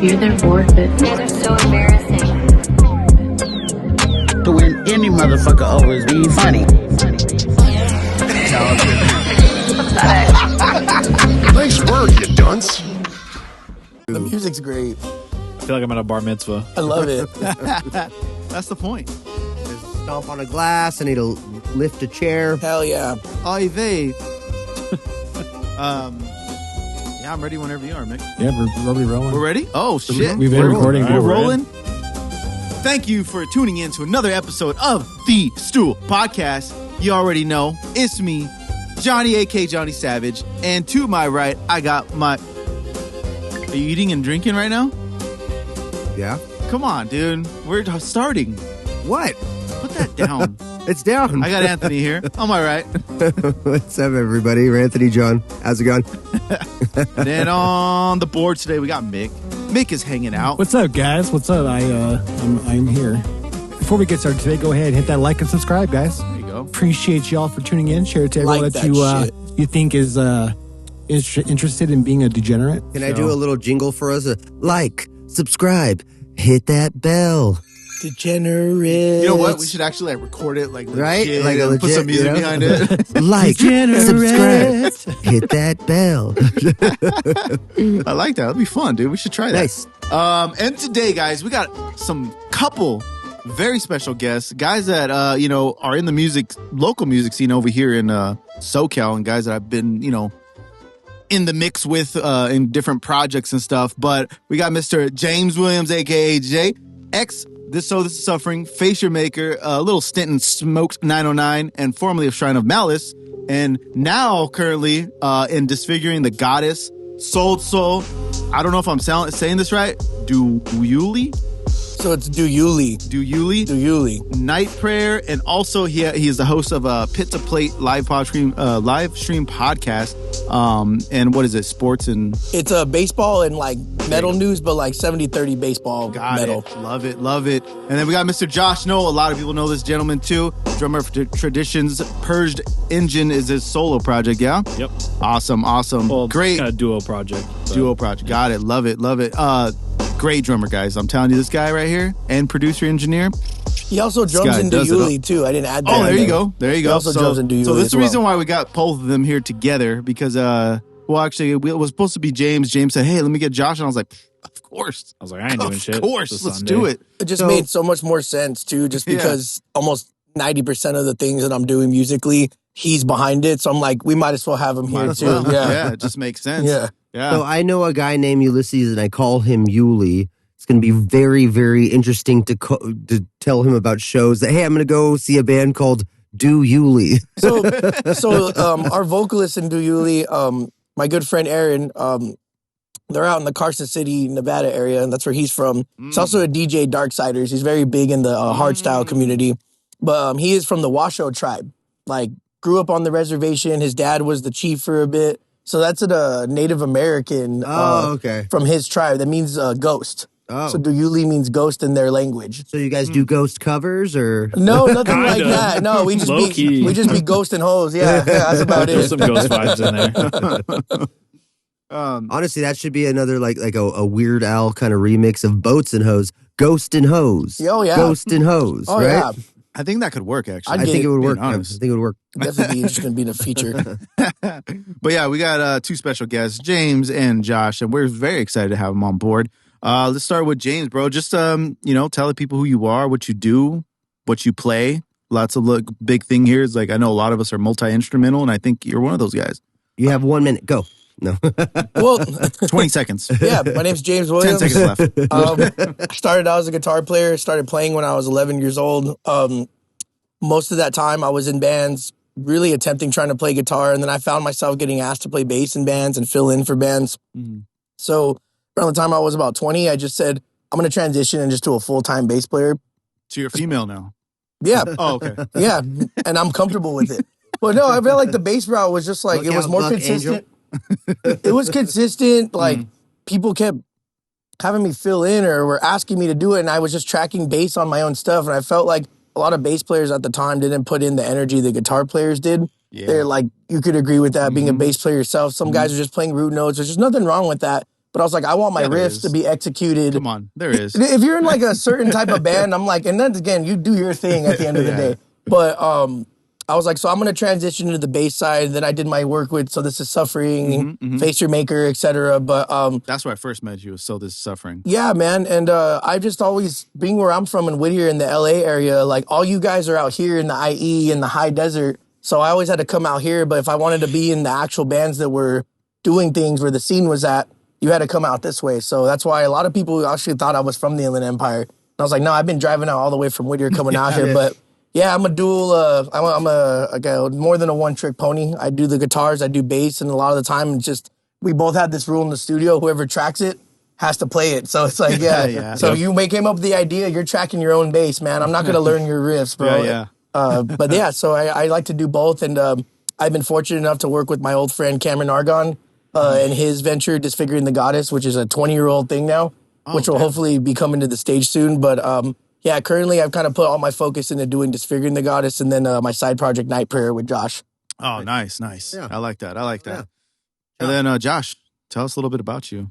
You're their forfeit. These are so embarrassing. To win any motherfucker over is being funny. Nice work, you dunce. The music's great. I feel like I'm at a bar mitzvah. I love it. That's the point. Stomp on a glass. I need to lift a chair. Hell yeah. Oy vey. Yeah, I'm ready whenever you are, Mick. Yeah, we're rolling. We're ready? Oh, shit. We've been recording. We're rolling. Thank you for tuning in to another episode of Thee Stool Podcast. You already know, it's me, Johnny, a.k.a. JonnySavag. And to my right, I got my... Are you eating and drinking right now? Yeah. Come on, dude. We're starting. What? Put that down. It's down. I got Anthony here. On my right. What's up, everybody? Anthony, John. How's it going? And then on the board today, we got Mick. Mick is hanging out. What's up, guys? What's up? I'm here. Before we get started today, go ahead and hit that like and subscribe, guys. There you go. Appreciate y'all for tuning in. Share it to everyone Like that you think is interested in being a degenerate. Can I do a little jingle for us? Like, subscribe, hit that bell. Degenerate. You know what? We should actually record it legit, Right? Like and put some music behind it. Like, subscribe, hit that bell. I like that. That'd be fun, dude. We should try that. Nice. And today, guys, we got some couple very special guests, guys that are in the local music scene over here in SoCal, and guys that I've been in the mix with in different projects and stuff. But we got Mr. James Williams, aka Jay, This is Suffering, Face Your Maker, a little stint in Smoked 909, and formerly of Shrine of Malice, and now currently in Disfiguring The Goddess, Soul. I don't know if I'm saying this right. Dewyuli? So it's Dewyuli. Dewyuli. Night Prayer, and also he is the host of a Pit to Plate live stream podcast. And what is it? Sports and... It's a baseball and like metal news, but like 70-30 baseball metal. Love it. And then we got Mr. Josh Null. A lot of people know this gentleman too. Drummer for Traditions. Purged Engine is his solo project, yeah? Yep. Awesome. Well, great. Kind of duo project. Got it. Love it. Great drummer, guys. I'm telling you, this guy right here, and producer engier. He also drums in Dewyuli too. I didn't add that. Oh, there you go. He also drums in Dewyuli. So this is the reason why we got both of them here together, because actually it was supposed to be James. James said, "Hey, let me get Josh," and I was like, "Of course." I was like, "I ain't doing shit." Of course, let's do it. It just made so much more sense too, just because almost 90% of the things that I'm doing musically, he's behind it. So I'm like, we might as well have him here too. Yeah, it just makes sense. Yeah. So I know a guy named Ulysses, and I call him Yuli. It's going to be very, very interesting to tell him about shows that, hey, I'm going to go see a band called Dewyuli. So our vocalist in Dewyuli, my good friend Aaron, they're out in the Carson City, Nevada area, and that's where he's from. He's also a DJ, Darksiders. He's very big in the hardstyle community. But he is from the Washoe tribe. Like, grew up on the reservation. His dad was the chief for a bit. So that's a Native American from his tribe. That means ghost. Oh. So Dewyuli means ghost in their language. So you guys do ghost covers or? No, nothing like that. No, we just be ghost and hoes. Yeah, that's about it. There's some ghost vibes in there. Honestly, that should be another like a Weird Al kind of remix of Boats and Hoes. Ghost and Hose. Oh, yeah. Ghost and Hose, oh, right? Yeah. I think that could work, actually. I think it would work. Definitely be interesting to be in a feature. But yeah, we got two special guests, James and Josh, and we're very excited to have them on board. Let's start with James, bro. Just, tell the people who you are, what you do, what you play. Lots of big thing here is like, I know a lot of us are multi-instrumental, and I think you're one of those guys. You have 1 minute. Go. No. Well, 20 seconds. Yeah, my name's James Williams. 10 seconds left. Started out as a guitar player, started playing when I was 11 years old. Most of that time I was in bands, really trying to play guitar, and then I found myself getting asked to play bass in bands and fill in for bands. Mm-hmm. So around the time I was about 20, I just said, I'm going to transition and just do a full-time bass player. So you're female now? Yeah. Oh, okay. Yeah, and I'm comfortable with it. But no, I felt like the bass route was just like, it was more consistent. It was consistent. Like, people kept having me fill in or were asking me to do it, and I was just tracking bass on my own stuff, and I felt like a lot of bass players at the time didn't put in the energy the guitar players did. Yeah. They're like, you could agree with that, being a bass player yourself. Some guys are just playing root notes. There's just nothing wrong with that. But I was like, I want my Yeah, there riffs is. to be executed. Come on, there is. If you're in like a certain type of band, I'm like, and then again, you do your thing at the end of the day. But I was like, so I'm going to transition to the bass side. Then I did my work with So This Is Suffering, Face Your Maker, etc. But That's where I first met you. So This Is Suffering. yeah, man. And I've just always, being where I'm from in Whittier in the LA area, like all you guys are out here in the IE in the high desert. So I always had to come out here. But if I wanted to be in the actual bands that were doing things where the scene was at, you had to come out this way. So that's why a lot of people actually thought I was from the Inland Empire. And I was like, no, I've been driving out all the way from Whittier coming out here. But yeah, I'm a dual, I'm a more than a one-trick pony. I do the guitars, I do bass, and a lot of the time it's just, we both have this rule in the studio, whoever tracks it has to play it. So it's like, So you came up with the idea, you're tracking your own bass, man. I'm not going to learn your riffs, bro. But yeah, so I like to do both, and I've been fortunate enough to work with my old friend Cameron Argon and his venture, Disfiguring the Goddess, which is a 20-year-old thing now, which will hopefully be coming to the stage soon. But yeah, currently I've kind of put all my focus into doing Disfiguring the Goddess and then my side project Night Prayer with Josh. Oh, nice. Yeah. I like that. Yeah. And then Josh, tell us a little bit about you.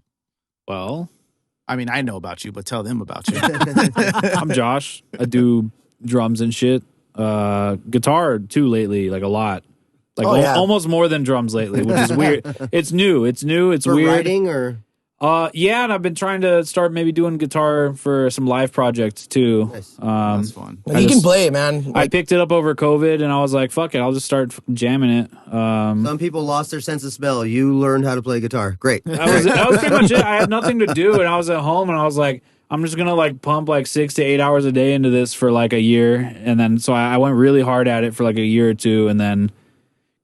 Well, I mean, I know about you, but tell them about you. I'm Josh. I do drums and shit. Guitar too lately, like a lot. Like almost more than drums lately, which is weird. It's new. It's For weird. writing or? Yeah, and I've been trying to start maybe doing guitar for some live projects too. Nice. That's fun. You can play it, man. I picked it up over COVID, and I was like, "Fuck it, I'll just start jamming it." Some people lost their sense of smell. You learned how to play guitar. Great. That was pretty much it. I had nothing to do, and I was at home, and I was like, I'm just gonna like pump like 6 to 8 hours a day into this for like a year, and then so I went really hard at it for like a year or two, and then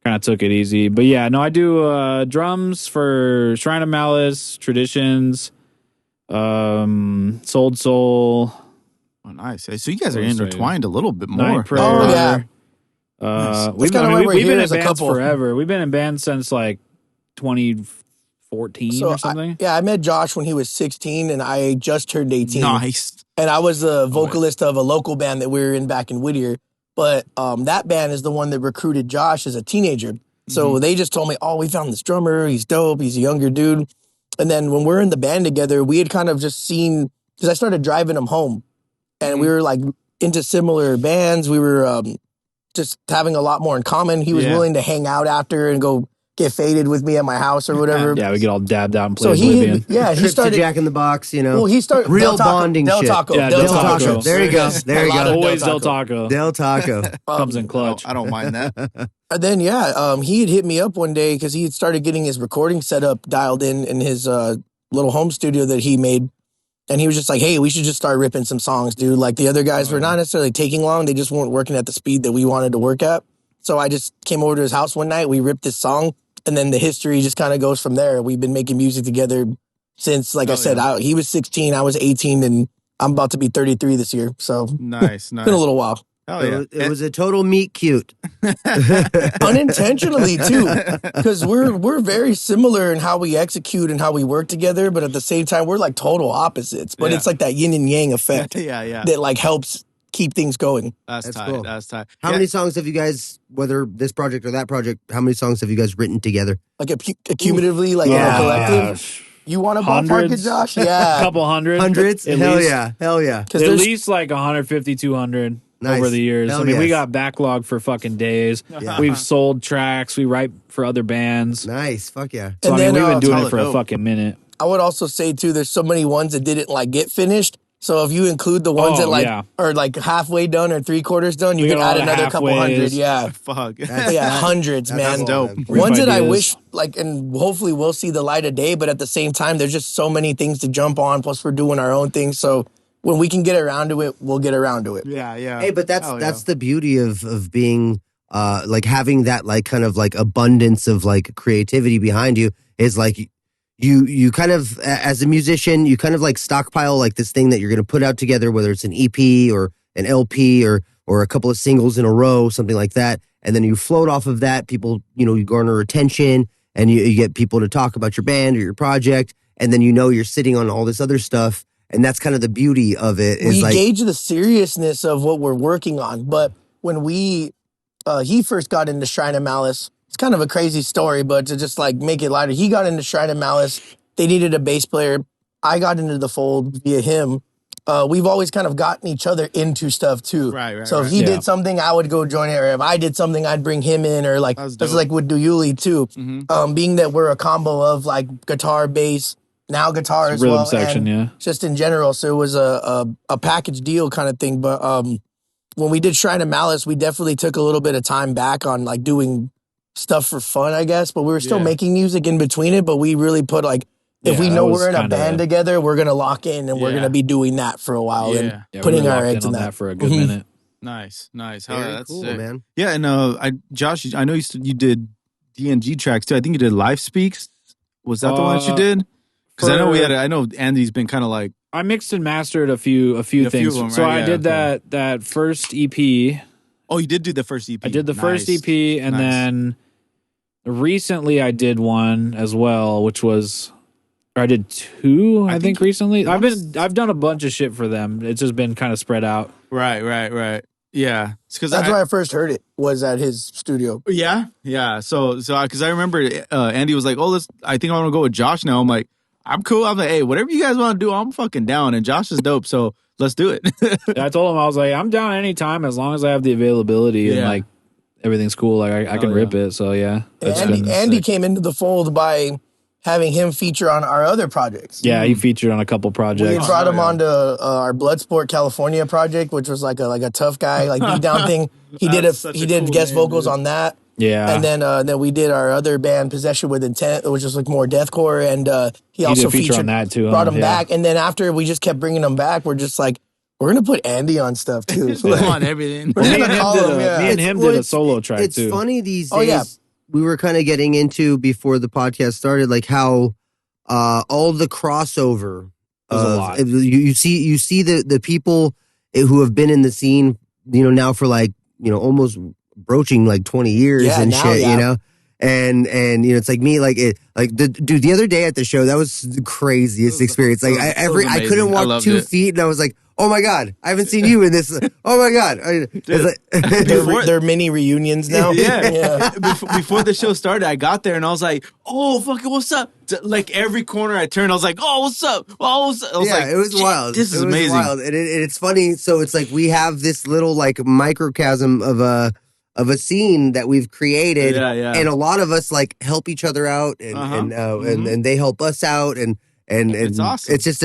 kind of took it easy. But yeah, no, I do drums for Shrine of Malice, Traditions, Sold Soul. Oh, nice. So you guys are What was I- intertwined a little bit more. Night Prayer. Oh, yeah. We've, That's kinda why we're we've here been in as a bands couple. forever. We've been in bands since like 2014 or something. I met Josh when he was 16 and I just turned 18. Nice. And I was the vocalist of a local band that we were in back in Whittier. But that band is the one that recruited Josh as a teenager. So they just told me, oh, we found this drummer. He's dope. He's a younger dude. And then when we're in the band together, we had kind of just seen, because I started driving him home. And we were like into similar bands. We were just having a lot more in common. He was willing to hang out after and go get faded with me at my house or whatever. Yeah, we get all dabbed out and play So Oblivion. he Trip started to Jack in the Box, you know. Well, he started real Del Taco, bonding Del shit. Taco, Yeah, Del Del Taco. Taco. There you go. There you A lot go. of Always Del Del Taco. Del Taco. Comes in clutch. I don't mind that. And then he had hit me up one day because he had started getting his recording setup dialed in his little home studio that he made. And he was just like, hey, we should just start ripping some songs, dude. Like the other guys were not necessarily taking long. They just weren't working at the speed that we wanted to work at. So I just came over to his house one night. We ripped this song. And then the history just kind of goes from there. We've been making music together since, like I said, he was 16, I was 18, and I'm about to be 33 this year. So Nice. it's been a little while. Oh, yeah. It was a total meet cute. Unintentionally too, because we're very similar in how we execute and how we work together, but at the same time we're like total opposites. But it's like that yin and yang effect Yeah. that like helps keep things going. That's tight. cool. That's tight. How many songs have you guys, whether this project or that project, how many songs have you guys written together? Like accumulatively, like a collective. You want to ballpark it, Hundreds. Josh? A Yeah, couple hundred. Hundreds? At Hell least. yeah. Hell yeah. because At there's least like 150, 200 Nice. over the years. Hell I mean, we yes. got backlog for fucking days. Yeah. We've sold tracks. We write for other bands. Nice. Fuck yeah. So, And I mean, then, we've been doing solid it for a dope. fucking minute. I would also say too, there's so many ones that didn't like get finished. So if you include the ones Oh, that like yeah. are like halfway done or 3/4 done, you We can got all add the another couple halfways. hundred. Yeah, Fuck. yeah, hundreds, man. That's dope. man. Ones that I ideas. wish, like, and hopefully we'll see the light of day, but at the same time, there's just so many things to jump on, plus we're doing our own thing. So when we can get around to it, we'll get around to it. Yeah. Hey, but that's Hell that's the beauty of being like having that like kind of like abundance of like creativity behind you is like you kind of as a musician you kind of like stockpile like this thing that you're going to put out together, whether it's an EP or an LP or a couple of singles in a row, something like that, and then you float off of that. People, you garner attention and you get people to talk about your band or your project, and then you're sitting on all this other stuff. And that's kind of the beauty of it. Is We like, gauge the seriousness of what we're working on. But when he first got into Shrine of Malice, it's kind of a crazy story, but to just like make it lighter, he got into Shrine of Malice they needed a bass player. I got into the fold via him. We've always kind of gotten each other into stuff too. Right. So if he did something, I would go join it. Or if I did something, I'd bring him in. Or like this is like with Dewyuli too. Being that we're a combo of like guitar, bass, now guitar as rhythm well, section, and just in general. So it was a package deal kind of thing. But when we did Shrine of Malice, we definitely took a little bit of time back on like doing stuff for fun, I guess. But we were still making music in between it. But we really put like, if we know we're in a band together, we're gonna lock in and we're gonna be doing that for a while and putting our eggs in that for a good minute. Nice. Very cool, sick. man. Yeah, and Josh, I know you did DNG tracks too. I think you did Live Speaks. Was that the one that you did? Because I know Andy's been kind of like, I mixed and mastered a few things. Of them, so right? I did that first EP. Oh, you did do the first EP. I did the first EP, and then recently I did one as well, which was. I did two, I think recently. I've done a bunch of shit for them. It's just been kind of spread out. Right. Yeah. That's where I first heard it, was at his studio. Yeah. So because I remember Andy was like, "Oh, I think I want to go with Josh now." I'm like, "I'm cool." I'm like, "Hey, whatever you guys want to do, I'm fucking down." And Josh is dope, so let's do it. I told him, I was like, "I'm down anytime as long as I have the availability and like everything's cool. Like I can rip it." So yeah, Andy came into the fold by having him feature on our other projects. Yeah, he featured on a couple projects. We brought him onto our Bloodsport California project, which was like a tough guy, like Beatdown thing. He did guest vocals on that. Yeah. And then we did our other band, Possession with Intent, which was like more deathcore, and he also featured on that too. Brought him back, and then after we just kept bringing him back, we're just like, we're gonna put Andy on stuff too. So like, on everything. We're gonna call him. Me and him did a solo track it's too. It's funny these days. We were kind of getting into before the podcast started, like how all the crossover. A lot. You see the people who have been in the scene, now for like almost broaching like 20 years and shit, and it's like me, dude, the other day at the show, that was the craziest experience. Like I couldn't walk 2 feet, and I was like, oh my God, I haven't seen you in this. Oh my God. They're mini reunions now. Yeah. Before the show started, I got there and I was like, oh, fucking, what's up? Like every corner I turned, I was like, oh, what's up? Oh, what's up? I was like, it was wild. This is amazing. Wild. And it's funny. So it's like we have this little like microcosm of a scene that we've created. And a lot of us like help each other out and they help us out. And it's awesome. It's just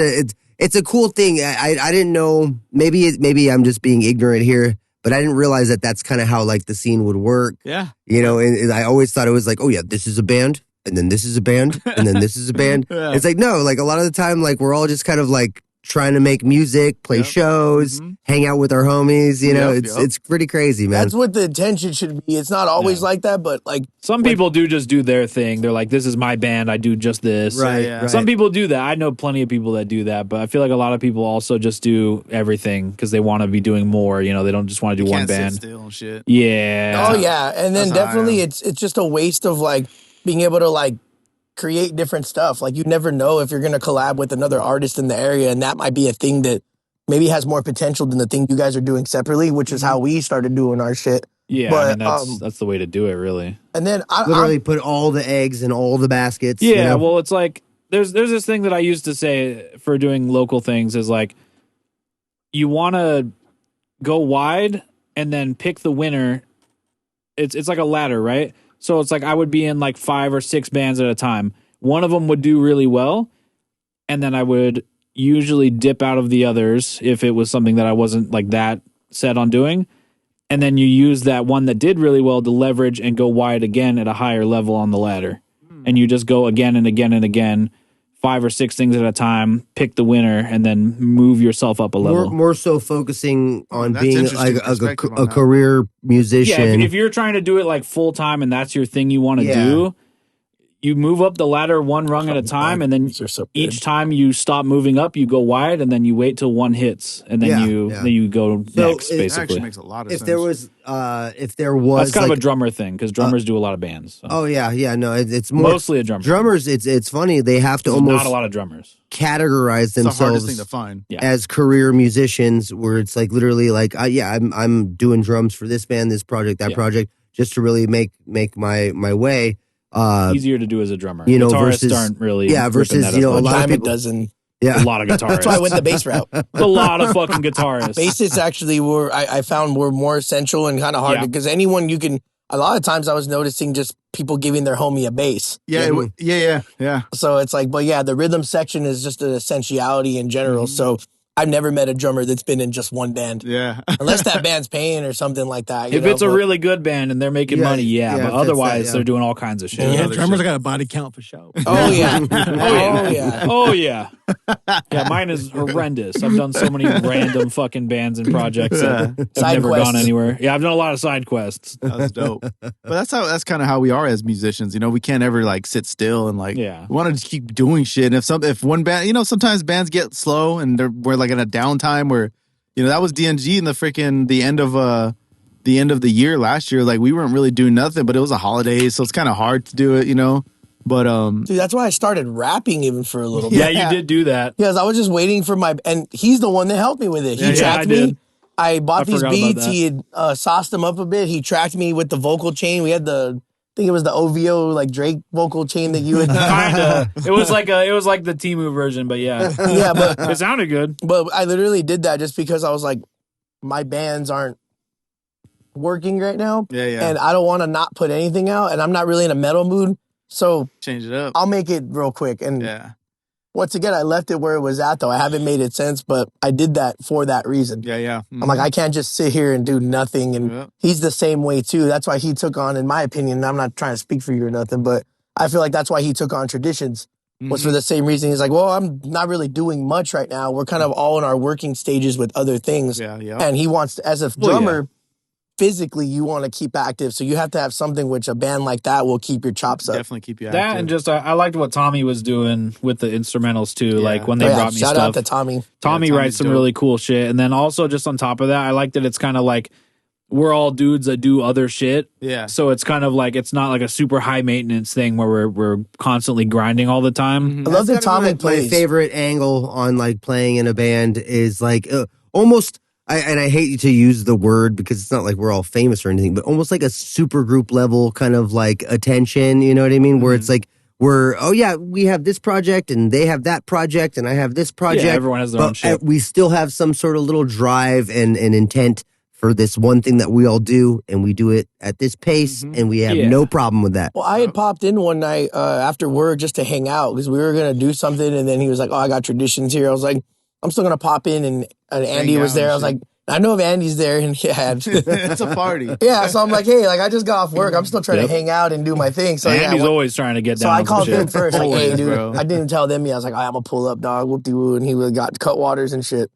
it's a cool thing. I didn't know. Maybe I'm just being ignorant here, but I didn't realize that that's kind of how like the scene would work. Yeah. And I always thought it was like, oh yeah, this is a band, and then this is a band, and then this is a band. It's like no, like a lot of the time, like we're all just kind of like trying to make music, play shows, hang out with our homies. It's pretty crazy, man. That's what the intention should be. It's not always like that, but like some people do just do their thing. They're like, this is my band. I do just this. Right. Some people do that. I know plenty of people that do that, but I feel like a lot of people also just do everything because they want to be doing more. They don't just want to do one band. Sit still and shit. Yeah. Oh yeah. And then definitely it's just a waste of like being able to like create different stuff. Like you never know if you're going to collab with another artist in the area, and that might be a thing that maybe has more potential than the thing you guys are doing separately, which is how we started doing our shit. Yeah, but, that's the way to do it, really. And then literally put all the eggs in all the baskets. Yeah, well, it's like there's this thing that I used to say for doing local things is like you want to go wide and then pick the winner. It's like a ladder, right? So it's like I would be in like 5 or 6 bands at a time. One of them would do really well, and then I would usually dip out of the others if it was something that I wasn't like that set on doing. And then you use that one that did really well to leverage and go wide again at a higher level on the ladder. And you just go again and again and again, 5 or 6 things at a time, pick the winner, and then move yourself up a level. More so focusing on being like a career musician. Yeah, if you're trying to do it like full time and that's your thing you want to do, you move up the ladder one rung at a time, and then each time you stop moving up, you go wide, and then you wait till one hits, and then you go next. Basically, that actually makes a lot of sense. If there was, that's kind of a drummer thing because drummers do a lot of bands. So. Oh yeah, no, it's more, mostly a drummer. Drummers, it's funny they have to almost not a lot of drummers It's categorize the hardest themselves thing to find. as career musicians, where it's like literally like I'm doing drums for this band, this project, that project, just to really make my way. Easier to do as a drummer. You know, Guitarists versus aren't really. versus that as a much. lot of Time people. it doesn't. Yeah, A lot of guitarists. That's why I went the bass route. A lot of fucking guitarists. Bassists actually were, I found, were more essential and kind of hard Yeah. because anyone you can. A lot of times I was noticing just people giving their homie a bass. Yeah. So it's like, but yeah, the rhythm section is just an essentiality in general. So I've never met a drummer that's been in just one band. Yeah. Unless that band's paying or something like that. If it's a really good band and they're making money, yeah, but if it's otherwise that, they're doing all kinds of shit. Yeah, drummers got a body count for show. Oh, yeah. Oh yeah. Oh yeah. Yeah, mine is horrendous. I've done so many random fucking bands and projects that have Side never quests. gone anywhere. Yeah, I've done a lot of side quests. That's dope. But that's kind of how we are as musicians. You know, we can't ever like sit still and like we want to just keep doing shit. And if one band, you know, sometimes bands get slow and we're like in a downtime where, you know, that was DNG in the end of the year last year. Like we weren't really doing nothing, but it was a holiday, so it's kind of hard to do it, you know. But Dude, that's why I started rapping even for a little bit. Yeah, you did do that. Because I was just waiting for and he's the one that helped me with it. He tracked I me. did. I bought these forgot about beats. that. He had sauced them up a bit. He tracked me with the vocal chain. We had I think it was the OVO, like Drake vocal chain that you had. Kinda. It was like the Temu version, but yeah. Yeah, but It sounded good. But I literally did that just because I was like, my bands aren't working right now. Yeah. And I don't want to not put anything out. And I'm not really in a metal mood. So Change it up. I'll make it real quick. And once again, I left it where it was at, though. I haven't made it since, but I did that for that reason. Yeah. I'm like, I can't just sit here and do nothing. And he's the same way, too. That's why he took on, in my opinion, and I'm not trying to speak for you or nothing, but I feel like that's why he took on Traditions. Was for the same reason. He's like, well, I'm not really doing much right now. We're kind of all in our working stages with other things. Yeah. And he wants, as a drummer, physically, you want to keep active. So you have to have something which a band like that will keep your chops up. Definitely keep you active. That and just I liked what Tommy was doing with the instrumentals too. Like when they brought me shout stuff. out to Tommy. Tommy writes some dope. really cool shit. And then also just on top of that, I like that it's kind of like we're all dudes that do other shit. Yeah. So it's kind of like it's not like a super high maintenance thing where we're constantly grinding all the time. I love that That's kind Tommy of my plays. favorite angle on like playing in a band is like almost. I hate to use the word because it's not like we're all famous or anything, but almost like a super group level kind of like attention. You know what I mean? Where it's like we have this project and they have that project and I have this project. Yeah, everyone has their own shit. We still have some sort of little drive and intent for this one thing that we all do, and we do it at this pace, and we have no problem with that. Well, I had popped in one night after work just to hang out because we were going to do something. And then he was like, oh, I got Traditions here. I was like, I'm still going to pop in. And Andy was there. I was like, I know if Andy's there. And It's a party. Yeah, so I'm like, hey, like I just got off work. I'm still trying to hang out and do my thing. So Andy's yeah, always trying to get so down. I on some called shit. him first, like, hey, Always, dude. bro. I didn't tell them yet. I was like, I'm gonna pull up, dog. Whoop de woo, and he got cut waters and shit.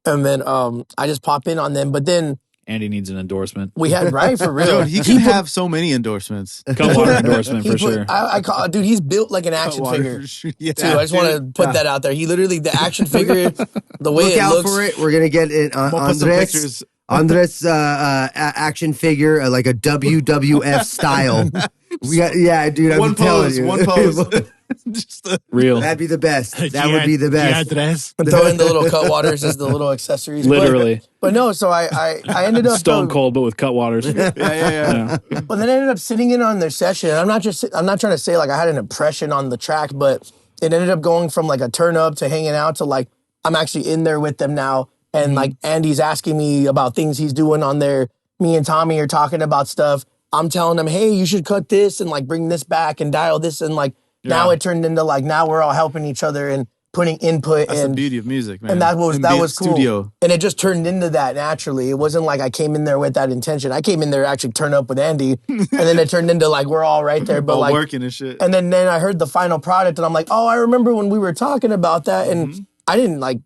And then I just pop in on them. But then Andy needs an endorsement. we had right for real. Dude, he can have so many endorsements. Cutwater endorsement for sure. I call, dude, he's built like an action figure. Yeah, Too. I just want to put that out there. He literally, the action figure, the way Look it out looks. for it. We're gonna get it. We'll put some pictures. Andres action figure, like a WWF style. We got, dude. I'm telling you, one pose. Just Real. That'd be the best. That would be the best. Throw in the little cut waters as the little accessories. Literally. But no, so I ended up Stone Cold, but with Cutwaters. yeah. But then I ended up sitting in on their session. I'm not trying to say like I had an impression on the track, but it ended up going from like a turn up to hanging out to like I'm actually in there with them now. And like Andy's asking me about things he's doing on there. Me and Tommy are talking about stuff. I'm telling him, hey, you should cut this and like bring this back and dial this. And like now it turned into like now we're all helping each other and putting input. That's and the beauty of music, man. And that was cool. Studio. And it just turned into that naturally. It wasn't like I came in there with that intention. I came in there actually turn up with Andy. And then it turned into like we're all right there. But All like working and shit. And then I heard the final product and I'm like, oh, I remember when we were talking about that. And I didn't like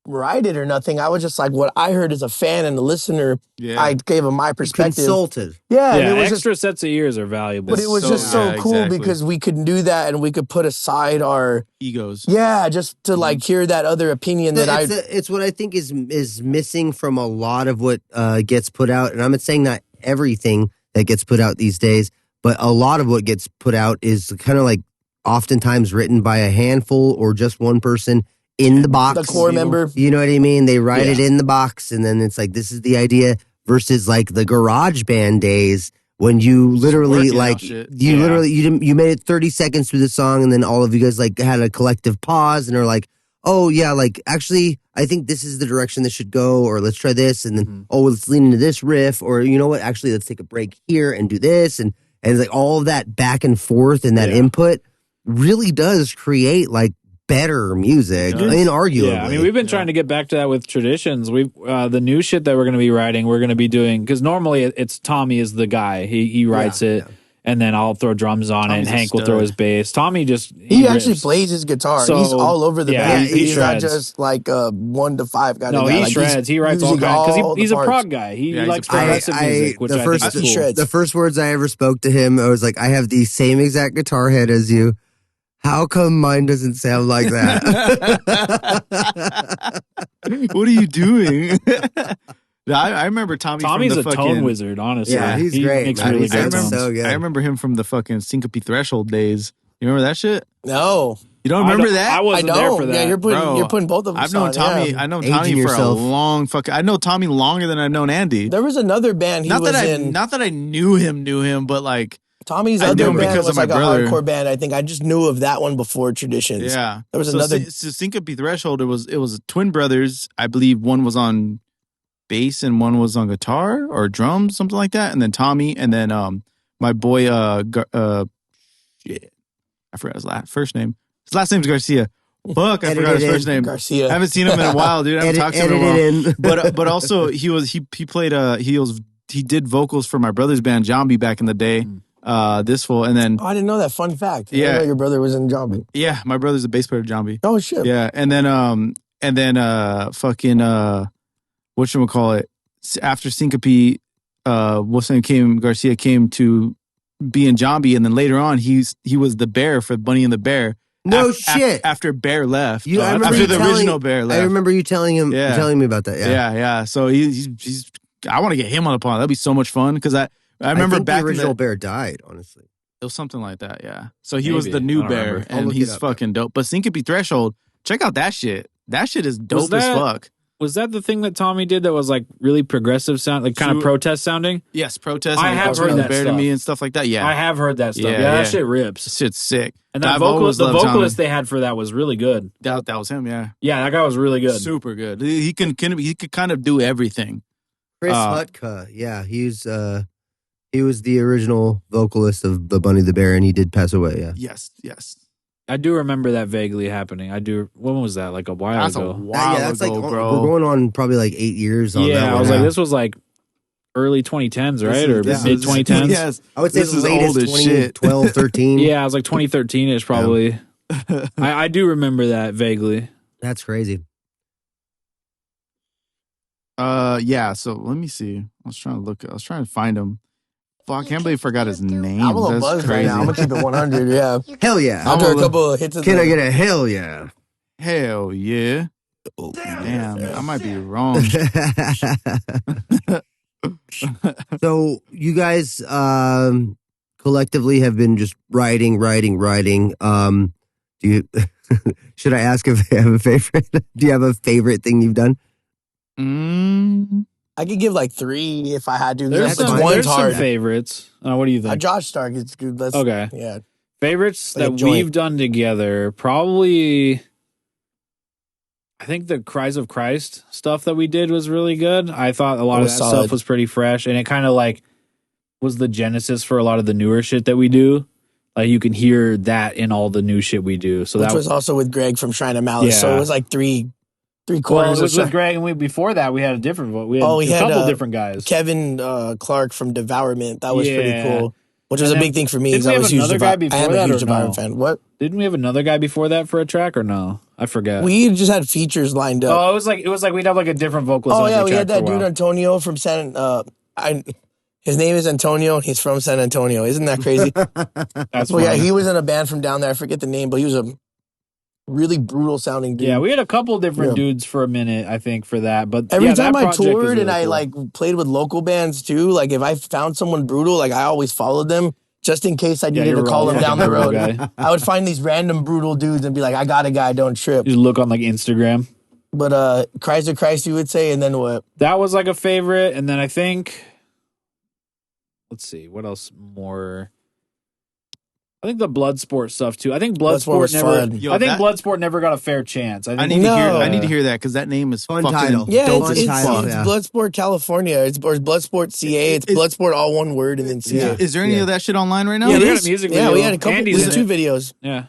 write it or nothing. I was just like what I heard as a fan and a listener. Yeah. I gave him my perspective. Consulted. Yeah, and Yeah, it was extra sets of ears are valuable. but it was just so cool because we could do that and we could put aside our egos. Yeah, just to like hear that other opinion that It's what I think is missing from a lot of what gets put out. And I'm not saying not everything that gets put out these days, but a lot of what gets put out is kind of like oftentimes written by a handful or just one person in the box. The core member. You know what I mean? They write it in the box and then it's like, this is the idea versus like the garage band days when you literally Working like out shit. you Yeah. literally you made it 30 seconds through the song, and then all of you guys like had a collective pause and are like, oh yeah, like actually I think this is the direction this should go, or let's try this, and then oh let's lean into this riff, or you know what, actually let's take a break here and do this, and it's like all of that back and forth and that input really does create like better music, inarguably. Yeah, I mean, we've been trying to get back to that with traditions. We've the new shit that we're going to be writing. We're going to be doing because normally it's Tommy is the guy. He writes it, and then I'll throw drums on it, and Hank will throw his bass. Tommy just He actually rips. plays his guitar. So, He's all over the yeah, band. he He's not shreds. just like a 1 to 5 kind of No, guy. he Like, shreds. He writes all using kinds because the he's a parts. prog guy. He Yeah, he's likes a prog. progressive music, which I think is He cool. shreds. The first words I ever spoke to him, I was like, I have the same exact guitar head as you. How come mine doesn't sound like that? What are you doing? I remember Tommy. Tommy's from the a fucking, tone wizard, honestly. Yeah, he's he great, Makes man. really He good sounds tones. so good. I remember him from the fucking Syncope Threshold days. You remember that shit? No, You don't remember that? I I wasn't there for don't. that. Yeah, you're Bro, putting both of them. I've known on, Tommy. yeah. I know Aging Tommy for yourself. a long fucking. I know Tommy longer than I've known Andy. There was another band he Not was that in. not that I knew him, but like Tommy's I knew other him band because was of my like a brother. hardcore band. I think I just knew of that one before Traditions. yeah. There was So another. Syncope Threshold. It was twin brothers. I believe one was on bass and one was on guitar or drums, something like that. And then Tommy, and then my boy shit, I forgot his first name. His last name's Garcia. Fuck, I forgot his first name. Garcia. I haven't seen him in a while, dude. I haven't talked to him in a while. Edited in. But also he played he did vocals for my brother's band Zombie back in the day. This fool, and then Oh, I didn't know that. Fun fact. I didn't Yeah. know your brother was in Zombie. yeah, my brother's a bass player, Zombie. Oh shit. Yeah, and then fucking whatchamacallit, after Syncope, what's his name came, Garcia came to be in Zombie, and then later on he was the bear for Bunny and the Bear. No shit. After Bear left. I remember after you the telling- original Bear left. I remember you telling me about that. Yeah. So he's I want to get him on the pod. That'd be so much fun because I remember think back the original in Bear died, honestly. it was something like that. Yeah. So he was Maybe. the new I don't Bear, remember. I'll and look he's it up. fucking dope. But Syncope Threshold, check out that shit. That shit is dope as that- fuck. Was that the thing that Tommy did that was like really progressive sound, like kind of True. protest sounding? Yes, protest. I and have Bear heard that Bear to stuff. me and stuff like that. Yeah, I have heard that stuff. Yeah, Yeah, yeah. that shit rips. shit's sick. And that I've always the loved Tommy. vocalist they had for that was really good. That was him. Yeah, Yeah, that guy was really good. super good. He could kind of do everything. Chris Hutka, yeah, he was the original vocalist of the Bunny the Bear, and he did pass away. Yeah, Yes. I do remember that vaguely happening. I do. When was that? Like a while That's a ago. while that's ago, like bro. we're going on probably like 8 years. On that Yeah, I one was now. like, this was like early 2010s, right? Or This is- mid 2010s. Yes, I would say this the is latest old as shit. 2012, 13. Yeah, I was like 2013ish probably. I do remember that vaguely. That's crazy. Yeah. So let me see. I was trying to find him. Fuck, I can't believe I forgot his name. I'm a little That's buzzed right crazy. now. I'm gonna keep it 100. Yeah. Hell yeah. After I'm a a couple of hits of Can I the- get a hell yeah? Hell yeah. Damn, I might be wrong. So you guys collectively have been just writing. Do you should I ask if you have a favorite? Do you have a favorite thing you've done? I could give like 3 if I had to. There's But some, one's there's some hard. favorites. What do you think? Josh Stark is good. That's, Okay. Yeah. Favorites Like a that joint. we've done together, probably. I think the Cries of Christ stuff that we did was really good. I thought a lot It of was that solid. stuff was pretty fresh, and it kind of like was the genesis for a lot of the newer shit that we do. Like you can hear that in all the new shit we do. So Which that was also with Greg from Shrine of Malice. So Yeah. it was like three well, quarters it was of with Greg, and before that we had a different vote. We had we a had couple different guys. Kevin Clark from Devourment. That was pretty Yeah. cool. Which was And a then- big thing for me. didn't 'Cause we I have was huge another Devour- guy I before am a that, huge or Devourment no? fan. What? Didn't we have another guy before that for a track or no? I forgot. We just had features lined up. it was like we'd have like a different vocalist. Oh on yeah, every we track had for a that dude while. Antonio from his name is Antonio and he's from San Antonio. Isn't that crazy? That's Well, yeah, funny. he was in a band from down there. I forget the name, but he was a really brutal sounding dude. Yeah, we had a couple different Yeah. dudes for a minute, I think, for that. But Every yeah, time that I project was toured really and I cool. like played with local bands too, like if I found someone brutal, like I always followed them just in case I needed you're to call wrong. them down the Brutal road. guy. I would find these random brutal dudes and be like, I got a guy, don't trip. You look on like Instagram. But Cries of Christ, you would say, and then what? That was like a favorite, and then I think let's see, what else more? I think the Bloodsport stuff too. I think Bloodsport was never. fun. Yo, I think that- Bloodsport never got a fair chance. I I think need to hear. No. I need to hear that because that name is Fun fucking title. Yeah, dope it's as title, fuck. yeah. Bloodsport California. It's or Bloodsport CA. It's Bloodsport all one word and then CA. Is there any of that shit online right now? Yeah, It they got is. a music Yeah, video. we had a couple. Andy's There's in two it. videos. Yeah.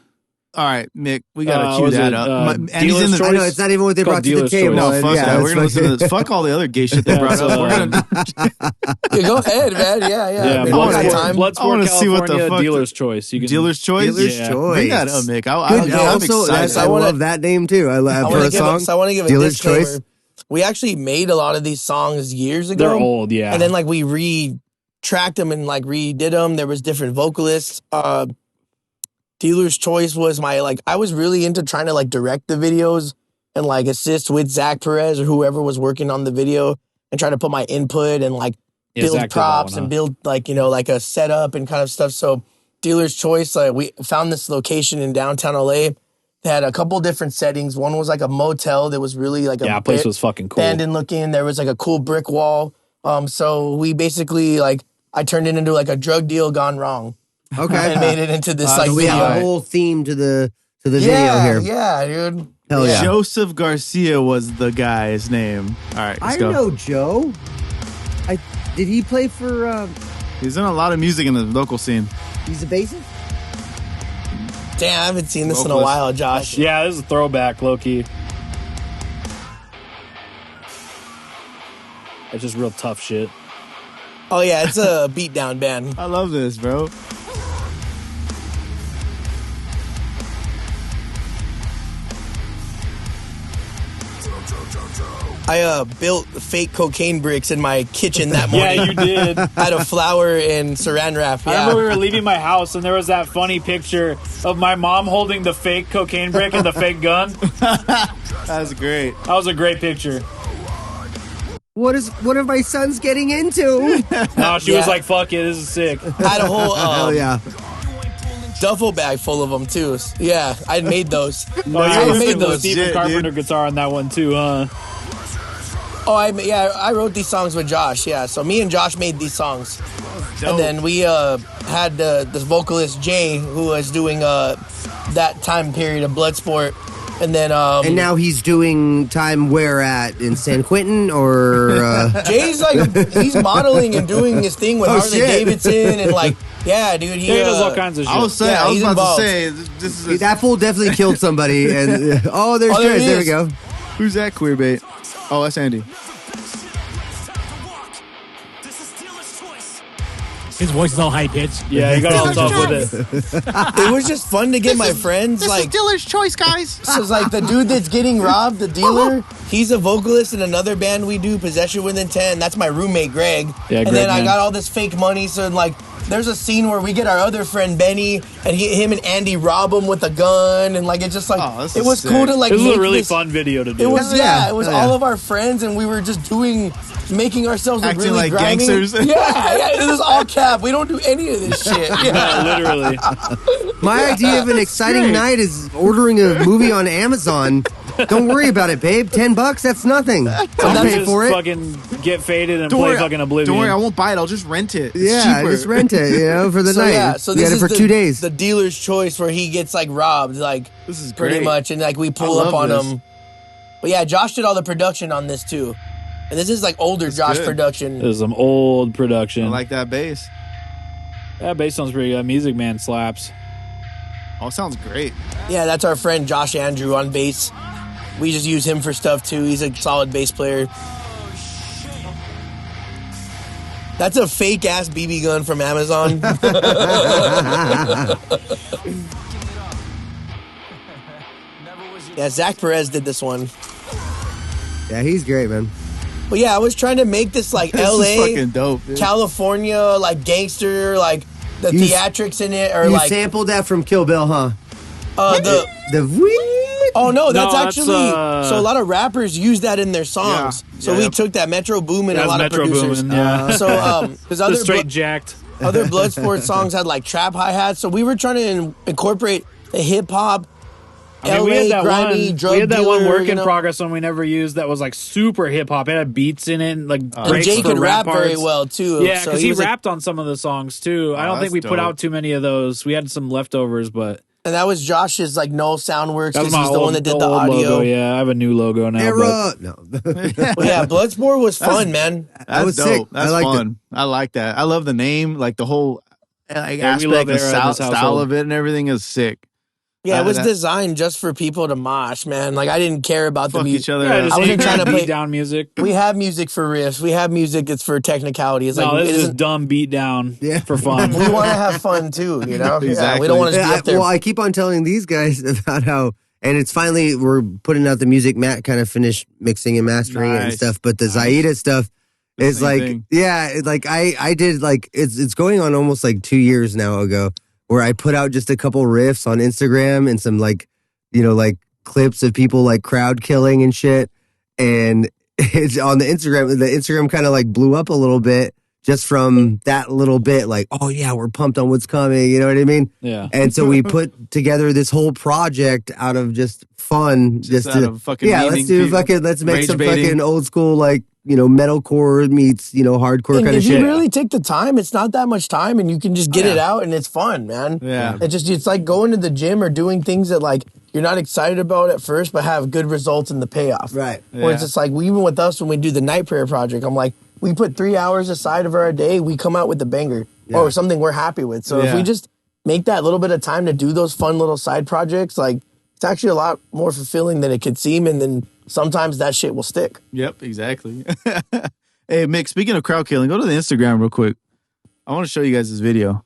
All right, Mick, we gotta cue was that it, up. Andy's Dealer's in the. Choice? I know it's not even what they It's called brought to the Dealer's table. Choice. No, fuck Yeah, that. it's We're gonna listen to this. Fuck all the other gay shit they brought so, up. We're gonna. Yeah, go ahead, man. Yeah. Yeah, I mean, we got time. Bloodsport, I wanna see what the California, fuck the- Dealer's Choice. You can, Dealer's choice. Dealer's Yeah. choice. Bring that up, Mick. Good. I'm Also, excited. I love that name too. I love for a song. I want to give a Dealer's disclaimer. Choice. We actually made a lot of these songs years ago. They're old, yeah. And then like we retracked them and like redid them. There was different vocalists. Dealer's Choice was my I was really into trying to like direct the videos and like assist with Zach Perez or whoever was working on the video and try to put my input and like Yeah, build Zach did that props one, and huh? build like a setup and kind of stuff. So Dealer's Choice, we found this location in downtown LA. They had a couple different settings. One was like a motel that was really like yeah, a place was fucking cool. abandoned looking. There was like a cool brick wall. So we basically I turned it into like a drug deal gone wrong Okay. and made it into this So we video. have a whole theme to the video Yeah, here. yeah, dude. Hell yeah. Joseph Garcia was the guy's name. All right, let's I go. know Joe. Did he play for? He's done a lot of music in the local scene. He's a bassist. Damn, I haven't seen this in a Vocalist. while, Josh. Yeah, this is a throwback, low-key. It's just real tough shit. Oh yeah, it's a beatdown band. I love this, bro. I built fake cocaine bricks in my kitchen that morning. Yeah, you did. I had a flour and saran wrap. I Yeah. remember we were leaving my house and there was that funny picture of my mom holding the fake cocaine brick and the fake gun. That's great. That was a great picture. What are my sons getting into? No, she was Yeah. like, fuck it, this is sick. I had a whole Hell yeah. duffel bag full of them too. Yeah, I made those. Oh, you I were made listening to the those. Stephen Shit, Carpenter dude. guitar on that one too, huh? Oh, I wrote these songs with Josh. Yeah, so me and Josh made these songs, and then we had this vocalist Jay who was doing that time period of Bloodsport, and then And now he's doing time where at in San Quentin or Jay's he's modeling and doing his thing with Oh, Harley shit. Davidson and yeah, dude, He does all kinds of shit. I was saying, Yeah, I was he's about involved. to say, this is that fool definitely killed somebody. And oh, there's Oh, there Chris. he There we is. go. who's that queer bait? Oh, that's Andy. His voice is all high pitched. Yeah, you got all tough with it. It was just fun to get my friends Dealer's Choice, guys. So it's like the dude that's getting robbed, the dealer, he's a vocalist in another band we do, Possession with Intent. That's my roommate, Greg. Yeah, and Greg, then I man. got all this fake money. So there's a scene where we get our other friend Benny, and him and Andy rob him with a gun, and it's just Oh, this it is was sick. cool to This was make a really this- fun video to do. It was it was Hell yeah. all of our friends, and we were just making ourselves look Acting really like grimy. gangsters. Yeah, it was all cap. We don't do any of this shit. Yeah. Yeah, literally. My idea of an exciting night is ordering a movie on Amazon. Don't worry about it, babe. $10, that's nothing. I'll pay Just for it. fucking get faded and Don't play worry, fucking Oblivion. Don't worry, I won't buy it. I'll just rent it. It's Yeah, cheaper. just rent it, for the night. Yeah, so You this got it is for the, 2 days. the dealer's choice where he gets robbed, This is pretty great. much, and we pull I up love on this. him. But yeah, Josh did all the production on this too, and this is older Josh good. production. This is some old production. I like that bass. That bass sounds pretty good. Music Man slaps. Oh, it sounds great. Yeah, that's our friend Josh Andrew on bass. We just use him for stuff too. He's a solid bass player. That's a fake ass BB gun from Amazon. Yeah, Zach Perez did this one. Yeah, he's great, man. But yeah, I was trying to make this This LA, is fucking dope, dude. California, gangster, the You- theatrics in it, or You sampled that from Kill Bill, huh? the. The Oh no, that's No, that's, actually so a lot of rappers use that in their songs. Yeah, So yeah, we yeah. took that Metro Boomin and a That's lot Metro of producers. Boomin, yeah. So because The other straight jacked. other Bloodsport songs had trap hi hats, so we were trying to incorporate the hip hop I mean, grimy drug we had that dealer, one work you in know? progress one we never used that was like super hip hop. It had beats in it and like And breaks Jay for could rap parts. very well too. Yeah, so because he was a- rapped on some of the songs too. I don't think that's we put dope. out too many of those. We had some leftovers, but and that was Josh's like Null Soundworks that was because my he's the one that did the old audio. logo. Yeah, I have a new logo now. Era. No. But yeah, Bloodsport was fun, man. That's was dope. sick. That's I liked fun. I like that. I love the name, like the whole like, Yeah, we love aspect and Era in style, this style household. of it and everything is sick. Yeah, it was that- designed just for people to mosh, man. Like I didn't care about the Fuck music. each other. Yeah, up. just I wasn't trying to play- beat down music. We have music for riffs. We have music that's for technicality. It's No, like this it is just isn't- dumb beat down for fun. we want to have fun too, you know? Yeah, Exactly. we don't want to just be up there. Well, I keep on telling these guys about how, and it's finally we're putting out the music. Matt kind of finished mixing and mastering it and Nice. stuff, but the Zaida stuff The is same like, thing. yeah, it's like I did like it's going on almost like 2 years now ago, where I put out just a couple riffs on Instagram and some like, you know, like clips of people like crowd killing and shit, and it's on the Instagram. The Instagram kind of like blew up a little bit just from that little bit. Like, oh yeah, we're pumped on what's coming. You know what I mean? Yeah. And so we put together this whole project out of just fun. Just out of fucking yeah, let's meeting do people, fucking, let's make rage some baiting. fucking old school, like, you know, metalcore meets, you know, hardcore And kind of if you shit. really take the time, it's not that much time, and you can just get it out, and it's fun, man. Yeah. It's like going to the gym or doing things that like you're not excited about at first, but have good results in the payoff. Right. Where it's Yeah. just like even with us when we do the night prayer project, I'm like, we put 3 hours aside of our day, we come out with a banger or something we're happy with. So if Yeah. we just make that little bit of time to do those fun little side projects, like it's actually a lot more fulfilling than it could seem, and then sometimes that shit will stick. Yep, exactly. Hey, Mick, speaking of crowd killing, go to the Instagram real quick. I want to show you guys this video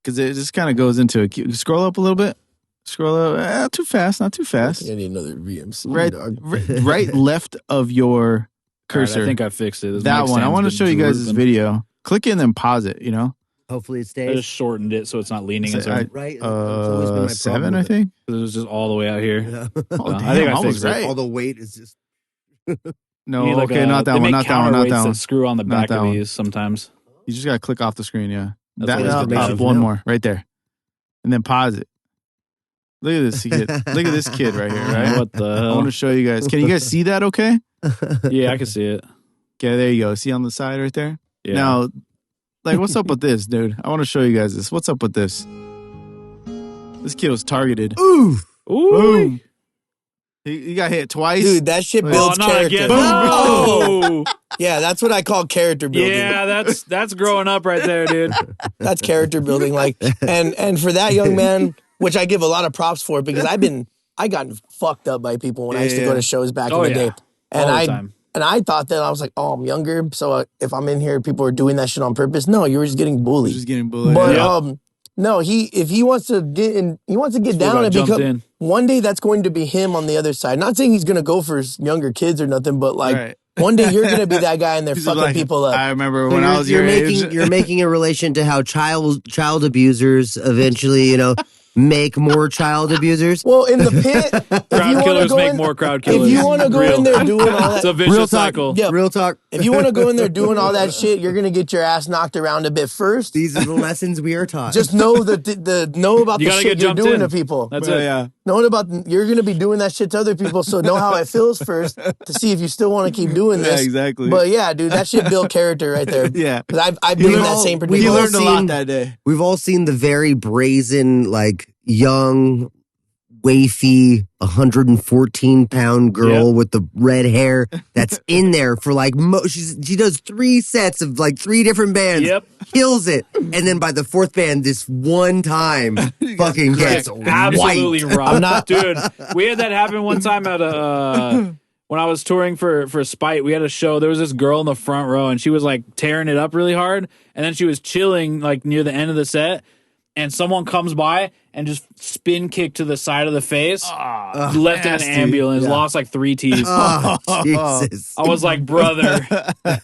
because it just kind of goes into it. Scroll up a little bit. Scroll up. Not too fast, not too fast. I need another VMC. Right, dog. right left of your All right, cursor. I think I fixed it. This that mic one. I stand's want to been show you guys this drooping. video. Click it and then pause it, you know? Hopefully it I stays. just shortened it so it's not leaning as So hard. Right? That's always been my 7, problem I with it. think. It was just all the way out here. Yeah. Oh, I damn, think I I was fixed it. right. All the weight is just. No, You need, like, okay, not that they one, make not that one, not counterweights that one. that screw on the Not back that of one. these sometimes. You just got to click off the screen, yeah. That's That what it's up, for me. one more, right there. And then pause it. Look at this kid. Look at this kid right here, right? What the I hell? want to show you guys. Can you guys see that okay? Yeah, I can see it. Okay, there you go. See on the side right there? Yeah. Now, like, what's up with this, dude? I want to show you guys this. What's up with this? This kid was targeted. Ooh. Ooh. Boom. He got hit twice. Dude, that shit Oh, builds not character. again. Oh. Oh. Yeah, that's what I call character building. Yeah, that's growing up right there, dude. That's character building. Like, and for that young man, which I give a lot of props for, because I got fucked up by people when I used to go to shows back Oh, in the yeah. day, and All the I time. and I thought that I was like, oh, I'm younger, so if I'm in here, people are doing that shit on purpose. No, you were just getting bullied. Just getting bullied. But Yeah. no, if he wants to get in, he wants to get down got and jumped become. in. One day that's going to be him on the other side. Not saying he's going to go for younger kids or nothing, but like Right. one day you're going to be that guy and they're He's fucking like, people up. I remember So when I was your age. you're making a relation to how child abusers eventually, you know, make more child abusers. Well, in the pit, if you Crowd want to killers go make in, more crowd killers. if you want to go Real. in there doing all It's a that, vicious Real talk. cycle. Yeah. Real talk. if you want to go in there doing all that shit, you're gonna get your ass knocked around a bit first. These are the lessons we are taught. Just know the know about You the gotta shit get you're jumped doing in. to people. That's Well, it. yeah. Knowing about you're gonna be doing that shit to other people, so know how it feels first to see if you still want to keep doing Yeah, this. exactly. But yeah, dude, that shit built character right there. Yeah. because I've been in that same we He predicament. all learned a lot seen- that day. We've all seen the very brazen, like young, wafy, 114-pound girl Yep. with the red hair that's in there for like she does 3 sets of like 3 different bands, Yep. kills it, and then by the 4th band, this one time fucking gets Absolutely white. wrong. I'm not, dude. We had that happen one time at a when I was touring for Spite. We had a show. There was this girl in the front row, and she was like tearing it up really hard, and then she was chilling like near the end of the set, and someone comes by and just spin kick to the side of the face, left in an nasty. ambulance, lost like 3 teeth. Oh, Jesus. I was like, brother. I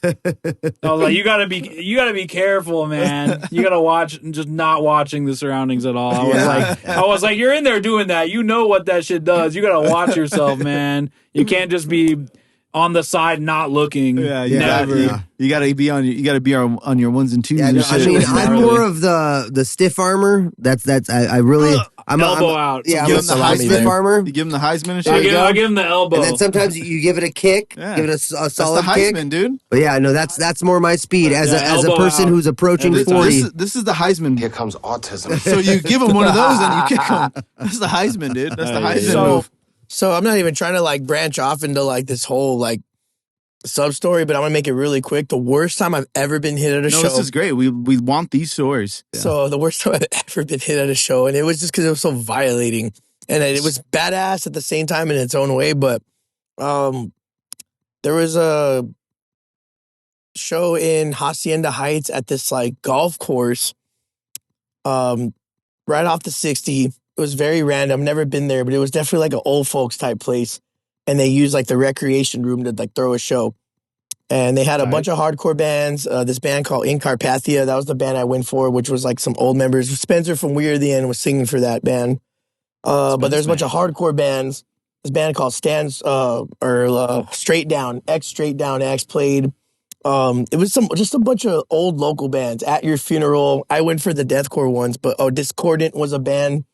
was like, you gotta be careful, man. You gotta watch, just not watching the surroundings at all. I was like, you're in there doing that. You know what that shit does. You gotta watch yourself, man. You can't just be on the side, not looking. Yeah, never. You gotta be on your ones and twos. Yeah, and no, shit. I mean, I'm more of the stiff armor. I really Elbow out. Yeah, Give I'm him the a stiff Heisman. armor. You give him the Heisman and I shit. give him the elbow. And then sometimes you give it a kick, Yeah. give it a That's the solid Heisman, kick. dude. But yeah, no, that's more my speed as a elbow person out who's approaching every time. 40. This is the Heisman. Here comes autism. So you give him one of those and you kick him. That's the Heisman, dude. That's the Heisman move. So I'm not even trying to like branch off into like this whole like sub story, but I'm gonna make it really quick. The worst time I've ever been hit at a show. This is great. We want these stories. So the worst time I've ever been hit at a show, and it was just because it was so violating, and it was badass at the same time in its own way. But there was a show in Hacienda Heights at this like golf course, right off the 60. It was very random. Never been there, but it was definitely like an old folks type place. And they used like the recreation room to like throw a show. And they had a bunch of hardcore bands. This band called In Carpathia, that was the band I went for, which was like some old members. Spencer from We Are the End was singing for that band. But there's a bunch of hardcore bands. This band called Straight Down, Straight Down X played. It was just a bunch of old local bands. At Your Funeral, I went for the deathcore ones, but Discordant was a band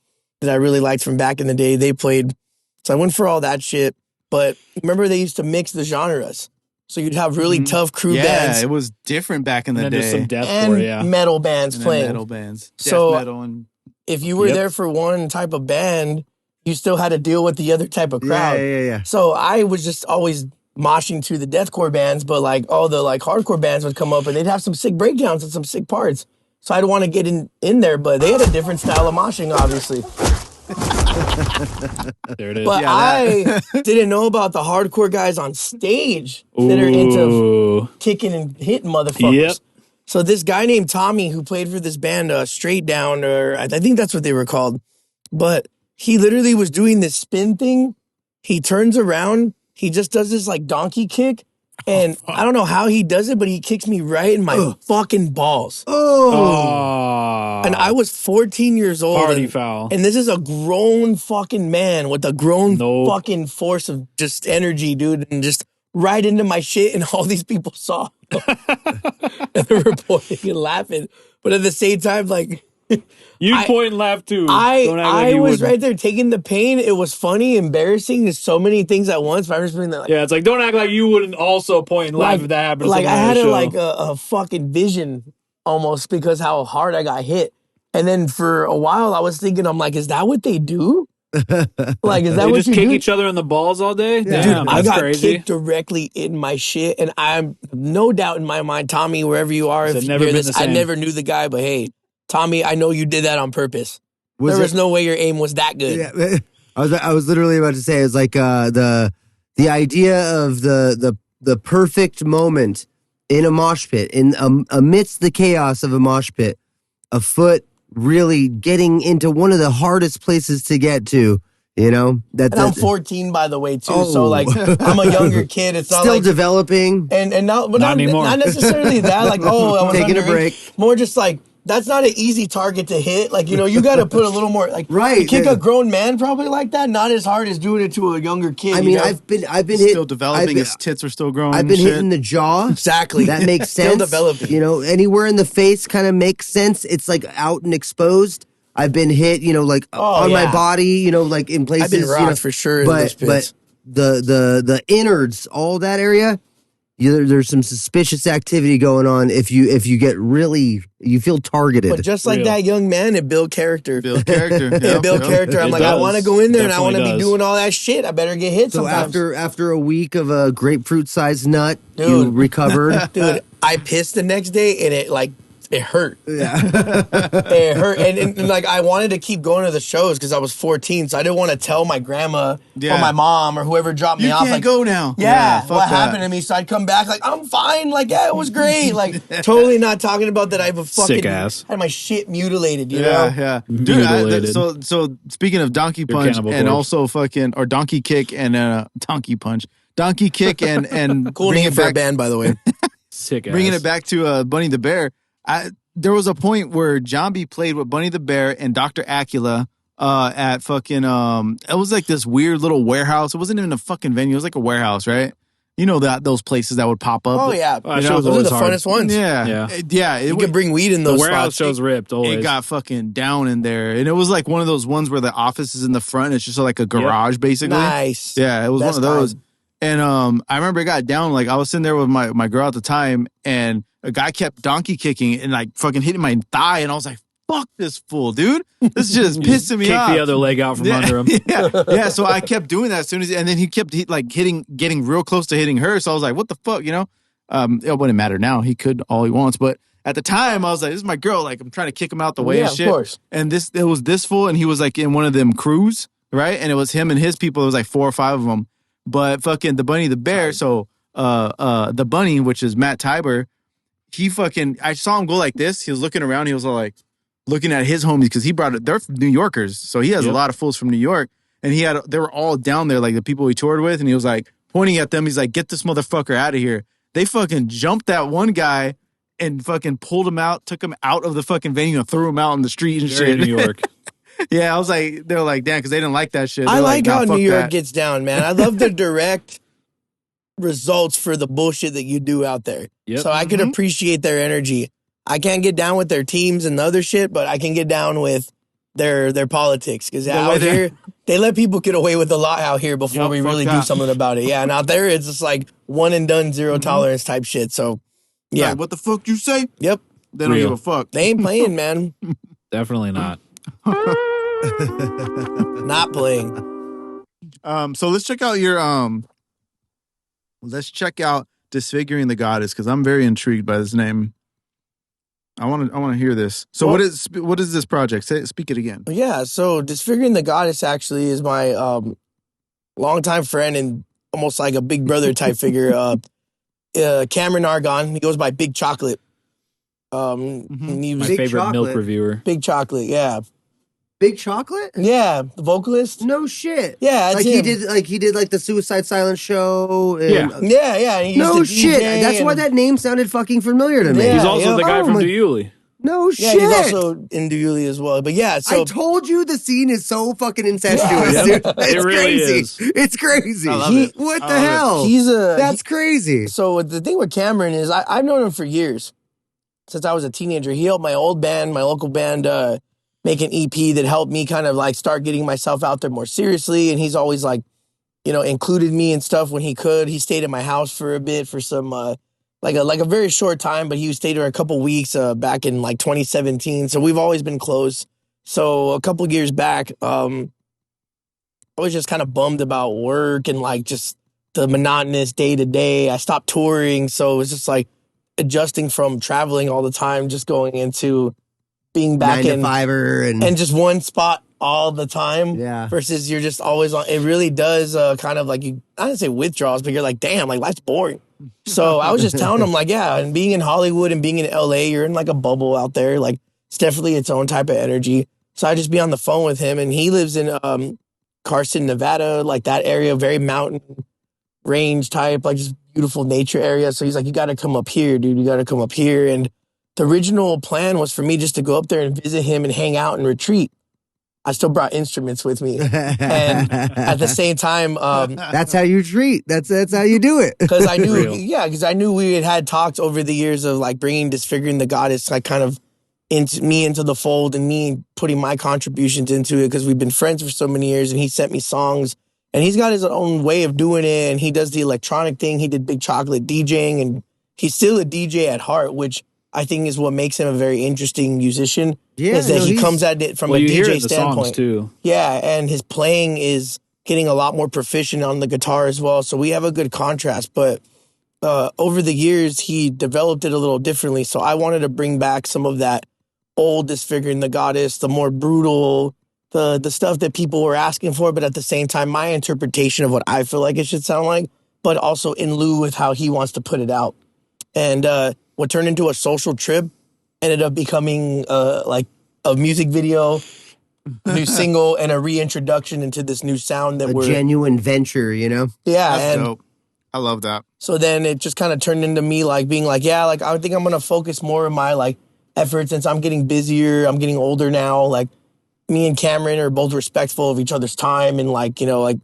that I really liked from back in the day. They played. So I went for all that shit. But remember, they used to mix the genres. So you'd have really tough crew bands. Yeah, it was different back in the and day. then just some deathcore, and metal bands And then playing. metal bands. So Death metal and if you were there for one type of band, you still had to deal with the other type of crowd. Yeah. So I was just always moshing to the deathcore bands, but like all the like hardcore bands would come up and they'd have some sick breakdowns and some sick parts. So I'd want to get in there, but they had a different style of moshing, obviously. There it is. But I didn't know about the hardcore guys on stage that are into Ooh. kicking and hitting motherfuckers. Yep. So this guy named Tommy who played for this band, Straight Down, or I think that's what they were called. But he literally was doing this spin thing. He turns around. He just does this like donkey kick. And I don't know how he does it, but he kicks me right in my fucking balls. Oh. And I was 14 years old. Party foul. And this is a grown fucking man with a grown fucking force of just energy, dude. And just right into my shit. And all these people saw. And they were pointing and laughing. But at the same time, like... You point and laugh too. I was right there taking the pain. It was funny, embarrassing. There's so many things at once. But I'm just being like, yeah, it's like don't act like you wouldn't also point and laugh if that happened. Like I had show. a fucking vision almost because how hard I got hit. And then for a while I was thinking, I'm like, is that what they do? Like, is that they what just you kick do? each other in the balls all day? Yeah. Damn, Dude, I that's got crazy. kicked directly in my shit, and I'm no doubt in my mind, Tommy, wherever you are, if you hear this, I never knew the guy, but hey, Tommy, I know you did that on purpose. There was no way your aim was that good. Yeah, I was literally about to say it's like the idea of the perfect moment in a mosh pit, in amidst the chaos of a mosh pit, a foot really getting into one of the hardest places to get to. You know and I'm 14, by the way, too. So like, I'm a younger kid. It's not still like developing, and not anymore. Not necessarily that. Like, I was taking a underage. break. More just like. That's not an easy target to hit. Like, you got to put a little more, like, right. To kick a grown man probably like that, not as hard as doing it to a younger kid. I mean, I've been hit, still developing. His tits are still growing. I've been hit in the jaw. Exactly. That makes sense. Still developing. You know, anywhere in the face kind of makes sense. It's like out and exposed. I've been hit, like on my body, like in places. I've been rocked for sure. But the innards, all that area. There's some suspicious activity going on if you get really you feel targeted. But just like that young man, it built character. Build character. It built character. I'm like, I want to go in there and I want to be does. doing all that shit. I better get hit So sometimes. after a week of a grapefruit-sized nut, you Dude. recovered. Dude, I pissed the next day and it hurt. Yeah. It hurt. And like, I wanted to keep going to the shows because I was 14. So I didn't want to tell my grandma or my mom or whoever dropped me You off. can't Like, go now. yeah, fuck what that. happened to me? So I'd come back like, I'm fine. Like, yeah, it was great. Like, totally not talking about that I have a fucking... Sick ass. I had my shit mutilated, you know? Yeah. Dude, Mutilated. so speaking of donkey punch Cannibal and Corpse. also or donkey kick and donkey punch. Donkey kick and Cool bringing name it for a back- band, by the way. Sick ass. Bringing it back to Bunny the Bear, there was a point where John B played with Bunny the Bear and Dr. Acula at fucking it was like this weird little warehouse. It wasn't even a fucking venue. It was like a warehouse, right? You know that those places that would pop up. Oh yeah, that those show's are always the hard. funnest ones. Yeah. You can bring weed in those The warehouse spots. shows ripped always. It got fucking down in there, and it was like one of those ones where the office is in the front. It's just like a garage, basically. Nice. Yeah, it was That's one of those. fine. And I remember it got down. Like I was sitting there with my girl at the time, and a guy kept donkey kicking and like fucking hitting my thigh, and I was like, "Fuck this fool, dude! This is just pissing me Kick off." the other leg out from under him. yeah. So I kept doing that as soon as, and then he kept getting real close to hitting her. So I was like, "What the fuck?" You know? It wouldn't matter now. He could all he wants, but at the time I was like, "This is my girl." Like I'm trying to kick him out the way and shit. Of course. And it was this fool, and he was like in one of them crews, right? And it was him and his people. It was like 4 or 5 of them. But fucking the Bunny the Bear, so the Bunny, which is Matt Tiber, I saw him go like this. He was looking around. He was all like looking at his homies because he brought it. They're New Yorkers, so he has a lot of fools from New York, and they were all down there, like the people he toured with, and he was like pointing at them. He's like, "Get this motherfucker out of here!" They fucking jumped that one guy and fucking pulled him out, took him out of the fucking venue, and threw him out on the street and Very shit. New York. Yeah, I was like, they were like, damn, because they didn't like that shit. I They're like nah, how fuck New York that. gets down, man. I love the direct results for the bullshit that you do out there. Yep. So I could appreciate their energy. I can't get down with their teams and the other shit, but I can get down with their politics. Because out here, they let people get away with a lot out here before we really do something about it. Yeah, and out there, it's just like one and done, zero tolerance type shit. So, yeah. Like, what the fuck you say? Yep. They don't give a fuck. They ain't playing, man. Definitely not. Not playing. So let's check out let's check out Disfiguring the Goddess, because I'm very intrigued by this name. I want to hear this. So what is this project? Speak it again. Yeah, so Disfiguring the Goddess actually is my longtime friend and almost like a big brother type figure. Cameron Argon, he goes by Big Chocolate. And he was My favorite Chocolate. milk reviewer. Big Chocolate, yeah. Big Chocolate? Yeah, the vocalist. No shit. Yeah, like that's him. he did like the Suicide Silence show. And, Yeah. Yeah. He No used to shit. DJ That's why and- that name sounded fucking familiar to me. Yeah. He's also the guy Oh from my- Dewyuli. No Yeah, shit. he's also in Dewyuli as well. But yeah, so I told you the scene is so fucking incestuous, Yeah. dude. It's It really crazy. is. It's crazy. I love it. What I the love it. hell? That's crazy. So the thing with Cameron is I've known him for years. Since I was a teenager. He helped my old band, my local band, make an EP that helped me kind of like start getting myself out there more seriously. And he's always like, included me and stuff when he could. He stayed at my house for a bit for some like a very short time, but he stayed there a couple weeks back in like 2017. So we've always been close. So a couple years back, I was just kind of bummed about work and like just the monotonous day to day. I stopped touring, so it was just like adjusting from traveling all the time, just going into being back 9 to in 5er and just one spot all the time. Yeah. Versus you're just always on. It really does kind of like I don't say withdrawals, but you're like, damn, like life's boring. So I was just telling him like, yeah, and being in Hollywood and being in LA, you're in like a bubble out there. Like it's definitely its own type of energy. So I just be on the phone with him, and he lives in Carson, Nevada, like that area, very mountain range type, like just beautiful nature area. So he's like, you got to come up here, dude. You got to come up here. And the original plan was for me just to go up there and visit him and hang out and retreat. I still brought instruments with me. And at the same time, that's how you treat. That's how you do it. because I knew, Real. I knew we had talks over the years of like bringing Disfiguring the Goddess, like kind of into the fold and me putting my contributions into it because we've been friends for so many years, and he sent me songs, and he's got his own way of doing it, and he does the electronic thing. He did Big Chocolate DJing, and he's still a DJ at heart, which I think is what makes him a very interesting musician. Yeah, is that he he's- comes at it from Well, a you hear it DJ in the songs standpoint. too. Yeah, and his playing is getting a lot more proficient on the guitar as well. So we have a good contrast. But over the years, he developed it a little differently. So I wanted to bring back some of that old Disfiguring the Goddess, the more brutal, the stuff that people were asking for, but at the same time, my interpretation of what I feel like it should sound like, but also in lieu with how he wants to put it out. And what turned into a social trip ended up becoming like a music video, new single, and a reintroduction into this new sound that A genuine venture, you know? yeah, That's and dope. I love that. so then it just kind of turned into me like being like, yeah, like I think I'm gonna focus more of my like effort since I'm getting busier, I'm getting older now. Like me and Cameron are both respectful of each other's time, and like like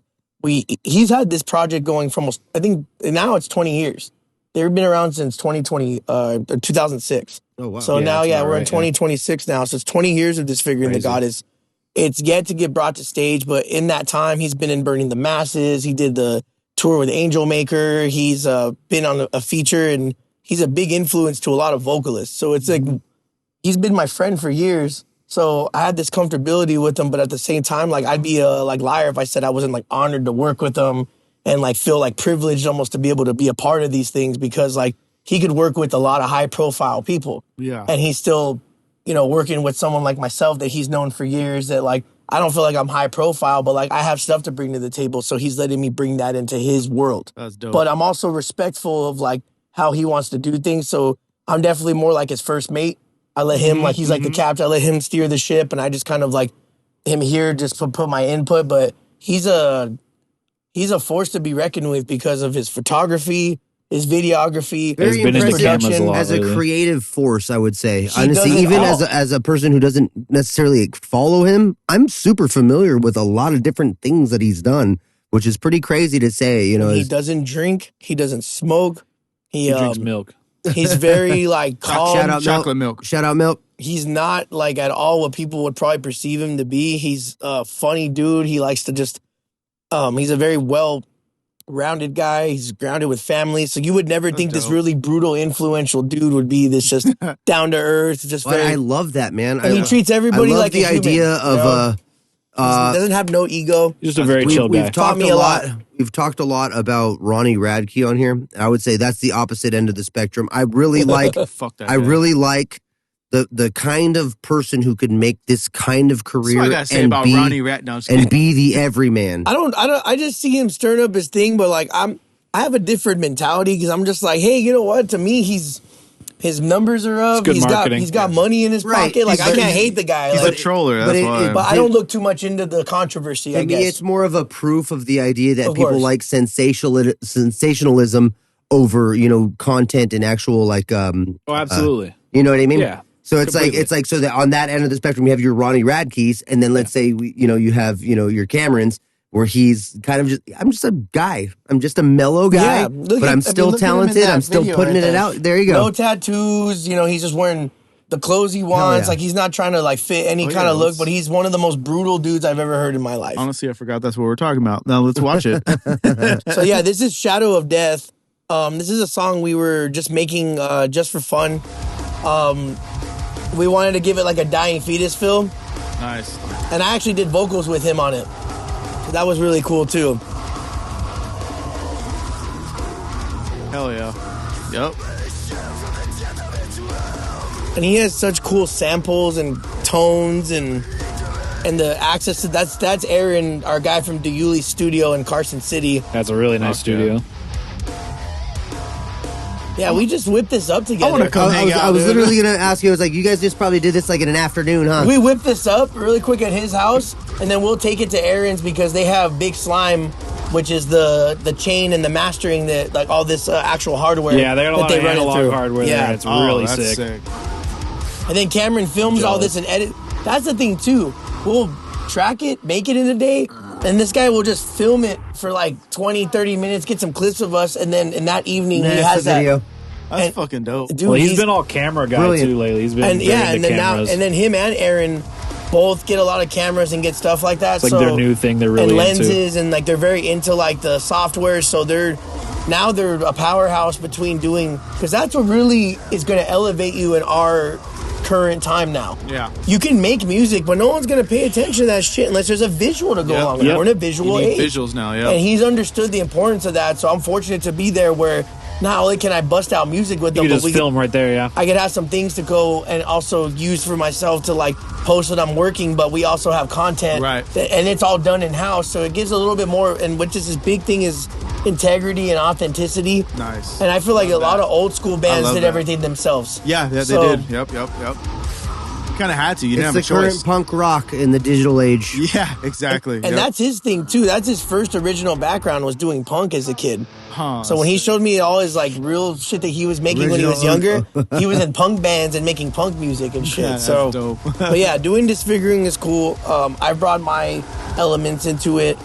he's had this project going for almost, I think now it's 20 years. They've been around since 2006. Oh, wow. So now, we're in 2026 now. So it's 20 years of Disfiguring the Goddess. It's yet to get brought to stage, but in that time, he's been in Burning the Masses. He did the tour with Angel Maker. He's been on a feature, and he's a big influence to a lot of vocalists. So it's like, he's been my friend for years. So I had this comfortability with him, but at the same time, like, I'd be a liar if I said I wasn't like honored to work with him and like feel like privileged almost to be able to be a part of these things, because like he could work with a lot of high profile people. Yeah. And he's still, working with someone like myself that he's known for years, that like, I don't feel like I'm high profile, but like I have stuff to bring to the table. So he's letting me bring that into his world. That's dope. But I'm also respectful of like how he wants to do things. So I'm definitely more like his first mate. I let him, like, he's like the captain. I let him steer the ship, and I just kind of like him here, just put my input. But he's a force to be reckoned with because of his photography, his videography, Very been in the impressive cameras a lot as a lately. creative force, I would say. He Honestly, does it even all. as a person who doesn't necessarily follow him, I'm super familiar with a lot of different things that he's done, which is pretty crazy to say. He it's- doesn't drink. He doesn't smoke. He drinks milk. He's very like calm. Shout out Chocolate milk. Shout out Milk. He's not like at all what people would probably perceive him to be. He's a funny dude. He likes to just, he's a very well-rounded guy. He's grounded with family. So you would never think this dope. really brutal, influential dude would be this just down to earth, just But very. I love that, man. and he treats everybody I love like the a human, idea of he doesn't have no ego. Just a very chill guy. We've talked me a a lot. lot. We've talked a lot about Ronnie Radke on here. I would say that's the opposite end of the spectrum. I really like. Fuck that. I guy. really like the kind of person who could make this kind of That's what career I gotta say and about be Ronnie Rat. No, I'm just and kidding. be the everyman. I just see him stirring up his thing, but like I have a different mentality because I'm just like, hey, you know what? To me, his numbers are up. It's good marketing. He's got money in his Right. pocket. Like, He's I a- can't hate the guy. He's Like, a troller. but That's it- why. but I don't look too much into the controversy, I To me, guess. it's more of a proof of the idea that Of people course. like sensationalism over content and actual like Oh, absolutely. you know what I mean? Yeah. So it's completely. like so that on that end of the spectrum you have your Ronnie Radkes, and then let's say you have your Camerons, where he's kind of I'm just a guy. I'm just a mellow guy, Yeah, look but at- I'm I still mean, look at him in talented. that I'm still video putting right it there. out. There you No go. tattoos. He's just wearing the clothes he wants. yeah. Like, he's not trying to like fit any Oh, kind yeah, of look, let's- but he's one of the most brutal dudes I've ever heard in my life. Honestly, I forgot that's what we're talking about. Now let's watch it. So yeah, this is Shadow of Death. This is a song we were just making just for fun. We wanted to give it like a dying fetus feel, Nice. and I actually did vocals with him on it. That was really cool too. Hell yeah. Yep. And he has such cool samples and tones and the access to that's Aaron, our guy from Dewyuli Studio in Carson City. That's a really nice Fuck yeah. studio. Yeah, we just whipped this up together. wanna come hang out, I was dude. literally gonna ask you. I was like, you guys just probably did this like in an afternoon, huh? We whipped this up really quick at his house, and then we'll take it to Aaron's because they have Big Slime, which is the chain and the mastering that like all this actual hardware. Yeah, they got a that lot of run it analog through. hardware Yeah, there. It's Oh, really that's sick. and then Cameron films all this and edit. That's the thing too. We'll track it, make it in a day, and this guy will just film it for like 20, 30 minutes, get some clips of us, and then in that evening he That's has the that. video. That's And- fucking dope. Dude, Well, he's been all camera guy Brilliant. too lately. He's been and very yeah, into and then cameras. and then him and Aaron both get a lot of cameras and get stuff like that. It's like so, their new thing they're really and into. lenses and like they're very into like the software. So they're a powerhouse between doing, because that's what really is going to elevate you in our current time now. Yeah. You can make music, but no one's going to pay attention to that shit unless there's a visual to go Yep. along with it. Yep. We're in a You visual need age. visuals now, yeah. And he's understood the importance of that. So I'm fortunate to be there where not only can I bust out music with You them, can but just we film right there, yeah. I could have some things to go and also use for myself to like post that I'm working, but we also have content. Right. And it's all done in house. So it gives a little bit more, and which is this big thing is integrity and authenticity. Nice. And I feel like Love a lot that. of old school bands love did that. everything themselves. Yeah, they So- did. Yep. kind of had to. You didn't It's have the a current choice. punk rock in the digital age. Yeah, exactly. And that's his thing too. That's his first original background was doing punk as a kid. Huh, So when he showed me all his like real shit that he was making when he was younger, he was in punk bands and making punk music and shit. Yeah, so, that's dope. but yeah, doing Disfiguring is cool. I brought my elements into it.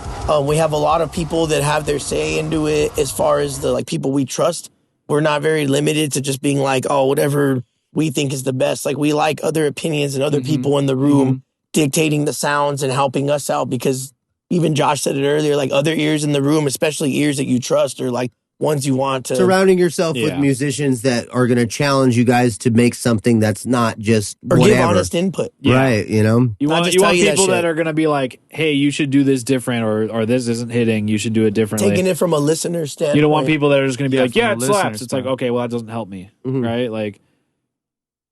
We have a lot of people that have their say into it as far as the like people we trust. We're not very limited to just being like, oh, whatever we think is the best. Like we like other opinions and other people in the room dictating the sounds and helping us out because even Josh said it earlier, like other ears in the room, especially ears that you trust are like ones you want to. Surrounding yourself with musicians that are going to challenge you guys to make something that's not just or whatever. give honest input. Right, you know? You want people that are going to be like, hey, you should do this different or this isn't hitting. You should do it differently. Taking it from a listener standpoint. You don't want people that are just going to be like, yeah, it slaps. It's standpoint. like, okay, well, that doesn't help me. Right? Like,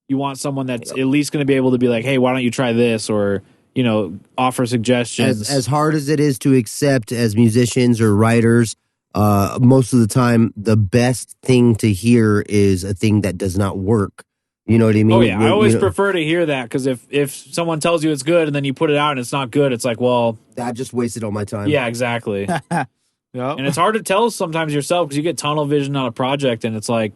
you want someone that's at least going to be able to be like, hey, why don't you try this? Or, you know, offer suggestions. As hard as it is to accept as musicians or writers, most of the time, the best thing to hear is a thing that does not work. You know what I mean? Oh, yeah. I always prefer to hear that because if someone tells you it's good and then you put it out and it's not good, it's like, well, that just wasted all my time. Yeah, exactly. And it's hard to tell sometimes yourself because you get tunnel vision on a project and it's like,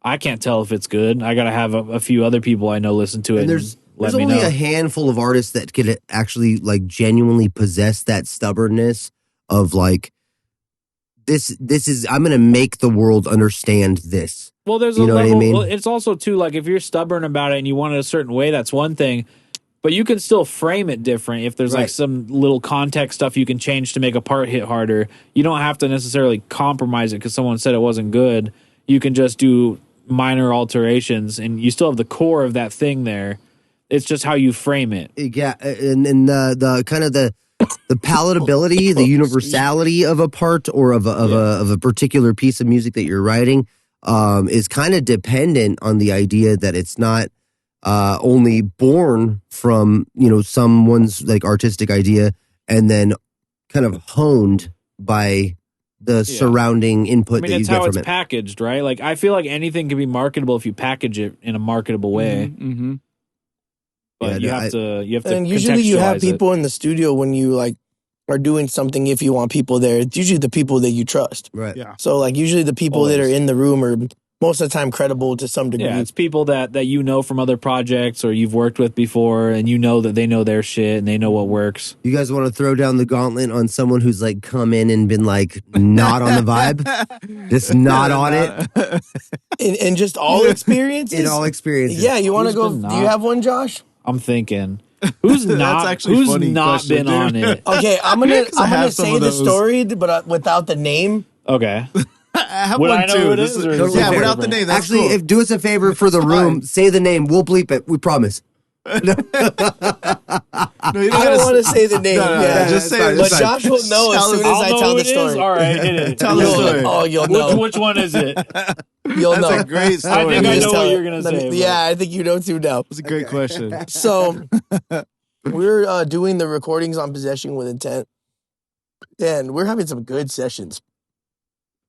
I can't tell if it's good. I got to have a few other people I know listen to it. And there's only a handful of artists that could actually like genuinely possess that stubbornness of like, this is, I'm going to make the world understand this. Well, there's a level. Well, it's also too like if you're stubborn about it and you want it a certain way, that's one thing. But you can still frame it different if there's like some little context stuff you can change to make a part hit harder. You don't have to necessarily compromise it because someone said it wasn't good. You can just do minor alterations and you still have the core of that thing there. It's just how you frame it. Yeah, and the kind of the palatability, the universality of a part or of a particular piece of music that you're writing is kind of dependent on the idea that it's not only born from, you know, someone's like artistic idea and then kind of honed by the surrounding input that you get from it. It's how it's packaged, right? Like I feel like anything can be marketable if you package it in a marketable way. But you have to and usually you have people in the studio when you like are doing something. If you want people there, it's usually the people that you trust. Right. Yeah. So like usually the people that are in the room are most of the time credible to some degree. Yeah, it's people that you know from other projects or you've worked with before, and you know that they know their shit and they know what works. You guys want to throw down the gauntlet on someone who's like come in and been like not on the vibe, just not on it, in just all experiences. In all experiences. Yeah, you want to go? Do you have one, Josh? I'm thinking. Who's not? actually Who's funny not question, been on it? Okay, I'm gonna say the those. story, but without the name. Okay. I have Would one I know too. who it is, or is it Yeah, fair? without the name. That's Actually, cool. do us a favor for the room. Say the name. We'll bleep it. We promise. No, you don't I gotta don't want to say the name. No, yeah, just say it. But Josh will know as soon as I tell the story. All right, hit it. Tell the story. Oh, you'll know. Which one is it? You'll know. That's a great story. I think I Just know tell what it. you're gonna say. Yeah, I think you know too now. That's a great question. So we're doing the recordings on Possession with Intent, and we're having some good sessions.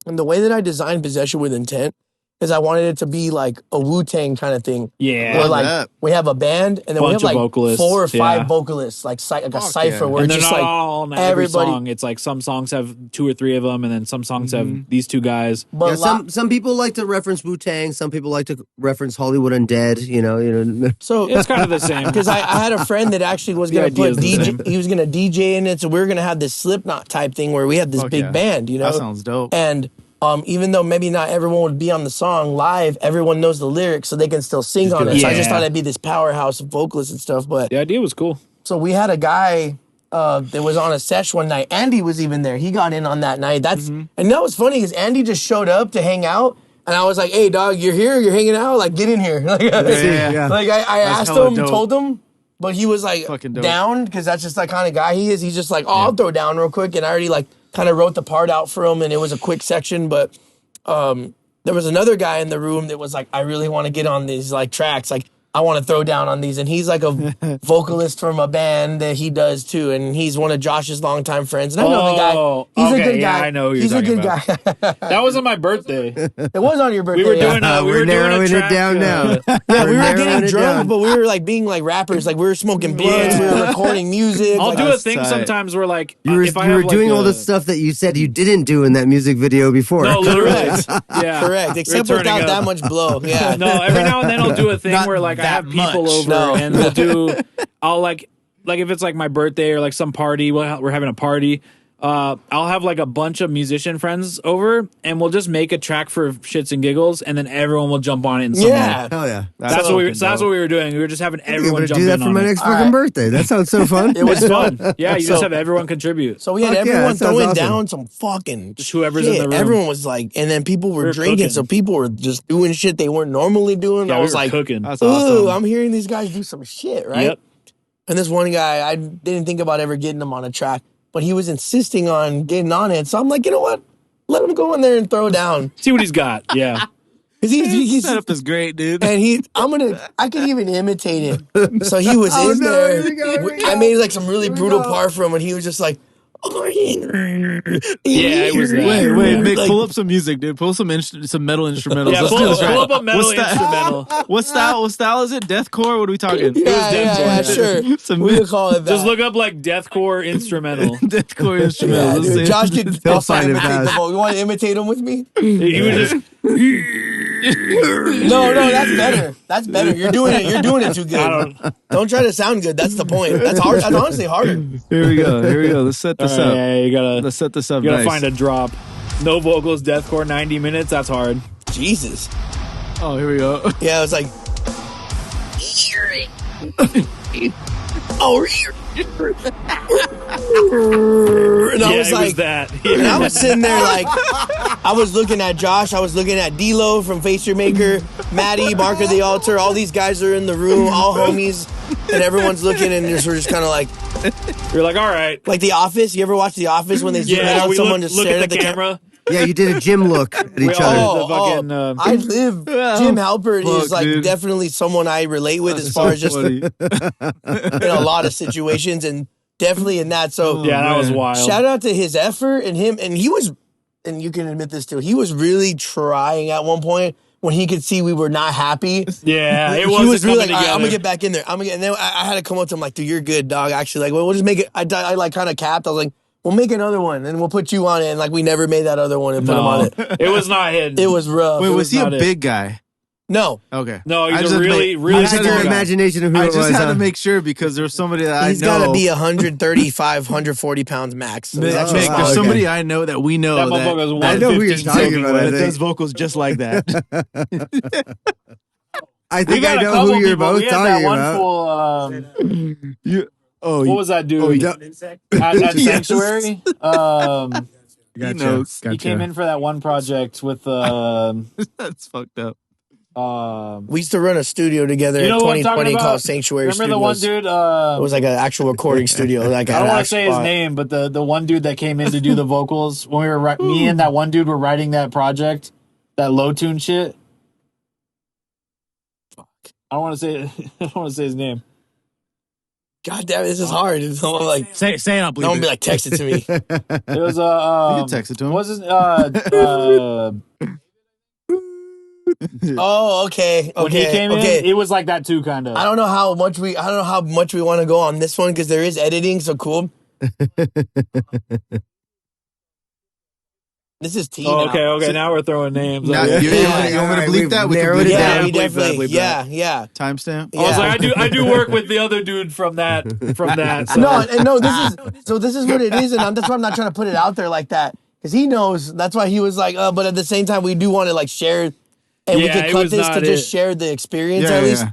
And the way that I designed Possession with Intent is I wanted it to be like a Wu-Tang kind of thing. Yeah. Where like that. we have a band and then we Bunch have of like vocalists, 4 or 5 yeah. vocalists, like a Fuck cipher yeah. where And it's they're just not like all on every everybody. song. It's like some songs have 2 or 3 of them, and then some songs have these 2 guys. But Yeah, some people like to reference Wu-Tang. Some people like to reference Hollywood Undead. You know. so It's kind of the same. because I had a friend that actually was going to idea put is the DJ. same. He was going to DJ in it, so we were going to have this Slipknot type thing where we had this Fuck big yeah. band, you know. That sounds dope. And even though maybe not everyone would be on the song live, everyone knows the lyrics, so they can still sing on it. So I just Yeah. thought I'd be this powerhouse of vocalists and stuff. But The idea was cool. so we had a guy that was on a sesh one night. Andy was even there. He got in on that night. And that was funny because Andy just showed up to hang out. And I was like, hey, dog, you're here? You're hanging out? Like, get in here. Like, Yeah. like I asked hella him, dope. told him, but he was like Fucking dope. down because that's just the kind of guy he is. He's just like, oh, I'll throw down real quick. And I already like kind of wrote the part out for him and it was a quick section. But there was another guy in the room that was like, I really want to get on these like tracks. Like I want to throw down on these. And he's like a vocalist from a band that he does too. And he's one of Josh's longtime friends. And I know the guy. He's a good guy. I know who you're He's a talking good about. guy. That wasn't my birthday. It was on your birthday. We were doing a, we're narrowing it down now. Yeah, we were narrowing getting it drunk, down. but we were like being like rappers. Like we were smoking blunts, we were recording music. I'll like, do a that's thing tight. sometimes where like You were, if I you were have, like, doing all a- the stuff that you said you didn't do in that music video before. No, literally. Correct. Yeah, Correct. Except We're turning without that up. much blow. Yeah. No, every now and then I'll do a thing Not where like I that have people much. over No. and we'll do. I'll like if it's like my birthday or like some party, we're having a party. I'll have like a bunch of musician friends over, and we'll just make a track for shits and giggles, and then everyone will jump on it in some way. Yeah. Hell yeah. That's what we were doing. We were just having I'm everyone going to jump do that in for on my it. next All fucking right. birthday. That sounds so fun. It was It's fun. Yeah, you So- just have everyone contribute. So we had Fuck yeah, everyone that sounds throwing awesome. down some fucking Just whoever's in shit. the room. Everyone was like, and then people were We're drinking, cooking. so people were just doing shit they weren't normally doing. Yeah, I we was were like, cooking. That's ooh, awesome. I'm hearing these guys do some shit, right? Yep. And this one guy, I didn't think about ever getting him on a track, but he was insisting on getting on it. So I'm like, you know what? Let him go in there and throw down. See what he's got. Yeah. 'Cause he's Setup is great, dude. and I could even imitate it. So he was in no, there. here we go, here we I go. made like some really Here we brutal go. part for him, and he was just like, Yeah, it was that. Wait, Mick, Like- pull up some music, dude. Pull some some metal instrumentals. Yeah, Let's do this right. pull up a metal What's that? instrumental. What style is it? Deathcore? What are we talking? Yeah, sure. Some We could call it that. Just look up like deathcore instrumental. Deathcore Yeah, instrumental. Let's dude, see. Josh could They'll also find it imitate fast. the vocal. You want to imitate him with me? He would just No, that's better. That's better. You're doing it too good. Don't try to sound good. That's the point. That's hard. That's honestly harder. Here we go. Let's set this up. yeah, you gotta Let's set this up. you gotta nice. find a drop. No vocals, deathcore, 90 minutes. That's hard. Jesus. Oh, here we go. Yeah, it was like. Oh, and I Yeah, was it like, was that. and I was sitting there like, I was looking at Josh, I was looking at D-Lo from Face Your Maker, Maddie, Mark of the Altar, all these guys are in the room, all homies, and everyone's looking and we're just kind of like You're like, all right. The Office. You ever watch The Office when they zoom in Yeah, on we someone look, just look staring at the camera. Yeah, you did a gym look at each other. all- the fucking, I live. Jim Halpert fuck, is like dude. definitely someone I relate with as far as just in a lot of situations and definitely in that. So Yeah, that was man. wild. shout out to his effort and him. And he was, and you can admit this too, he was really trying at one point when he could see we were not happy. Yeah, it He wasn't was really like, coming "All right, together. I'm gonna get back in there. And then I had to come up to him like, dude, you're good, dog. Actually, like, well, we'll just make it. I like kind of capped. I was like, we'll make another one and we'll put you on it. And like, we never made that other one and put him on it. It was not hidden. It was rough. Wait, It was he a not it. big guy? No. Okay. No, he's I a just really, made- really I had small an guy. imagination of who I it just was. had huh? to make sure because there's somebody that He's I know. got to be 135, 140 pounds max. So he's actually Mick, small. there's okay. somebody I know that we know That that, motherfucker's I know who you're 115 talking soaking about, I wet. think. does vocals just like that. I We think got I a know couple who you're people. both We had that talking one about. fool, what was that dude? At Yes. Sanctuary? Gotcha. He knows. He came in for that one project with That's fucked up. We used to run a studio together You in know what I'm 2020 talking about? called Sanctuary Remember the Studios. one dude? It was like an actual recording studio. Like I don't want to say his name, but the one dude that came in to do the vocals when we were me and that one dude were writing that project, that low tune shit. Fuck. I don't want to say. I don't want to say his name. God damn it, this is hard. Someone like, Say it up, no one be like, text it to me. It was You can text it to him. What was his Oh, okay. when he came in? It was like that too, kind of. I don't know how much we want to go on this one because there is editing. So cool. This is T. Oh, now. okay. Now we're throwing names. Now, Okay. you want me to Alright, bleep we've that? We can narrowed bleep it Yeah, that. down. we bleep that, definitely. bleep that. Yeah. Timestamp. I was Yeah. like, I do work with the other dude from that. So. No, this is what it is, and that's why I'm not trying to put it out there like that because he knows. That's why he was like, but at the same time, we do want to like share, and we Yeah, could it cut was this to not just it. share the experience Yeah, at least. yeah.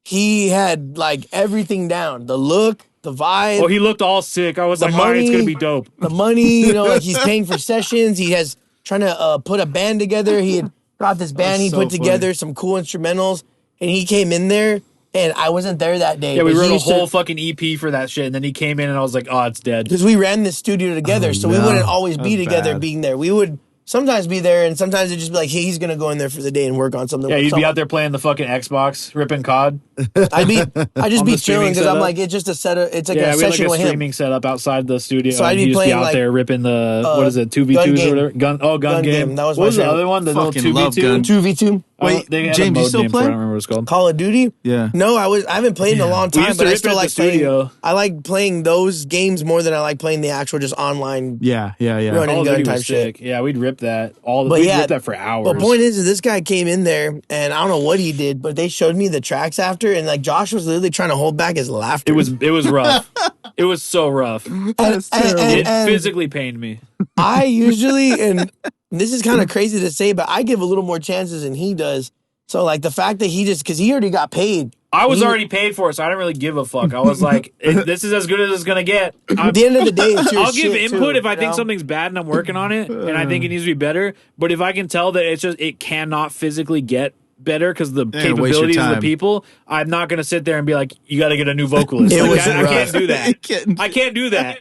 He had like everything down, the look, the vibe, Oh, he looked all sick. I was The like, all right, it's money- gonna be dope. the money. You know, like he's paying for sessions. He has trying to put a band together. He had got this band. He so put together funny. some cool instrumentals, and he came in there. And I wasn't there that day. Yeah, we but he wrote a used to- whole fucking EP for that shit, and then he came in, and I was like, oh, it's dead. because we ran this studio together, so we no. wouldn't always be That's together bad. being there. We would sometimes be there, and sometimes it just be like, hey, he's gonna go in there for the day and work on something. Yeah, with you'd be someone. out there playing the fucking Xbox, ripping COD. I just On be the streaming chilling because I'm setup? like, it's just a setup. It's like Yeah, a we had session like a with him. streaming setup outside the studio. So I'd and be you just be playing, out like, there ripping the what is it, gun 2v2s or game. whatever? Gun game. That was what my was the favorite. other one? The little Fucking love 2v2. gun. 2v2. Wait, They had a James, you mode still name for it. I play? don't remember what it's called. Call of Duty. Yeah. No, I haven't played in a long We time, used to but I rip it still at the like playing. studio. I like playing those games more than I like playing the actual just online. Yeah. Running Call of gun Duty type was shit. sick. Yeah, we'd rip that. But We'd yeah, rip that for hours. But point is, this guy came in there, and I don't know what he did, but they showed me the tracks after, and like Josh was literally trying to hold back his laughter. it was rough. It was so rough. and It physically pained me. I usually, and this is kind of crazy to say, but I give a little more chances than he does. So like the fact that because he already got paid. I was already paid for it, so I didn't really give a fuck. I was like, this is as good as it's going to get. At the end of the day, it's your I'll give shit, input too, if I think know? something's bad and I'm working on it and I think it needs to be better. But if I can tell that it cannot physically get better because the Yeah, waste your capabilities of the time. people, I'm not going to sit there and be like, you got to get a new vocalist. It Like, was I rough. can't do that. I can't do that.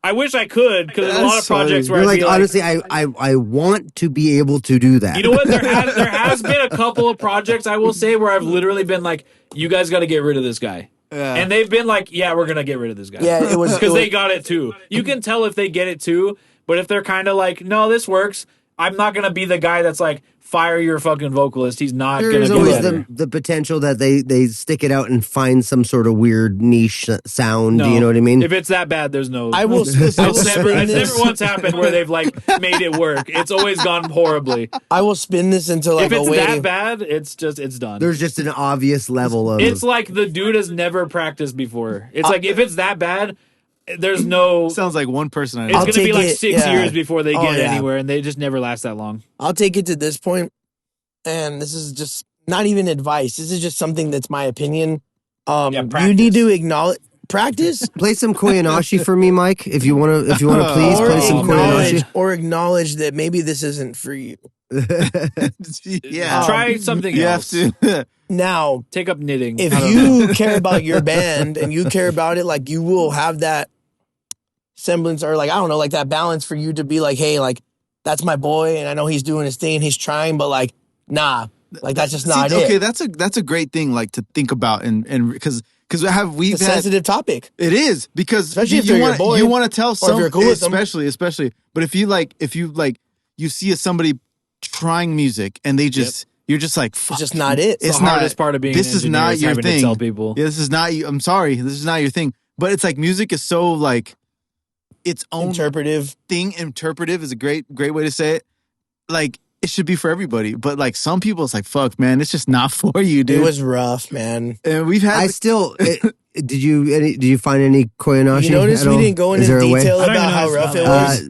I wish I could because there's a lot of That's funny. projects where You're I'd like, be like, honestly, I want to be able to do that. you know what? There has been a couple of projects I will say where I've literally been like, you guys got to get rid of this guy. Yeah. And they've been like, yeah, we're going to get rid of this guy. Yeah, it was Because they got it too. You can tell if they get it too, but if they're kind of like, no, this works, I'm not going to be the guy that's like, fire your fucking vocalist. He's not going to There's do always better. the potential that they stick it out and find some sort of weird niche sound. No. You know what I mean? If it's that bad, there's no. I will. It's never once happened where they've like made it work. It's always gone horribly. I will spin this until like If it's a that waiting. bad, it's done. There's just an obvious level of. It's like the dude has never practiced before. It's like if it's that bad, there's no. Sounds like one person I It's know. I'll going to be take like it, 6 yeah. years before they Oh, get yeah. anywhere, and they just never last that long. I'll take it to this point, and this is just not even advice. This is just something that's my opinion. Yeah, You need to acknowledge practice. Play some Koyanashi for me, Mike. If you want to, please or play some Koyanashi. acknowledge that maybe this isn't for you. Yeah. Try something You have else. to. Now, Take up knitting. if I don't you know. care about your band and you care about it, like you will have that semblance or like, I don't know, like that balance for you to be like, hey, like that's my boy and I know he's doing his thing, he's trying, but like, nah, like that's just not okay, it. that's a great thing like to think about and because we've It's a had sensitive topic. it is because Especially if you they're your want boy, you want to tell if some you're cool with them. especially but if you see somebody trying music and they just you're just like fuck, It's just not it. It's the hardest part of being this an is engineer not is your having to thing. tell people. Yeah, this is not you. I'm sorry, this is not your thing. But it's like music is so like its own Interpretive. thing. Interpretive is a great way to say it. Like it should be for everybody, but like some people, it's like fuck, man, it's just not for you, dude. It was rough, man. And we've had I still. Did you find any Koyanashi? You notice at we all? didn't go Is into there a way? detail I don't about even know how how to rough it spell was. Koyanashi.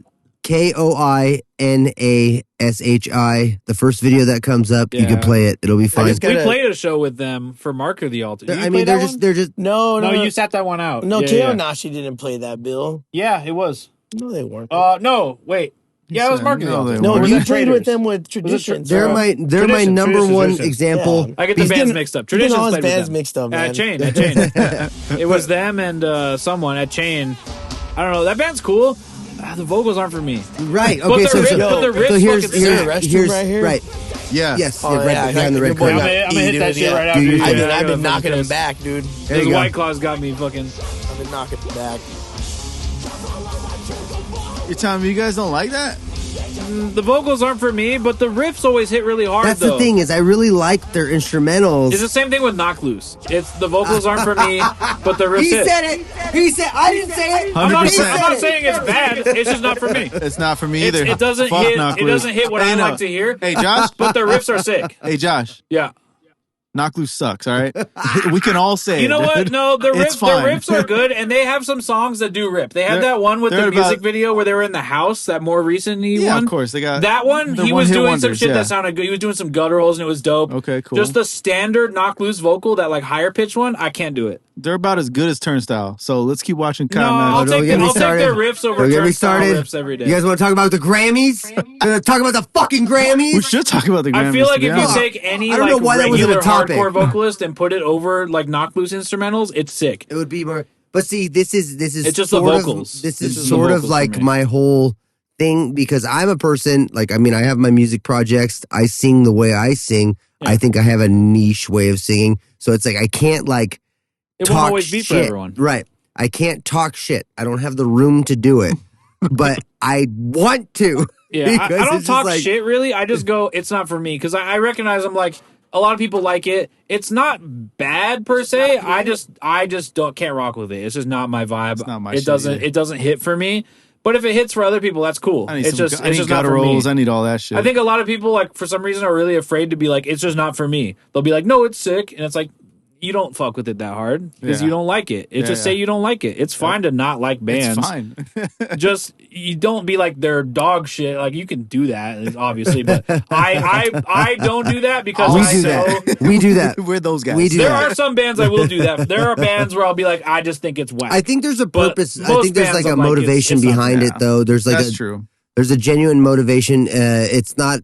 The first video that comes up, you Yeah. can play it. It'll be fine. just We gotta- played a show with them for Mark of the Altar. Did you I play mean, that they're one? just. No, No, you sat that one out. No, yeah, Keo yeah. Nashi didn't play that, Bill. Yeah, it was. No, they weren't. No, wait. Yeah, it was said Mark of the no, Altar. they no, weren't. Or was you that played Traders? with them with Traditions. They're bro. my Tradition, number Tradition, one Tradition. example. Yeah. I get the He's bands getting- mixed up. he's getting Traditions all his played with bands them. mixed up, man. At Chain. It was them and someone at Chain. I don't know. That band's cool. The vocals aren't for me. Right. But Okay. the So, riff- so, but the riff's so here's fucking here's sick. Restroom here's right here? right. yeah. Yes. Oh, yeah, right yeah, behind the your red boy corner. got I'm gonna hit that dude, shit yeah. right after Do you- you. I've I've I been gotta knocking him piss. back, dude. There Those you go. White Claws got me fucking. I've been knocking him back. You're telling me you guys don't like that? The vocals aren't for me, but the riffs always hit really hard. That's though. the thing is, I really like their instrumentals. It's the same thing with Knock Loose. It's the vocals aren't for me, but the riffs He hit. said it. He said. I didn't say it. I'm not, 100%. I'm not saying it's bad. It's just not for me. It's not for me It's- either. it doesn't Fuck hit. Knock It Loose. doesn't hit what Hey, I no. like to hear. Hey, Josh. But the riffs are sick. Hey, Josh. Yeah. Knock Loose sucks. All right. We can all say. You know it, what? dude. No, the It's riffs fine. are good, and they have some songs that do rip. They had They're- that one with the they're music about- video where they were in the house. That more recent Yeah, one. of course they got That one, they're he was one-hit doing some wonders, shit yeah. that sounded good. He was doing some gutturals, and it was dope. Okay, cool. Just the standard Knock Loose vocal, that like higher pitched one, I can't do it. They're about as good as Turnstile. So let's keep watching No, Cotton I'll Eye. don't take get me I'll take started. their riffs over Don't get me turnstile started. riffs every day. You guys want to talk about the Grammys? Talk about the fucking Grammys. We should talk about the Grammys. I feel like to be if you honest. take any I don't know like why that wasn't a regular topic. hardcore vocalist and put it over like Knock Loose instrumentals, it's sick. It would be more. But see, this is It's just the sort of- vocals. This It's is just the sort of vocals for like me. my whole thing because I'm a person, like, I mean, I have my music projects. I sing the way I sing. Yeah. I think I have a niche way of singing. So it's like, I can't like It talk won't always be for shit. everyone. Right. I can't talk shit. I don't have the room to do it, but I want to. Yeah, I because don't it's just talk like- shit really. I just go, it's not for me because I recognize I'm like a lot of people like it. It's not bad per se. I just can't rock with it. It's just not my vibe. It's not my it shit doesn't either. it doesn't hit for me. But if it hits for other people, that's cool. I need It's some, just I need not for me. gutturals. I need all that shit. I think a lot of people like for some reason are really afraid to be like it's just not for me. They'll be like, no, it's sick, and it's like you don't fuck with it that hard because Yeah. you don't like it. Just say you don't like it. It's fine to not like bands. It's fine. Just you don't be like they're dog shit. Like you can do that, obviously, but I don't do that because We I do know that. We do that. We're those guys. We do there that. are some bands I will do that. There are bands where I'll be like, I just think it's whack. I think there's a But purpose. I most think there's bands like a I'm like, motivation it's not- behind it, though. There's like That's a true. there's a genuine motivation. It's not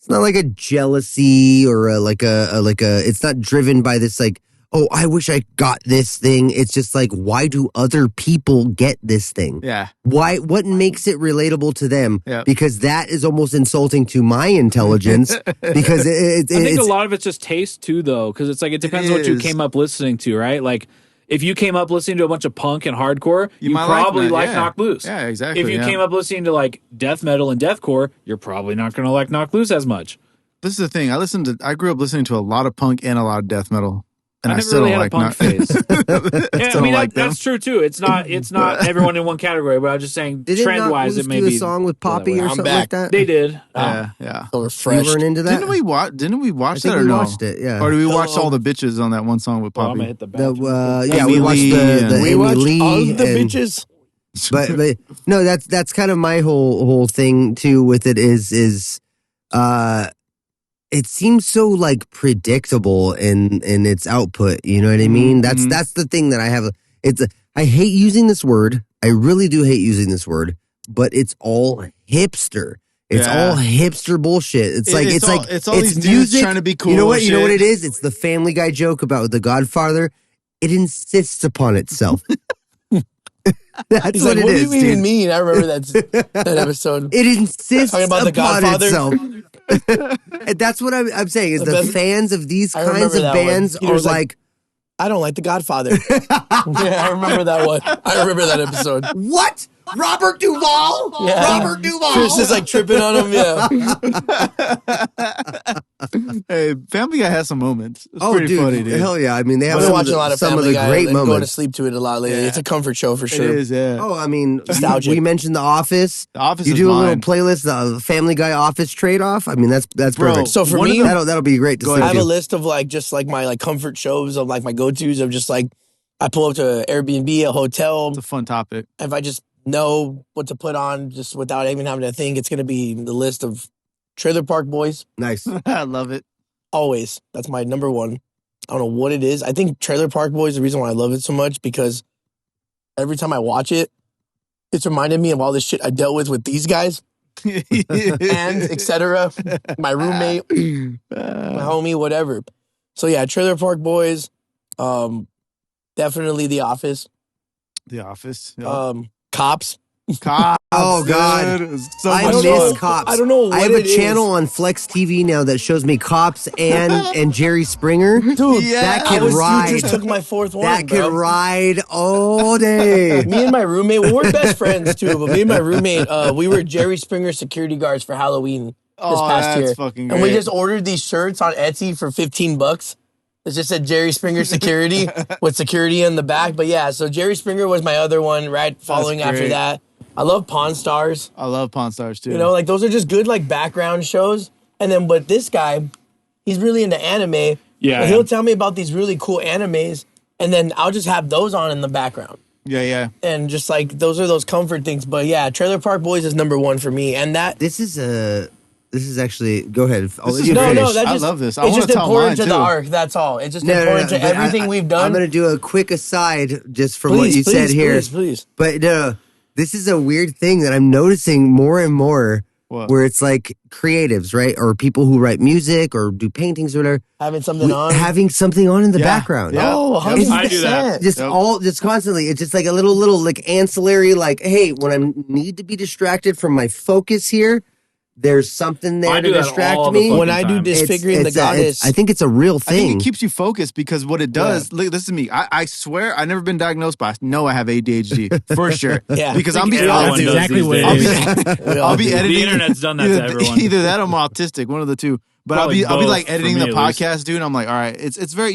like a jealousy or it's not driven by this like, oh, I wish I got this thing. It's just like, why do other people get this thing? Yeah. Why? What makes it relatable to them? Yeah. Because that is almost insulting to my intelligence. Because I think it's a lot of it's just taste too, though, because it's like it depends what you is. came up listening to, right? Like if you came up listening to a bunch of punk and hardcore, you might probably like yeah. Knock Loose. Yeah, exactly. If you came up listening to like death metal and deathcore, you're probably not going to like Knock Loose as much. This is the thing. I grew up listening to a lot of punk and a lot of death metal. And I I never still really don't had like a punk phase. Yeah, I Still mean like them. that's true too. It's not everyone in one category, but I'm just saying did trend wise, it it may do be a song with Poppy or I'm something back. like that. They did. Yeah. So You refreshed. weren't into that. Didn't we watch I that think or we no? watched it. Yeah. Or did we watch all the bitches on that one song with Well, I'm Poppy? gonna hit the The, bathroom. yeah, Amy we watched Lee the and- We Amy watched Lee all the and- bitches. but no, that's kind of my whole thing too with it is it seems so like predictable in its output. You know what I mean? Mhm. That's the thing that I have. I hate using this word. I really do hate using this word, but it's all hipster. It's Yeah. all hipster bullshit. It's all these dudes music. trying to be cool You know what? and You know what shit. it is? It's the Family Guy joke about The Godfather. It insists upon itself. That's He's what like, it what do is, you even dude. mean? I remember that episode. It insists Talking about The upon Godfather? itself. And that's what I'm saying is The the best- fans of these I kinds remember of that one. bands He are was like- like, I don't like The Godfather. Yeah, I remember that one. I remember that episode. what? Robert Duvall? Yeah. Robert Duvall? Chris is like tripping on him. Yeah. Hey, Family Guy has some moments. It's Oh, pretty dude, funny, dude. hell yeah. I mean, they have I've been some, watching a lot of some of Family the Guy great and going to moments. sleep to it a lot lately. Yeah. It's a comfort show for It sure. is, yeah. Oh, I mean, Nostalgic. we mentioned The Office. The Office You is do a mine. little playlist, the Family Guy Office trade-off. I mean, that's Bro, perfect. So for one of me, the- That'll be great to Go see. I have a too. list of like just like my like comfort shows of like my go-tos of just like I pull up to Airbnb, a hotel. It's a fun topic. If I just know what to put on just without even having to think, it's going to be the list of Trailer Park Boys. Nice. I love it. Always. That's my number one. I don't know what it is. I think Trailer Park Boys is the reason why I love it so much because every time I watch it, it's reminded me of all this shit I dealt with these guys and etc. My roommate, my homie, whatever. So yeah, Trailer Park Boys, definitely The Office, The Office. Yeah. Cops. Cops. Oh, God. dude. It's so I much miss fun. Cops. I don't know what I have a it is. channel on Flex TV now that shows me Cops and Jerry Springer. Dude, Yeah. that I could was, ride. you just took my fourth one, That bro. could ride all day. Me and my roommate, well, we're best friends too, but me and my roommate, we were Jerry Springer security guards for Halloween this Oh, past that's year. fucking And we great. just ordered these shirts on Etsy for $15. It just said Jerry Springer security with security in the back. But yeah, so Jerry Springer was my other one, right? Following after great. that. I love Pawn Stars. I love Pawn Stars too. You know, like those are just good like background shows. And then, but this guy, he's really into anime. Yeah, And I he'll am. tell me about these really cool animes. And then I'll just have those on in the background. yeah. And just like those are those comfort things. But yeah, Trailer Park Boys is number one for me. And that This is actually. Go ahead. I'll let is you no, finish. no, that I just, love this. I it's wanna just tell important mine, to the too. arc. That's all. It's just No, no, important no, to but everything we've done. I'm going to do a quick aside just from please, what you please, said here. please. But no, this is a weird thing that I'm noticing more and more. What? where it's like creatives, right? Or people who write music or do paintings or whatever. Having something on. Having something on in the Yeah. background. Yeah. Oh, I do that. 100%. Just constantly. It's just like a little like ancillary, like, hey, when I need to be distracted from my focus here, there's something there I to do that distract all the me. fucking When I do time. Disfiguring the Goddess. I think it's a real I thing. think it keeps you focused because what it does, look, listen to me. I swear I've never been diagnosed, but I know I have ADHD for sure. Yeah. Because I I'm think be everyone I'll, does exactly these what it days. is. I'll be editing. The internet's done that to everyone. Either that or I'm autistic, one of the two. But I'll be Probably like both, editing for the me at least. podcast, dude. And I'm like, all right, it's very,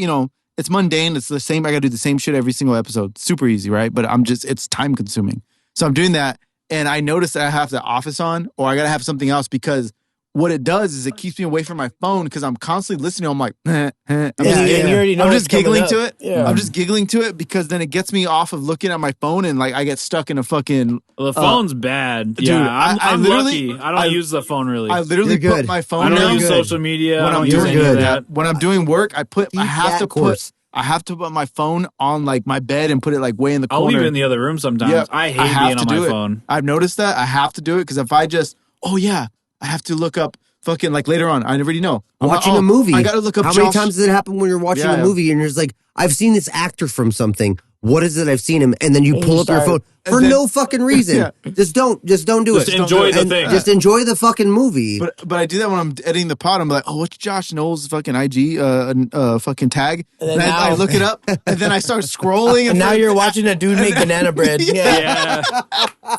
it's mundane. It's the same. I got to do the same shit every single episode. Super easy, right? But it's time consuming. So I'm doing that, and I notice that I have the office on, or I got to have something else because what it does is it keeps me away from my phone because I'm constantly listening. I'm like, And you already know I'm it's just coming giggling up. to it. Yeah. I'm just giggling to it because then it gets me off of looking at my phone and like I get stuck in a fucking. The phone's bad. dude, Yeah, I I'm literally- lucky. I don't use the phone really. I literally You're put good. my I phone don't down. use social media. When I I'm don't doing use any of good. that. When I'm doing work, I Keep have that to course. put my phone on like my bed and put it like way in the I'll corner. leave it in the other room sometimes. Yeah, I hate have being to on do my it. phone. I've noticed that I have to do it because if I just, I have to look up fucking like later on. I already know. I'm Watching like, a movie. I got to look up. How many Josh- times does it happen when you're watching Yeah, a yeah. movie and you're just like, I've seen this actor from something. What is it I've seen him? And then you And pull you up your start- phone for then- no fucking reason. Yeah. Just don't do Just it. enjoy the And thing. Just enjoy the fucking movie. But I do that when I'm editing the pod. I'm like, oh, what's Josh Knowles' fucking IG fucking tag? And And then I now- look it up, and then I start scrolling. And now you're watching a dude make banana bread. Yeah.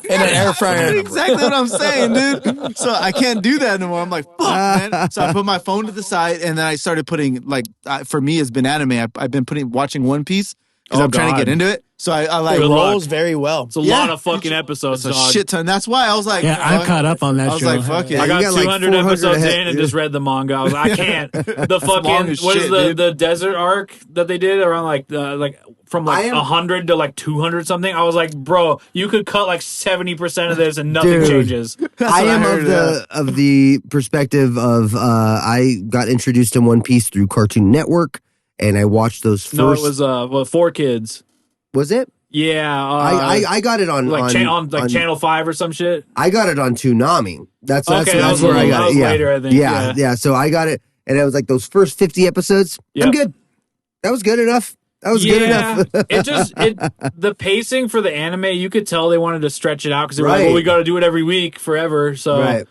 In an air fryer. Exactly what I'm saying, dude. So I can't do that anymore. I'm like, fuck, man. So I put my phone to the side, and then I started putting like, for me, it's been anime. I've been watching One Piece because Oh, I'm trying to God. get into it. So I like It Good luck. rolls very well. It's a Yeah. lot of fucking episodes, it's a dog. shit ton. That's why I was like, Yeah, I'm fuck. caught up on that I was show. like, fuck it. I you got got like 200 400 episodes ahead, in and dude. just read the manga. I was like, I can't. The long fucking as what is shit, dude. the desert arc that they did around like from I like am- 100 to like 200 something. I was like, bro, you could cut like 70% of this and nothing Dude. changes. I am heard, of the perspective of I got introduced in One Piece through Cartoon Network, and I watched those first. No, it was 4 kids. Was it? Yeah, I got it on like on Channel 5 or some shit. I got it on Toonami. That's Okay, that was where a I little- got that it. was Yeah. later, I think, Yeah, yeah. So I got it, and it was like those first 50 episodes. I'm Yep. good. That was good enough. That was good enough. The pacing for the anime, you could tell they wanted to stretch it out because they were like, Right. well, we got to do it every week forever. So Right.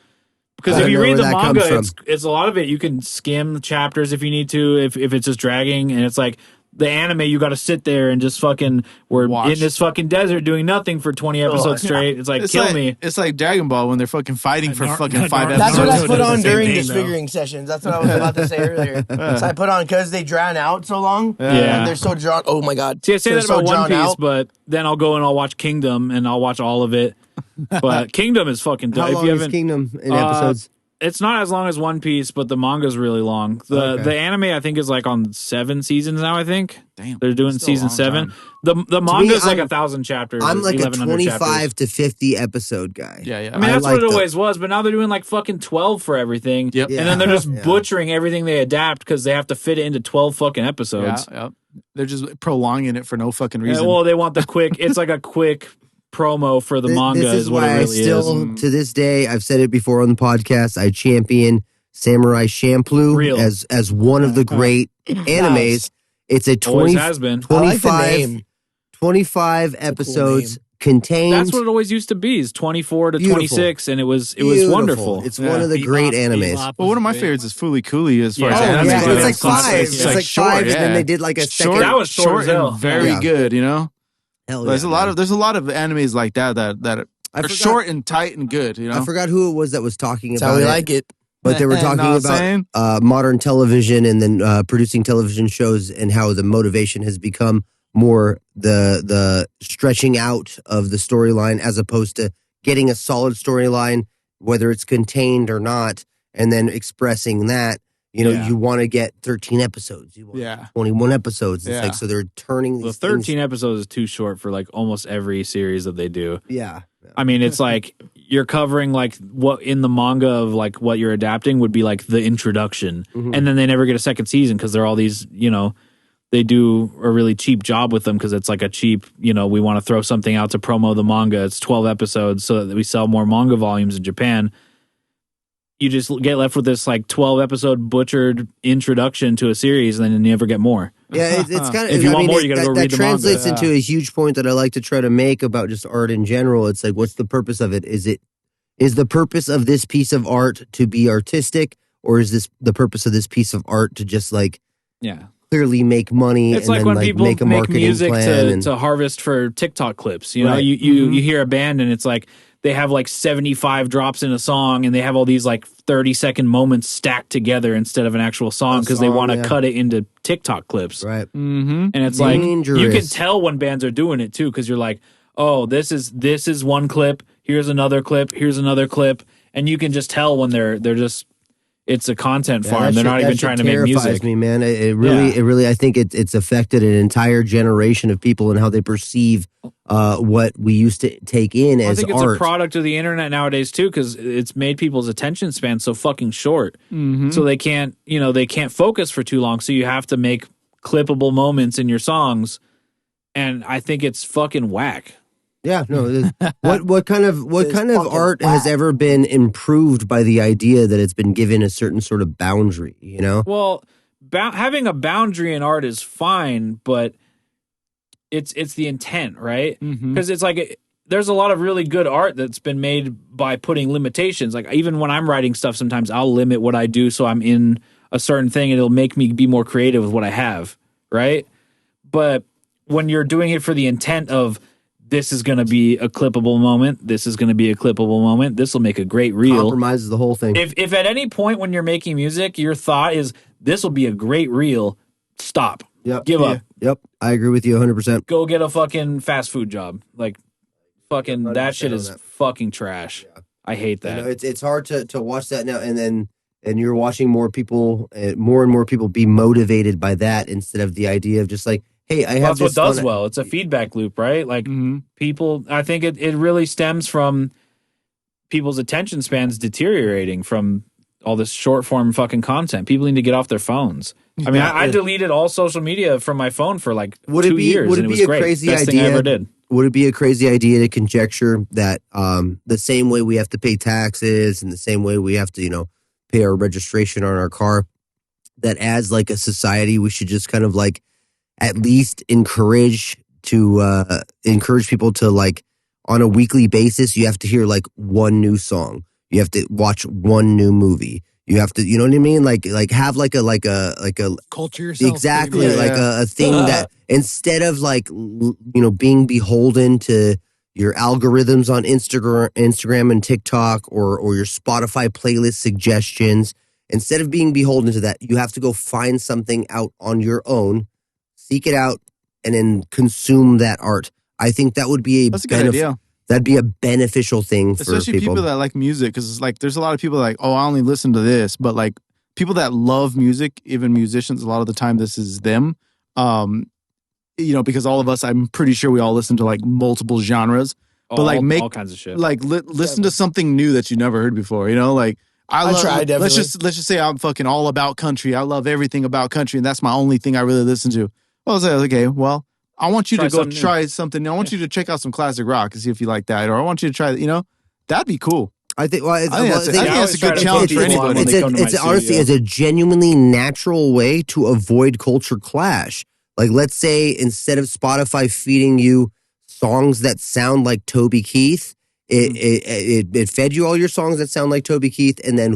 because I if don't you know read where the that manga, comes it's a lot of it. You can skim chapters if you need to, if it's just dragging, and it's like the anime. You got to sit there and just fucking we're Watch. in this fucking desert doing nothing for 20 episodes straight. It's like It's kill like, me. It's like Dragon Ball when they're fucking fighting for fucking 5 Naruto episodes. That's what I Naruto put does on the same during thing, though. disfiguring sessions. That's what I was about to say earlier. So I put on because they drown out so long. Yeah. They're so drawn. Oh my god. See, I say They're that about so One drawn Piece, out. but then I'll go and I'll watch Kingdom and I'll watch all of it. But Kingdom is fucking dope. How If long you is haven't, Kingdom in episodes? it's not as long as One Piece, but the manga's really long. The anime I think is like on 7 seasons now. I think Damn, they're doing still a season long 7. time. The manga's like I'm- 1,000 chapters. I'm like a 1,100 25 chapters. to 50 episode guy. Yeah, yeah. I mean, that's like what it the- always was, but now they're doing like fucking 12 for everything. Yep. And then they're just Yeah. butchering everything they adapt because they have to fit it into 12 fucking episodes. Yeah. They're just prolonging it for no fucking Yeah, reason. well, they want the quick, it's like a quick promo for the manga This is what why it really I still, is. to this day, I've said it before on the podcast, I champion Samurai Champloo Real. as one of the great animes. Nice. It's a Always 20, has been. I like the 25, name. 25 episodes contained. That's what it always used to be. Is 24 to Beautiful. 26, and it was Beautiful. wonderful. It's one of the great animes. well, one of my favorites is Fooly Cooley as far Yeah. as Oh, anime yeah, goes. it's like five. It's It's like like short, five, and then yeah. they did like a second. That was short as hell. and very Yeah. good, you know? Hell There's yeah, a lot man. of animes like that I are forgot- short and tight and good, you know? I forgot who it was that was talking That's about how we it, like it. but they were Know talking what I'm saying? about modern television and then producing television shows and how the motivation has become more the stretching out of the storyline as opposed to getting a solid storyline, whether it's contained or not, and then expressing that. You know, Yeah. you want to get 13 episodes. You want Yeah. 21 episodes. It's Yeah. like, so they're turning The these 13 things- episodes is too short for like almost every series that they do. Yeah. I mean, it's like you're covering like what in the manga of like what you're adapting would be like the introduction, Mhm. and then they never get a second season because they're all these, you know, they do a really cheap job with them because it's like a cheap, you know, we want to throw something out to promo the manga. It's 12 episodes so that we sell more manga volumes in Japan. you just get left with this like 12 episode butchered introduction to a series, and then you never get more. Yeah, it's kind of. If you want more, you got to go read the manga. That translates into a huge point that I like to try to make about just art in general. It's like, what's the purpose of it? Is the purpose of this piece of art to be artistic, or is this the purpose of this piece of art to just like clearly make money? It's and like then, when like, people make a make marketing music plan to harvest for TikTok clips. You know, Right. you hear a band and it's like they have like 75 drops in a song, and they have all these like 30-second moments stacked together instead of an actual song because they want to cut it into TikTok clips. Right. And it's Dangerous. like you can tell when bands are doing it too, because you're like, oh, this is one clip, here's another clip, here's another clip, and you can just tell when they're just, it's a content farm. They're not even trying to make music. Me, man. It really, I think it's affected an entire generation of people and how they perceive what we used to take in as I think it's art. a product of the internet nowadays too, because it's made people's attention span so fucking short. So they can't focus for too long. So you have to make clippable moments in your songs, and I think it's fucking whack. Yeah, no. What kind of art has ever been improved by the idea that it's been given a certain sort of boundary? You know. Well, having a boundary in art is fine, but it's the intent, right? Because it's like there's a lot of really good art that's been made by putting limitations. Like even when I'm writing stuff, sometimes I'll limit what I do so I'm in a certain thing, and it'll make me be more creative with what I have, right? But when you're doing it for the intent of this is going to be a clippable moment, this is going to be a clippable moment, this will make a great reel. Compromises the whole thing. If at any point when you're making music, your thought is this will be a great reel, stop. Yep. Give up. Yep. I agree with you 100%. Go get a fucking fast food job. Like fucking that shit is fucking trash. Yeah. I hate that. You know, it's hard to watch that now, and you're watching more and more people be motivated by that instead of the idea of just like, hey, I have that's what does well. It's a feedback loop, right? Like people, I think it really stems from people's attention spans deteriorating from all this short form fucking content. People need to get off their phones. I mean, I deleted all social media from my phone for like 2 years. Would and it it was be a great. crazy Best idea? thing I ever did. Would it be a crazy idea to conjecture that the same way we have to pay taxes and the same way we have to, pay our registration on our car, that as like a society, we should just kind of like at least encourage people to like on a weekly basis, you have to hear like one new song. You have to watch one new movie. You have to, you know what I mean? Like have like a culture yourself. Exactly. Yeah, a thing that instead of like, being beholden to your algorithms on Instagram and TikTok or your Spotify playlist suggestions, instead of being beholden to that, you have to go find something out on your own, seek it out, and then consume that art. I think that would be That's a good idea. That'd be a beneficial thing for especially people that like music, because like there's a lot of people like, oh, I only listen to this, but like people that love music, even musicians, a lot of the time this is them. Because all of us, I'm pretty sure we all listen to like multiple genres, but like make all kinds of shit. Like listen to something new that you never heard before. Like I try definitely. Let's just say I'm fucking all about country. I love everything about country, and that's my only thing I really listen to. Well, I was like, okay, well, I want you to go try something new. I want you to check out some classic rock and see if you like that, or I want you to try, that'd be cool. I think that's a good challenge for anybody. It's honestly, it's a genuinely natural way to avoid culture clash. Like, let's say instead of Spotify feeding you songs that sound like Toby Keith, it fed you all your songs that sound like Toby Keith, and then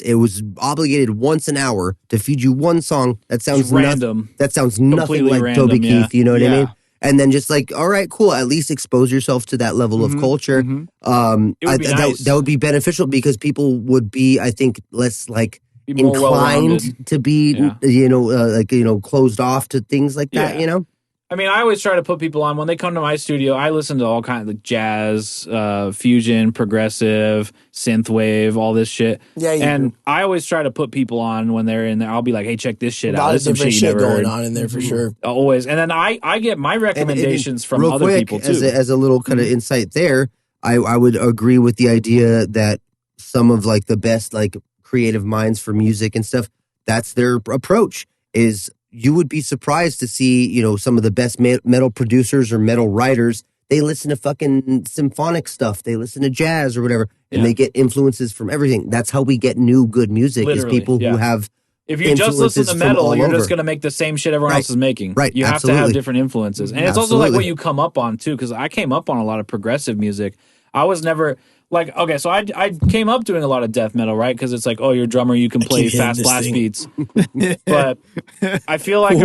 it was obligated once an hour to feed you one song that sounds random. That sounds nothing like random, Toby Keith. You know what I mean? And then just like, all right, cool. At least expose yourself to that level of culture. It would be nice. That would be beneficial because people would be, I think, less like more inclined to be, closed off to things like that. I mean, I always try to put people on when they come to my studio. I listen to all kinds of like jazz, fusion, progressive, synthwave, all this shit. Yeah, and I always try to put people on when they're in there. I'll be like, "Hey, check this shit out." There's some shit you never going heard. on in there for sure. Always, and then I get my recommendations from other people too. As a little kind of insight there, I would agree with the idea that some of like the best like creative minds for music and stuff, that's their approach. Is you would be surprised to see, some of the best metal producers or metal writers, they listen to fucking symphonic stuff. They listen to jazz or whatever, and they get influences from everything. That's how we get new good music. Literally, is people who have. If you just listen to metal, you're just going to make the same shit everyone else is making. Right. You have to have different influences. And it's also like what you come up on, too, because I came up on a lot of progressive music. I was never... Like, okay, so I came up doing a lot of death metal, right? Because it's like, oh, you're a drummer, you can play fast blast beats. But I feel like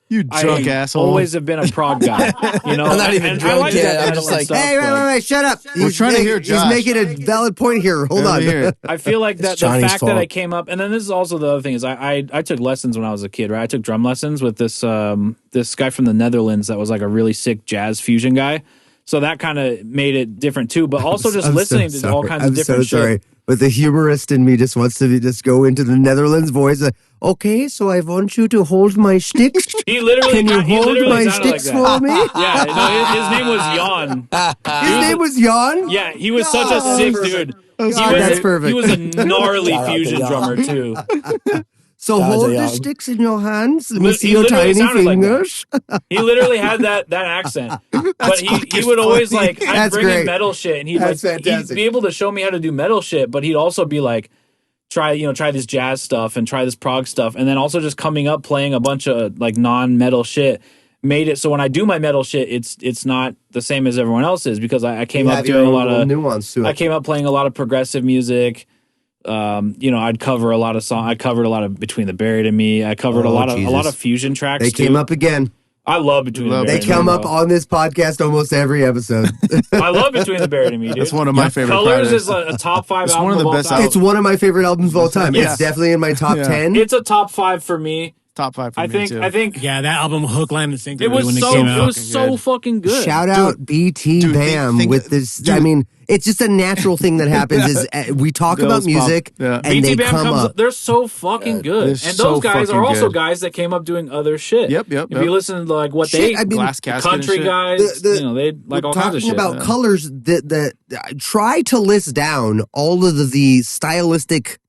you drunk asshole. Always have been a prog guy. You know, I'm not even drunk yet. I'm just like, hey, wait, shut up. We're trying to hear Josh. He's making a valid point here. Hold on. I feel like that the fact that I came up, and then this is also the other thing is I took lessons when I was a kid, right? I took drum lessons with this this guy from the Netherlands that was like a really sick jazz fusion guy. So that kind of made it different too, but also just listening to all kinds of different shit. Sorry, but the humorist in me just wants to just go into the Netherlands voice. Okay, so I want you to hold my sticks. He literally Can you hold my sticks for me? Yeah, no, his name was Jan. His name was Jan? Yeah, he was such a sick dude. That's perfect. He was a gnarly fusion drummer too. So hold the sticks in your hands. Let me see your tiny fingers. He literally had that accent. But he would always like, I'd bring in metal shit and he'd be able to show me how to do metal shit, but he'd also be like, try this jazz stuff and try this prog stuff. And then also just coming up playing a bunch of like non-metal shit made it so when I do my metal shit, it's not the same as everyone else's because I came up doing a lot of nuance to it. I came up playing a lot of progressive music. I'd cover a lot of songs. I covered a lot of Between the Buried and Me. I covered a lot of fusion tracks. They came up again. I love Between the Buried and Me. They come up on this podcast almost every episode. I love Between the Buried and Me, dude. It's one of my favorite. Colors is a top 5 album. One of the best albums. It's one of my favorite albums of all time. It's definitely in my top 10. It's a top 5 for me. Top 5 for me too. I think. Yeah, that album Hook, Line, and Sinker. It was so fucking good. Shout out BT Bam with this. I mean, it's just a natural thing that happens. Is we talk about music and BT they Bam come up. They're so fucking good, and those guys are also guys that came up doing other shit. Yep. If you listen to like what Glass Casket country guys, they like all kinds of shit. Talking about colors, try to list down all of the stylistic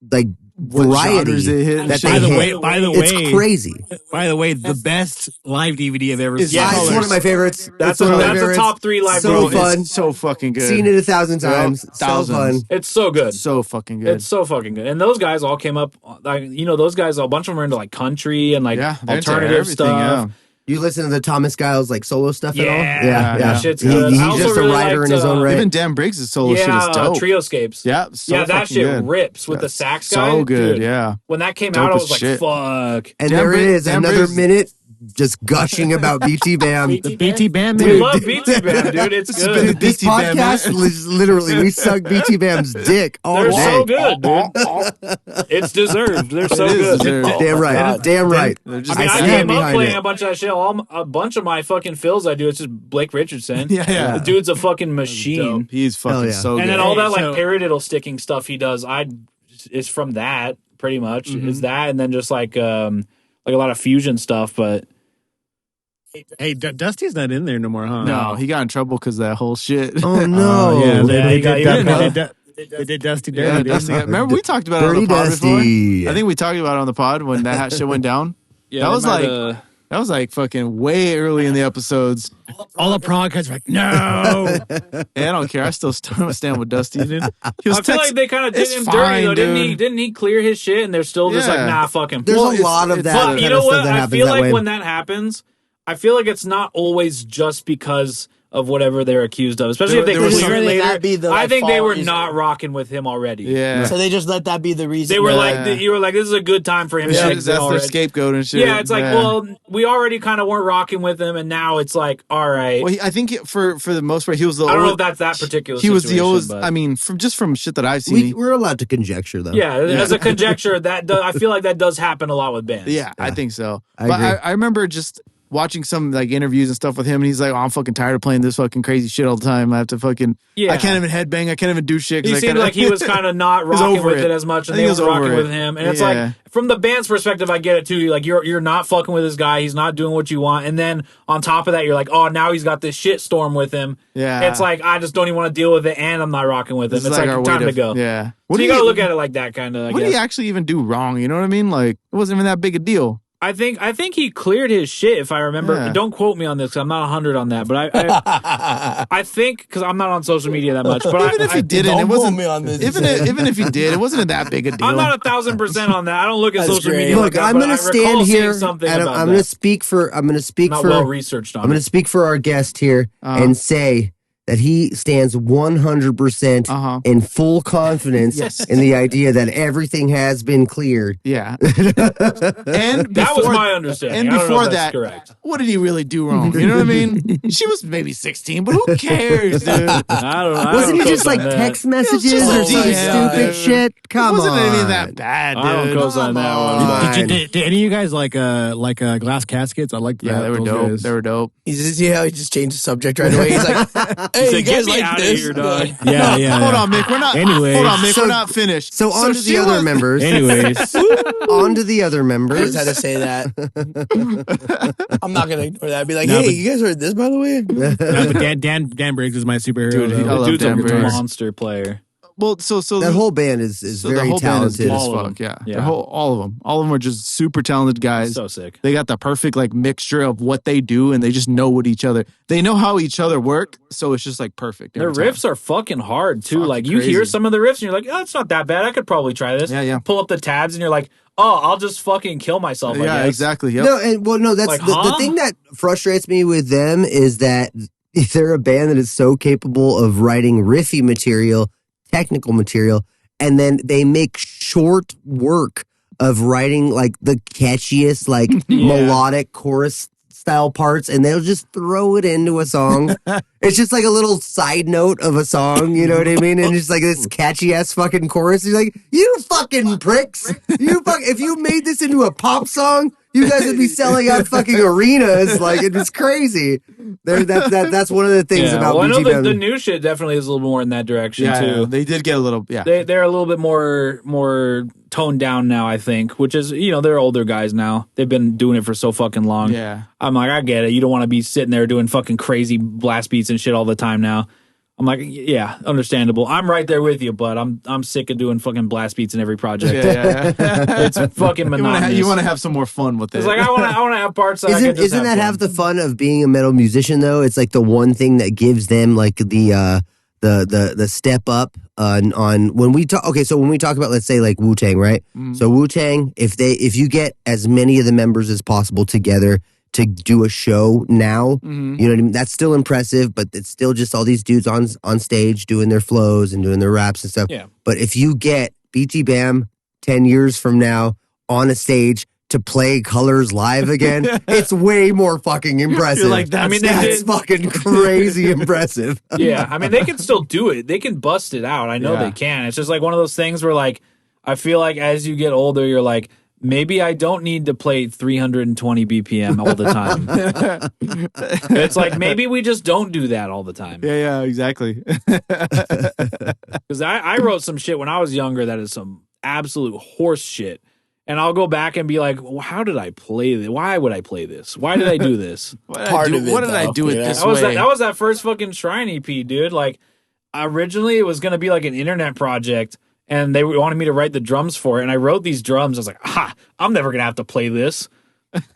like variety that they hit. By the way, it's crazy. By the way, the best live DVD I've ever seen. It's one of my favorites. That's a top 3 live so DVD. Fun. It's so fucking good. Seen it 1,000 times. Thousands. So fun. It's so good. So fucking good. It's so fucking good. And those guys all came up. Like, those guys, a bunch of them were into like country and like alternative stuff. Yeah. You listen to the Thomas Giles like solo stuff at all? Yeah. That shit's good. He's just a writer in his own right. Even Dan Briggs' solo shit is dope. Trioscapes. Yeah, that shit good. Rips with the sax guy. So good, dude. Yeah. When that came out, I was like, fuck. And there it is, another minute just gushing about BT Bam. The BT Bam, We love BT Bam, dude. It's good. This podcast is literally, we suck BT Bam's dick all They're day. so good, dude. It's deserved. They're so good. Damn right. Damn right. I came up playing a bunch of that shit. A bunch of my fucking fills I do, it's just Blake Richardson. Yeah. The dude's a fucking machine. He's fucking so good. And then all that like paradiddle sticking stuff he does, is from that pretty much. It's that, and then just like a lot of fusion stuff, but. Hey, Dusty's not in there no more, huh? No, he got in trouble because of that whole shit. Oh, no. They did Dusty dirty. Yeah, Dusty. Remember we talked about it on the pod before? I think we talked about it on the pod when that shit went down. Yeah, that was like fucking way early in the episodes. All the prog guys were like, no. I don't care. I still stand with Dusty, dude. I feel like they kind of did him dirty, though. Didn't he clear his shit? And they're still just like, nah, fuck him. There's a lot of that. But you know what? I feel like when that happens, I feel like it's not always just because of whatever they're accused of, especially if they clear it later. I think they were not rocking with him already. Yeah. So they just let that be the reason. They were like, you were like, this is a good time for him. Yeah, that's their scapegoat and shit. Yeah, it's like, well, we already kind of weren't rocking with him, and now it's like, all right. Well, I think for the most part, he was the. I don't know if that's that particular. He was the oldest. I mean, from shit that I've seen, we're allowed to conjecture though. Yeah, as a conjecture, I feel like that does happen a lot with bands. Yeah, I think so. I remember just watching some like interviews and stuff with him, and he's like, "Oh, I'm fucking tired of playing this fucking crazy shit all the time. I have to fucking, I can't even headbang. I can't even do shit." He seemed like he was kind of not rocking with it as much, and they were rocking with him. And it's like, from the band's perspective, I get it too. Like you're not fucking with this guy. He's not doing what you want. And then on top of that, you're like, oh, now he's got this shit storm with him. Yeah, it's like I just don't even want to deal with it, and I'm not rocking with him. It's like time to go. Yeah, so you gotta look at it like that kind of. What did he actually even do wrong? You know what I mean? Like it wasn't even that big a deal. I think he cleared his shit, if I remember. Yeah. Don't quote me on this, because I'm not 100 on that. But I think, because I'm not on social media that much. But Even if he didn't, don't it quote wasn't. me on this. Even if he did, it wasn't that big a deal. I'm not 1,000% on that. I don't look at That's social great. media. Look, like that, I'm but going I to recall stand seeing here something and about I'm that. going to speak for Not well researched on. I'm going to speak for our guest here and say that he stands 100% in full confidence in the idea that everything has been cleared. Yeah. And That was before- my understanding. And I don't know before if that's that, correct. what did he really do wrong? You know what I mean? She was maybe 16, but who cares, dude? I don't Wasn't know. it just like text messages just or a some DM, stupid dude. shit? Come it wasn't on. even that bad, dude. I don't co-sign that one. Fine. Did any of you guys like glass caskets? I like Yeah, they were those dope. guys. They were dope. You see how he just changed the subject right away? He's like, hey, you Get guys me like out of this? here, dog. Yeah, yeah. Hold yeah. on, Mick. We're not. Anyways. Hold on, Mick. So- we're not finished. So on to she the other was- members. Anyways, On to the other I members. just had to say that. I'm not going to ignore that. I'd be like, No, hey, but- you guys heard this, by the way? but Dan Briggs is my superhero. Dude, though. I love Dude's a Dan Briggs. monster player. Well, so That whole band is so very the whole talented. band is good as All of fuck. them. Yeah, Yeah. all of them. All of them are just super talented guys. So sick. They got the perfect like mixture of what they do, and they just know what each other. They know how each other work, so it's just like perfect. Their every time. riffs are fucking hard too. Fucking Like you hear crazy. some of the riffs and you're like, oh, it's not that bad. I could probably try this. Yeah, yeah. Pull up the tabs and you're like, oh, I'll just fucking kill myself. I Yeah, guess. exactly. Yep. No, that's Like, the huh? thing that frustrates me with them is that they're a band that is so capable of writing riffy material, technical material, and then they make short work of writing like the catchiest, like melodic chorus style parts, and they'll just throw it into a song. It's just like a little side note of a song, you know what I mean? And just like this catchy ass fucking chorus. You're like, you fucking pricks! If you made this into a pop song, you guys would be selling out fucking arenas. Like it's crazy. That's one of the things Yeah. about Well, I know BG the new shit definitely is a little more in that direction Yeah, too. they did get a little. Yeah, They're a little bit more toned down now, I think, which is, they're older guys now. They've been doing it for so fucking long. yeah. I'm like, I get it. You don't want to be sitting there doing fucking crazy blast beats and shit all the time now. I'm like, yeah, understandable. I'm right there with you, but I'm sick of doing fucking blast beats in every project. Yeah. It's fucking monotonous. You want to have some more fun with it. It's like I want to have parts that I can just Isn't have that fun. half the fun of being a metal musician though? It's like the one thing that gives them like the step up on when we talk. Okay, so when we talk about, let's say, like Wu-Tang, right? So Wu-Tang, if you get as many of the members as possible together to do a show now, you know what I mean? That's still impressive, but it's still just all these dudes on stage doing their flows and doing their raps and stuff. Yeah. But if you get BT Bam 10 years from now on a stage to play Colors live again, it's way more fucking impressive. You're like, that's- that's fucking crazy impressive. Yeah, I mean, they can still do it. They can bust it out. I know Yeah. they can. It's just like one of those things where, like, I feel like as you get older, you're like, maybe I don't need to play 320 BPM all the time. It's like, maybe we just don't do that all the time. yeah, exactly. Because I wrote some shit when I was younger that is some absolute horse shit. And I'll go back and be like, well, how did I play this? Why would I play this? Why did I do this? Part of it, What did I though, do it you know? this That was way? that was that first fucking Shrine EP, dude. Like, originally it was gonna be like an internet project, and they wanted me to write the drums for it. And I wrote these drums. I was like, I'm never gonna have to play this.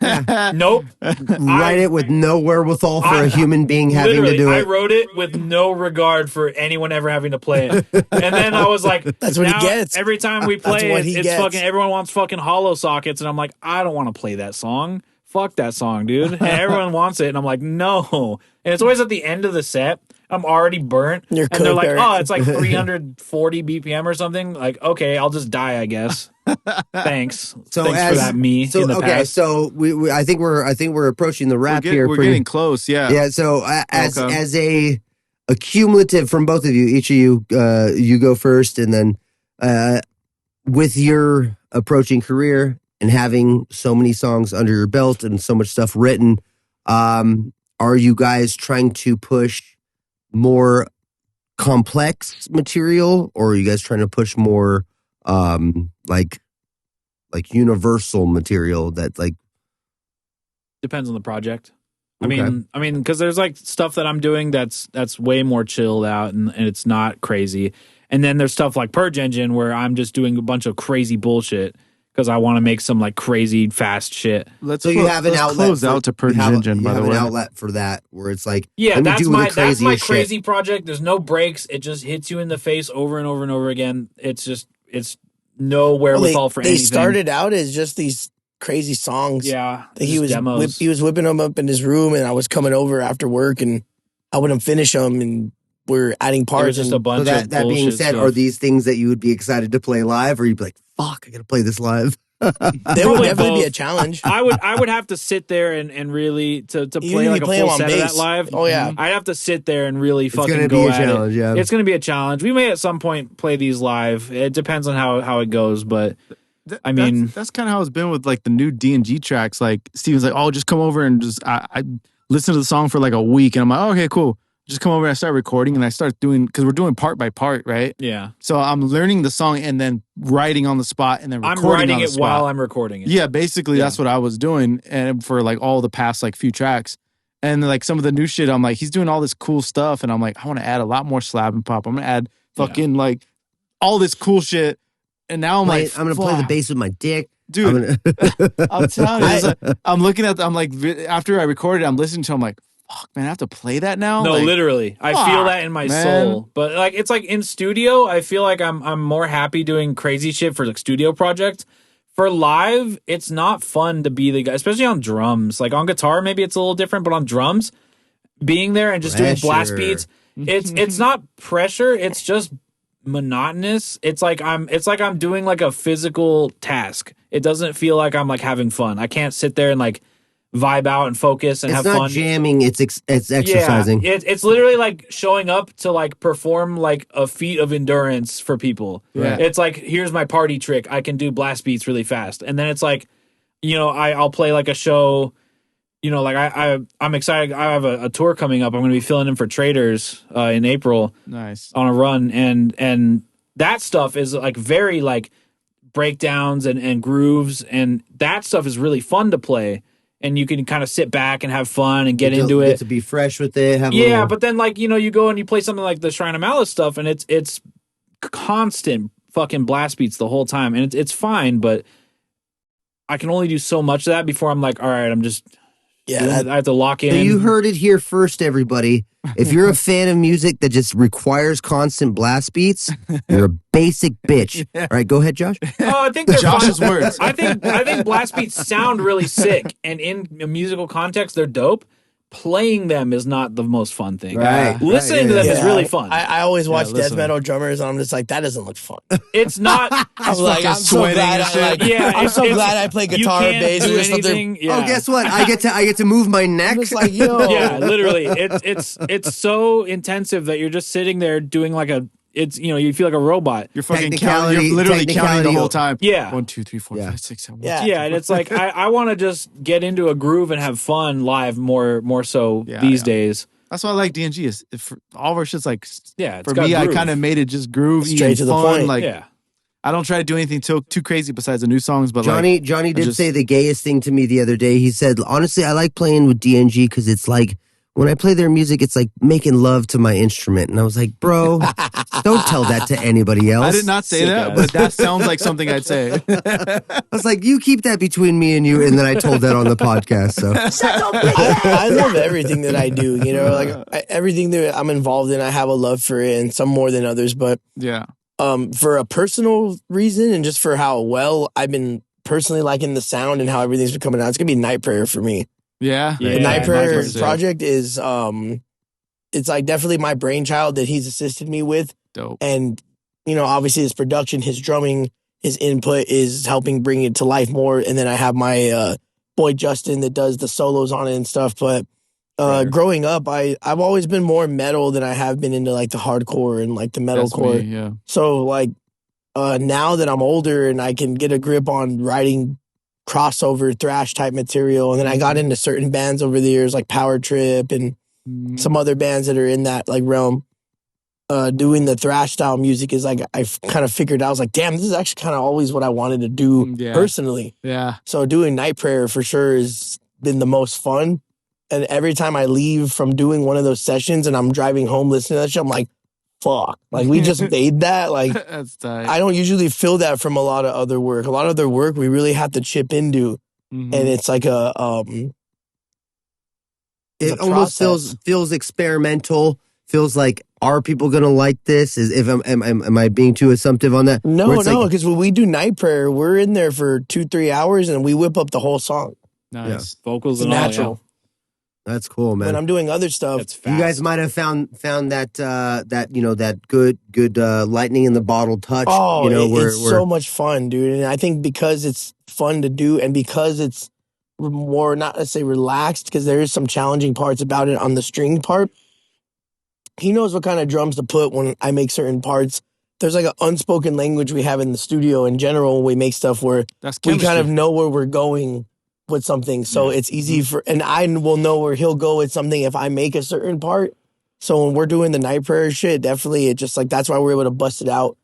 Nope. Write it with no wherewithal for a human being having to Literally, do I it. wrote it with no regard for anyone ever having to play it. And then I was like, That's what he now, gets. Every time we That's play what it, he it's gets. fucking, everyone wants fucking hollow sockets. And I'm like, I don't want to play that song. Fuck that song, dude. And everyone wants it. And I'm like, no. And it's always at the end of the set. I'm already burnt. You're and they're like, co-parent. oh, it's like 340 BPM or something. Like, okay, I'll just die, I guess. Thanks. Thanks for that, me in the past. So we I think we're approaching the wrap here. We're pretty- getting close. Yeah. Yeah. So as Okay. a cumulative from both of you, each of you, you go first, and then with your approaching career and having so many songs under your belt and so much stuff written, are you guys trying to push more complex material, or are you guys trying to push more like universal material that like Depends on the project. Okay. I mean, because there's like stuff that I'm doing that's way more chilled out and it's not crazy. And then there's stuff like Purge Engine where I'm just doing a bunch of crazy bullshit because I want to make some like crazy fast shit. Let's So you have an outlet. close out to Purge Engine, by the way. You have an outlet for that where it's like, Yeah, let me that's do my the craziest crazy shit. project. There's no breaks. It just hits you in the face over and over and over again. It's no wherewithal for they anything. started out as just these crazy songs. Yeah, he was demos. he was whipping them up in his room, and I was coming over after work, and I wouldn't finish them, and we're adding It was parts. just and a bunch So of that being bullshit said, stuff. are these things that you would be excited to play live, or you'd be like, fuck, I gotta play this live? They would Probably definitely be both. a challenge. I would have to sit there and really to Even play if like you a play full them on set of that bass. live. Oh, yeah. I'd have to sit there and really It's fucking gonna go be a at challenge, it. yeah. It's gonna be a challenge. We may at some point play these live. It depends on how it goes, but I mean, that's kind of how it's been with like the new D&G tracks. Like Steven's like, oh, just come over and just I listen to the song for like a week, and I'm like, oh, okay, cool. Just come over and I start recording, and I start doing, because we're doing part by part, right? yeah, So I'm learning the song and then writing on the spot and then I'm recording writing on the it spot. while I'm recording it. Yeah, basically Yeah. that's what I was doing, and for like all the past like few tracks. And like some of the new shit, I'm like, he's doing all this cool stuff, and I'm like, I want to add a lot more slab and pop. I'm gonna add fucking like all this cool shit. And now I'm like, I'm gonna play the fuck. bass with my dick. Dude, I'm telling you, I- it's like, I'm looking at, I'm like, after I recorded, I'm listening to, I'm like, fuck, man, I have to play that now. No, Like, literally, I fuck, feel that in my man. soul. But like, it's like in studio, I feel like I'm more happy doing crazy shit for like studio projects. For live, it's not fun to be the guy, especially on drums. Like on guitar, maybe it's a little different, but on drums, being there and just doing blast Pressure. beats, it's not pressure. It's just monotonous. It's like I'm doing like a physical task. It doesn't feel like I'm like having fun. I can't sit there and like vibe out and focus and It's have not fun. jamming. It's exercising. Yeah, it's literally like showing up to like perform like a feat of endurance for people. Yeah. It's like, here's my party trick. I can do blast beats really fast. And then it's like, I'll play like a show, like I'm excited. I have a tour coming up. I'm going to be filling in for Traders in April Nice. on a run. And that stuff is like very like breakdowns and grooves. And that stuff is really fun to play. And you can kind of sit back and have fun and get into Get it. to be fresh with it. Have a Yeah, little- but then like, you go and you play something like the Shrine of Malice stuff, and it's constant fucking blast beats the whole time. And it's fine, but I can only do so much of that before I'm like, all right, I'm just Yeah, I have to lock in. So you heard it here first, everybody. If you're a fan of music that just requires constant blast beats, you're a basic bitch. All right, go ahead, Josh. Oh, I think they're Josh's fun. words. I think blast beats sound really sick, and in a musical context, they're dope. Playing them is not the most fun thing. Right. Listening to them is really fun. I always watch death listen. metal drummers, and I'm just like, that doesn't look fun. It's not. I'm like, I'm so sweating glad and I shit. like. Yeah, I'm so it's- glad I play you guitar, can't bass, do or something. anything. Yeah. Oh, guess what? I get to move my neck. I'm just like, yo, Yeah, literally, it's so intensive that you're just sitting there doing like you feel like a robot. You're fucking counting. You're literally counting the whole time. Yeah. 1, 2, 3, 4, Yeah. 5, 6, 7. Yeah. Yeah, and it's like I want to just get into a groove and have fun live more so Yeah, these yeah. days. That's why I like D&G. Is if all of our shit's like, Yeah, it's for got me, I groove. kind of made it just groovy Straight and to the fun. point. Like, Yeah. I don't try to do anything too crazy besides the new songs. But Johnny like, did just- say the gayest thing to me the other day. He said, honestly, I like playing with DNG because it's like, when I play their music, it's like making love to my instrument. And I was like, bro, don't tell that to anybody else. I did not say Sick that, ass. but that sounds like something I'd say. I was like, you keep that between me and you. And then I told that on the podcast. So I love everything that I do. Everything that I'm involved in, I have a love for it, and some more than others. But Yeah. for a personal reason, and just for how well I've been personally liking the sound and how everything's been coming out, it's gonna be Night Prayer for me. Yeah. Yeah. The Night Night Prayer Prayer's sick. project is it's like definitely my brainchild that he's assisted me with. Dope. And, obviously his production, his drumming, his input is helping bring it to life more. And then I have my boy Justin that does the solos on it and stuff. But growing up, I've always been more metal than I have been into like the hardcore and like the That's metalcore. me, yeah. So like now that I'm older and I can get a grip on writing crossover thrash type material, and then I got into certain bands over the years like Power Trip and some other bands that are in that like realm. Doing the thrash style music is like I've kind of figured out. I was like, damn, this is actually kind of always what I wanted to do Yeah. personally. Yeah. So doing Night Prayer for sure has been the most fun. And every time I leave from doing one of those sessions and I'm driving home listening to that shit, I'm like, fuck. Like, we just made that. Like, That's tight. I don't usually feel that from a lot of other work. A lot of their work we really have to chip into. Mhm. And it's like a It a almost process. feels experimental. Feels like, are people gonna like this? Am I being too assumptive on that? Where No, it's like, because when we do night prayer, we're in there for 2-3 hours and we whip up the whole song. Nice. Vocals It's and all, natural. that's cool, man. When I'm doing other stuff, That's fast. You guys might have found that that good lightning in the bottle touch. oh, where it's so much fun, dude. And I think because it's fun to do and because it's more, not to say relaxed, because there is some challenging parts about it on the string part. He knows what kind of drums to put when I make certain parts. There's like an unspoken language we have in the studio in general when we make stuff where That's we chemistry. kind of know where we're going with something. So it's easy and I will know where he'll go with something if I make a certain part. So when we're doing the night prayer shit, definitely it just like, that's why we're able to bust it out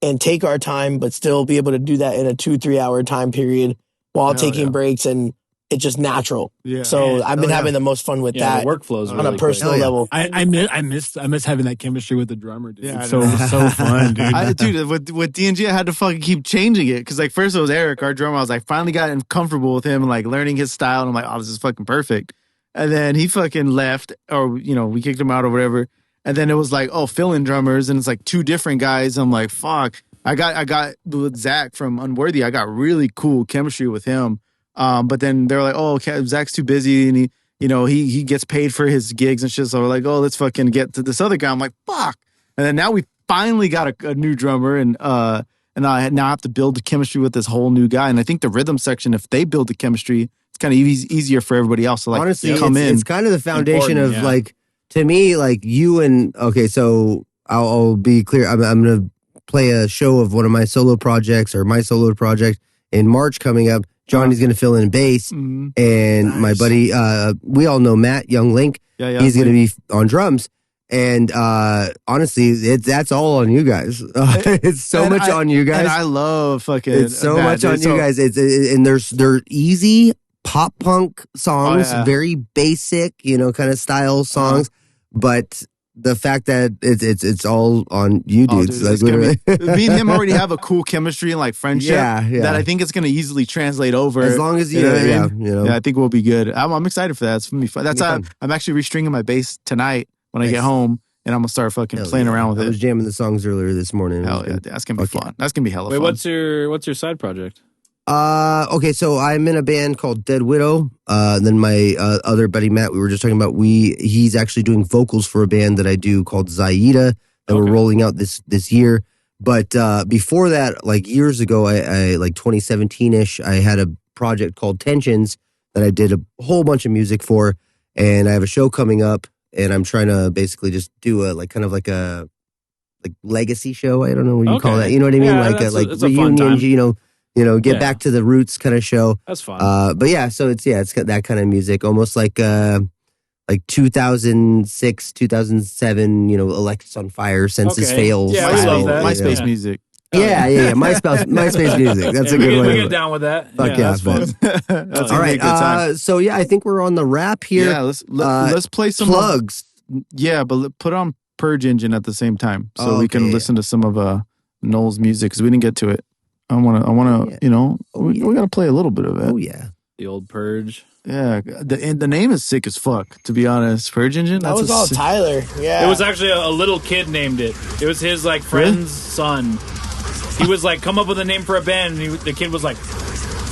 and take our time, but still be able to do that in a 2-3 hour time period while Hell taking yeah. breaks, and it's just natural. Yeah. So I've been Oh, yeah. having the most fun with Yeah, that the workflow's on really a personal quick. Oh, yeah. level. I miss having that chemistry with the drummer, dude. Yeah, It's I know. so fun, dude. Dude, with D&G, I had to fucking keep changing it because, like, first it was Eric, our drummer. I was like, finally got comfortable with him and like learning his style. And I'm like, oh, this is fucking perfect. And then he fucking left, or we kicked him out or whatever. And then it was like, oh, fill-in drummers, and it's like two different guys. I'm like, fuck. I got with Zach from Unworthy. I got really cool chemistry with him. But then they're like, oh, Zach's too busy, and he gets paid for his gigs and shit. So we're like, oh, let's fucking get to this other guy. I'm like, fuck. And then now we finally got a new drummer, and I now have to build the chemistry with this whole new guy. And I think the rhythm section, if they build the chemistry, it's kind of easier for everybody else to like honestly, come in. it's kind of the foundation Important, of yeah. like, to me, like you and okay, so I'll be clear. I'm gonna play a show of one of my solo projects or my solo project in March coming up. Johnny's gonna fill in bass, Mhm. and my buddy, we all know Matt Young Link. Yeah. He's gonna be on drums. And honestly, that's all on you guys. It's so much on you guys. And I love fucking. It's so that, much dude. on you guys. And they're easy pop punk songs, Oh, yeah. very basic, kind of style songs. But the fact that it's all on you Oh, dudes, dude, like it's gonna literally. be- me and him already have a cool chemistry and like friendship. Yeah. That I think it's gonna easily translate over. As long as you, know what I yeah, mean? Yeah, I think we'll be good. I'm excited for that. It's gonna be fun. That's It'll how be fun. I'm actually restringing my bass tonight when I Nice. get home, and I'm gonna start fucking Hell playing yeah. around with I was it. jamming the songs earlier this morning. It Hell was yeah, good. dude, that's gonna be Okay. fun. That's gonna be hella Wait, fun. what's your side project? Okay, so I'm in a band called Dead Widow. Then my other buddy Matt, we were just talking about. He's actually doing vocals for a band that I do called Zaida that we're rolling out this year. But before that, like years ago, I like 2017ish, I had a project called Tensions that I did a whole bunch of music for, and I have a show coming up, and I'm trying to basically just do a kind of like a legacy show. I don't know what you call Okay. that. You know what I mean? Yeah, Like that's a it's a fun reunion. time. Get Yeah. back to the roots kind of show. That's fun. But yeah, so it's got that kind of music, almost like 2006, 2007. Elects on Fire, Census Okay. Fails. Yeah, we style, love that. MySpace Yeah. music. Yeah. MySpace music. That's Yeah, a good we one. get down with that. Fuck yeah, that's fun. That's All All gonna be a right. good time. So yeah, I think we're on the wrap here. Yeah, let's play some Plugs. Yeah, but put on Purge Engine at the same time so Oh, we can okay. listen to some of Null's music because we didn't get to it. I want to, Yeah. we gotta play a little bit of it. Oh yeah. The old Purge. Yeah, the name is sick as fuck. To be honest, Purge Engine. That was all Tyler. Yeah. It was actually a little kid named it. It was his like friend's son. He was like, come up with a name for a band, and the kid was like,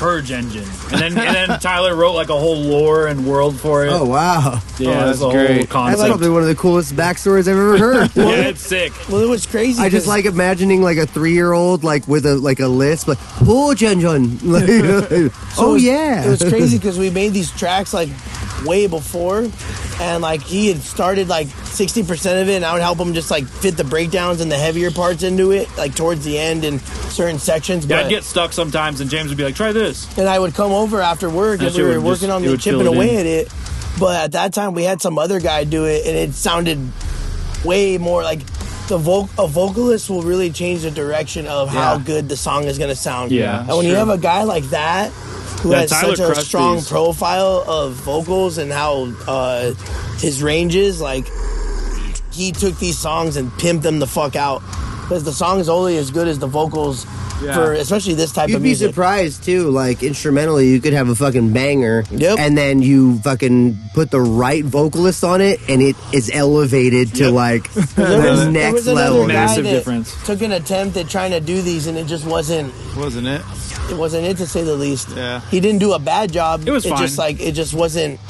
Purge Engine, and then Tyler wrote like a whole lore and world for it. Oh wow. Yeah, that's that's a great. whole That's concept. probably one of the coolest backstories I've ever heard. Yeah, it's sick. Well, it was crazy. I just 'cause- like imagining like a 3-year-old like with a list like Purge Engine. Oh yeah. It was crazy because we made these tracks like way before, and like he had started like 60% of it, and I would help him just like fit the breakdowns and the heavier parts into it, like towards the end in certain sections. Yeah, But, I'd get stuck sometimes, and James would be like, "Try this." and I would come over after work, That and we shit were would working just- on it the would chipping fill it away in. at it. But at that time, we had some other guy do it, and it sounded way more like a vocalist will really change the direction of how good the song is going to sound. Yeah, and when you have a guy like that who Yeah, has Tyler such a crushed strong these. profile of vocals and how his range is, like he took these songs and pimped them the fuck out. Because the song is only as good as the vocals for especially this type You'd of be music. surprised too, like instrumentally, you could have a fucking banger, and then you fucking put the right vocalist on it, and it is elevated to like the next level. Massive difference. Took an attempt at trying to do these, and it just wasn't it? It wasn't it, to say the least. Yeah, he didn't do a bad job. It was fine. It just wasn't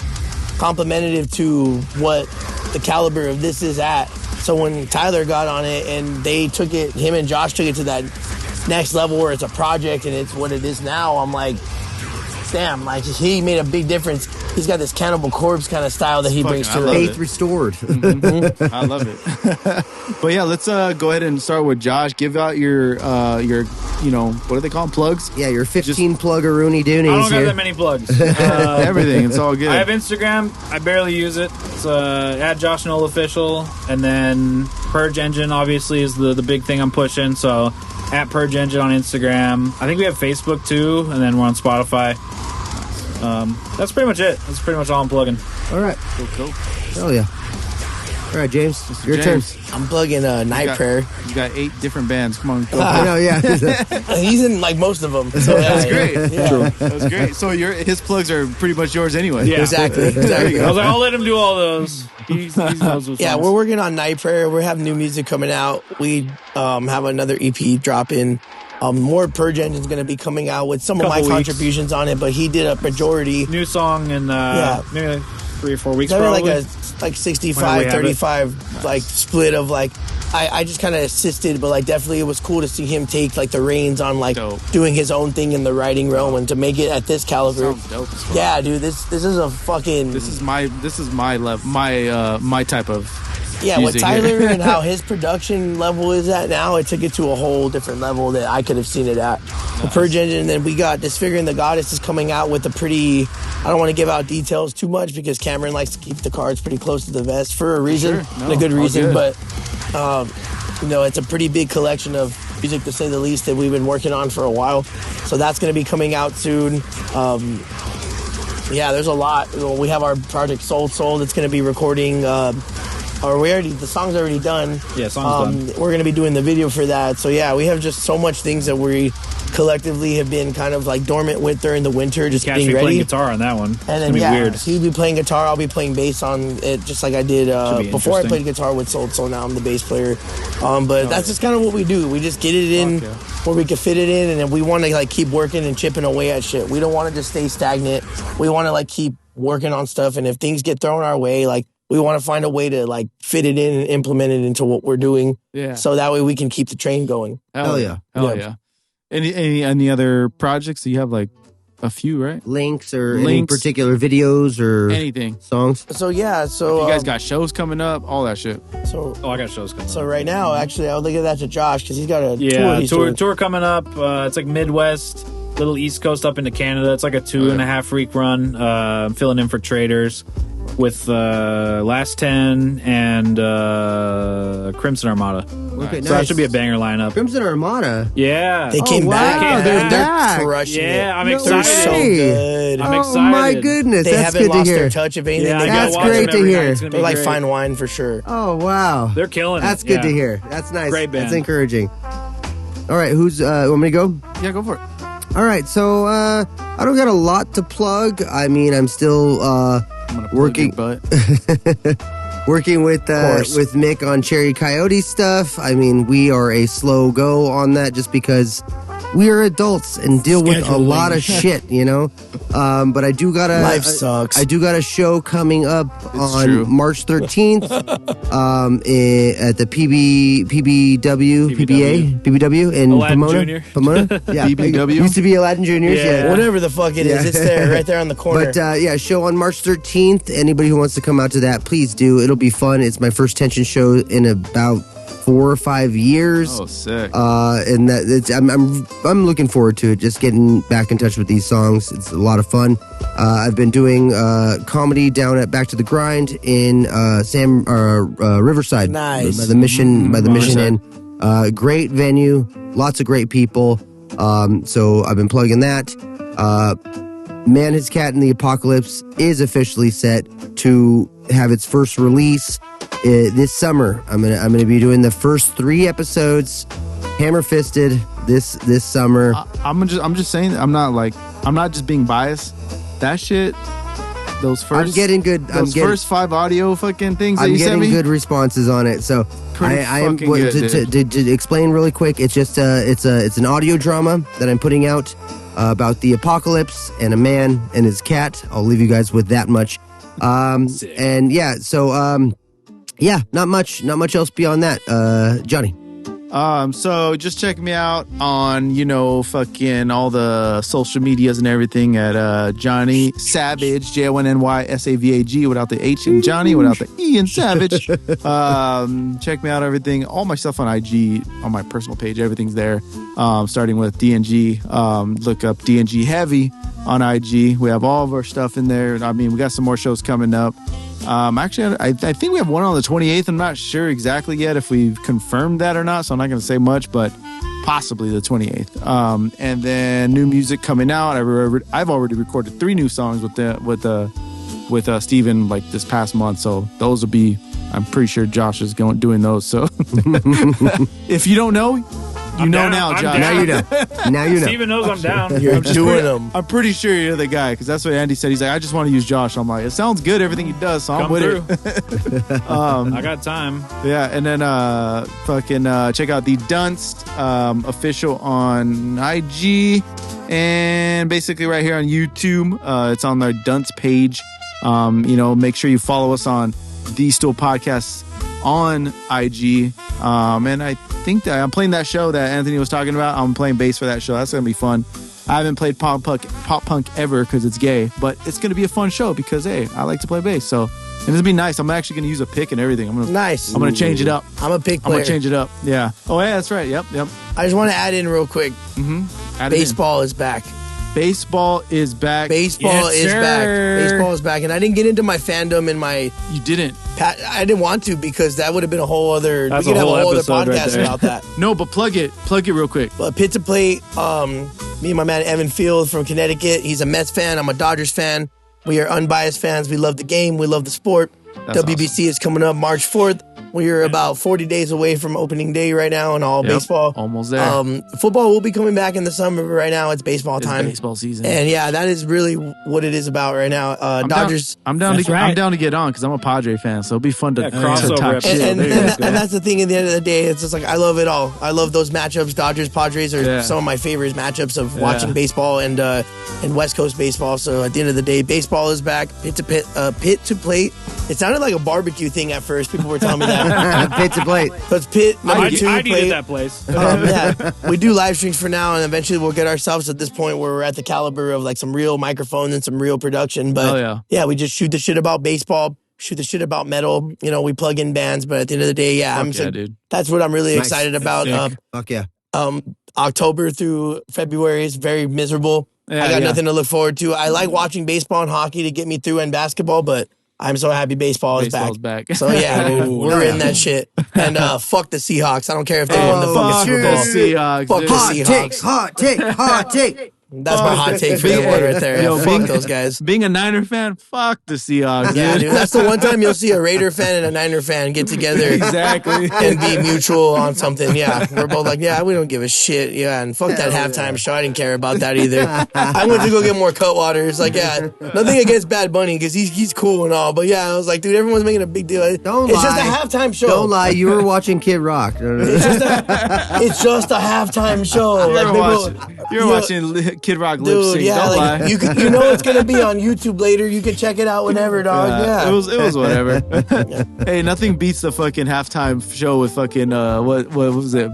complimentative to what the caliber of this is at. So when Tyler got on it and they took it, him and Josh took it to that next level where it's a project and it's what it is now, I'm like, damn, like he made a big difference. He's got this Cannibal Corpse kind of style that he brings to it. Faith restored. Mm-hmm. I love it. But yeah, let's go ahead and start with Josh. Give out your you know, what do they call them? Plugs? Yeah, your 15 plug-a-rooney doonies. I don't got that many plugs. Everything. It's all good. I have Instagram. I barely use it. It's at Josh Null Official. And then Purge Engine, obviously, is the big thing I'm pushing. So at Purge Engine on Instagram. I think we have Facebook, too. And then we're on Spotify. That's pretty much it. That's pretty much all I'm plugging. All right. Cool. Hell yeah. All right, James. Your turn. I'm plugging Night Prayer. You got 8 different bands. Come on. I know, yeah. He's in like most of them. So That's great. Yeah. True. That's great. So his plugs are pretty much yours anyway. Yeah. Exactly. I was like, I'll let him do all those. He knows what's Yeah, on. we're working on Night Prayer. We have new music coming out. We have another EP dropping. More Purge Engine's going to be coming out with some of my contributions on it, but he did a majority. New song in maybe like 3 or 4 weeks. Probably Probably like 65, 35 like split of like I just kind of assisted, but like definitely it was cool to see him take like the reins on like doing his own thing in the writing realm and to make it at this caliber. Dope as fuck. Yeah, dude, this is a fucking This is my level, my type of yeah. What music Tyler here. and how his production level is at now, it took it to a whole different level that I could have seen it at. The Purge Engine, and then we got Disfiguring The Goddess is coming out with a pretty. I don't want to give out details too much because Cameron likes to keep the cards pretty close to the vest for a reason, Sure. No, and a good all reason. good. But you know, it's a pretty big collection of music, to say the least, that we've been working on for a while. So that's going to be coming out soon. Yeah, there's a lot. We have our project Soul that's going to be recording. The song's already done. Yeah, song's done. We're going to be doing the video for that. So yeah, we have just so much things that we collectively have been kind of like dormant with during the winter, just Catch being me ready. playing guitar on that one. And then it's gonna be weird. he'll be playing guitar. I'll be playing bass on it, just like I did before. I played guitar with Soul. So now I'm the bass player. But that's just kind of what we do. We just get it in where we can fit it in, and then we want to like keep working and chipping away at shit. We don't want to just stay stagnant. We want to like keep working on stuff, and if things get thrown our way, like we want to find a way to like fit it in and implement it into what we're doing. Yeah. So that way we can keep the train going. Hell yeah. Any other projects? You have like a few, right? Links or any particular videos or anything, songs. So yeah, so you guys got shows coming up, all that shit. So I got shows coming up. So right now, actually, I'll look at that to Josh because he's got a tour coming up. It's like Midwest, little East Coast up into Canada. It's like a 2.5 week run. I'm filling in for Traders with Last 10 and Crimson Armada. Okay, so that should be a banger lineup. Crimson Armada. Yeah, they came back. They're back. Crushing it. I'm No excited. way. So good. I'm excited. Oh my goodness, They that's haven't good to lost hear. their touch. If anything, Yeah, they That's watch great them to every hear. night. It's gonna be they're like great. fine wine for sure. Oh wow, They're killing it. That's good to hear. That's nice. Great band. That's encouraging. All right, who's want me to go? Yeah, go for it. All right, so I don't got a lot to plug. I mean, I'm still working working with Mick on Cherry Coyote stuff. I mean, we are a slow go on that just because we are adults and deal with a lot of shit, you know. But I do got Life sucks. I do got a show coming up on true. March 13th at the PBW in Aladdin Pomona. Jr. Pomona? Yeah. PBW? Used to be Aladdin Juniors. Yeah. Whatever the fuck it is, it's there, right there on the corner. But yeah, show on March 13th. Anybody who wants to come out to that, please do. It'll be fun. It's my first tension show in about 4 or 5 years. Oh, sick. And I'm looking forward to it. Just getting back in touch with these songs. It's a lot of fun. I've been doing comedy down at Back to the Grind in Riverside. Nice. By the Mission Inn. Great venue. Lots of great people. So I've been plugging that. Man, His Cat in the Apocalypse is officially set to have its first release this summer. I'm gonna be doing the first 3 episodes, hammer fisted this summer. I'm just saying. I'm not just being biased. That shit. Those first. I'm getting good. First 5 audio fucking things that I'm you sent me. getting good responses on it. So I am to explain really quick. It's just it's an audio drama that I'm putting out about the apocalypse and a man and his cat. I'll leave you guys with that much. And yeah, so yeah, not much else beyond that. Johnny. So just check me out on, fucking all the social medias and everything at JonnySavag, JonnySavag, without the H in Johnny, without the E in Savage. Check me out, everything, all my stuff on IG, on my personal page, everything's there. Starting with DNG. Look up DNG Heavy on IG. We have all of our stuff in there. I mean, we got some more shows coming up. Actually, I think we have one on the 28th. I'm not sure exactly yet if we've confirmed that or not, so I'm not going to say much, but possibly the 28th. And then new music coming out. I've already recorded 3 new songs with Steven like this past month, so those will be. I'm pretty sure Josh is doing those. So if you don't know. You know now, Josh. Now you know. Now you know. Steven knows I'm down. You're doing them. I'm pretty sure you're the guy, because that's what Andy said. He's like, I just want to use Josh. I'm like, it sounds good, everything he does, so I'm with it. I got time. Yeah, and then check out Thee Dunce official on IG, and basically right here on YouTube. It's on their Dunce page. Make sure you follow us on Thee Stool Podcast on IG. And I think that I'm playing that show that Anthony was talking about. I'm playing bass for that show. That's going to be fun. I haven't played pop punk ever because it's gay, but it's going to be a fun show because, hey, I like to play bass. So, and it'll be nice. I'm actually going to use a pick and everything. I'm going to change it up. I'm a pick player. I'm going to change it up. Yeah. Oh, yeah, that's right. Yep. I just want to add in real quick. Baseball is back. Baseball is back. Baseball is back. Baseball is back. And I didn't get into my fandom and my... You didn't? I didn't want to, because that would have been a whole other... That's we could a whole have a whole other episode podcast right about that. No, but plug it. Plug it real quick. But Pit to Plate, me and my man Evan Field from Connecticut. He's a Mets fan. I'm a Dodgers fan. We are unbiased fans. We love the game. We love the sport. That's WBC awesome. is coming up March 4th. We are about 40 days away from opening day right now in all baseball. Almost there. Football will be coming back in the summer, but right now it's baseball time. Baseball season. And yeah, that is really what it is about right now. Dodgers. I'm down to get on because I'm a Padre fan, so it'll be fun to crossover talk episode. shit. And that's the thing. At the end of the day, it's just like I love it all. I love those matchups. Dodgers Padres are some of my favorite matchups of watching baseball and West Coast baseball. So at the end of the day, baseball is back. Pit to Plate. It sounded like a barbecue thing at first. People were telling me that. Pit to Plate. So it's Pit number 2 I Plate. needed that place. Yeah, we do live streams for now, and eventually we'll get ourselves at this point where we're at the caliber of like some real microphones and some real production. But yeah, we just shoot the shit about baseball, shoot the shit about metal. We plug in bands, but at the end of the day, dude. That's what I'm really excited about. Fuck yeah. October through February is very miserable. I got nothing to look forward to. I like watching baseball and hockey to get me through, and basketball, but I'm so happy baseball is back. So yeah, dude, we're in that shit. And fuck the Seahawks. I don't care if they won the fucking Super Bowl. Seahawks. Fuck the Seahawks. Hot take. That's my hot take for the one right there. Yo, fuck those guys. Being a Niner fan, fuck the Seahawks. Yeah, dude. That's the one time you'll see a Raider fan and a Niner fan get together. Exactly. And be mutual on something. Yeah. We're both like, yeah, we don't give a shit. Yeah. And fuck that halftime show. I didn't care about that either. I went to go get more Cutwaters. Like, yeah, nothing against Bad Bunny because he's cool and all. But yeah, I was like, dude, everyone's making a big deal. It's just a halftime show. Don't lie. You were watching Kid Rock. It's just a halftime show. You're watching Kid Rock lip sync. Yeah, don't lie. You know it's gonna be on YouTube later. You can check it out whenever, dog. Yeah. It was whatever. Hey, nothing beats the fucking halftime show with fucking what was it?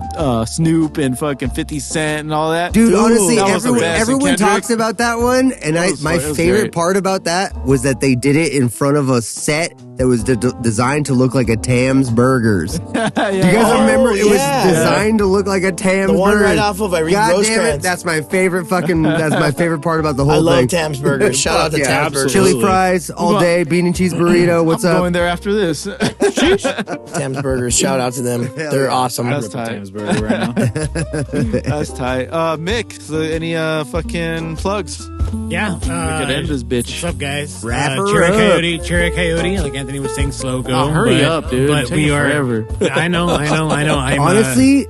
Snoop and fucking 50 Cent and all that. Dude, honestly, that was the best. everyone talks about that one, and my favorite part about that was that they did it in front of a set that was designed to look like a Tam's Burgers. Yeah. Do you guys remember? It was designed to look like a Tam's The one Burgers. right off of Irene God damn it, Rosecrans. that's my favorite fucking. That's my favorite part about the whole I thing. love Tam's Burgers. Shout out to Tam's Burgers. Chili fries all day, bean and cheese burrito. What's I'm up? going there after this. Tam's Burgers. Shout out to them. They're awesome. That's tight. Times Burger right now. That's tight. Mick, so any fucking plugs? Yeah. We could end this bitch. What's up, guys? Wrap her Cherry Coyote, like Anthony was saying, slow go. Oh, hurry up, dude. But Take we it are. forever. I know. I'm, Honestly,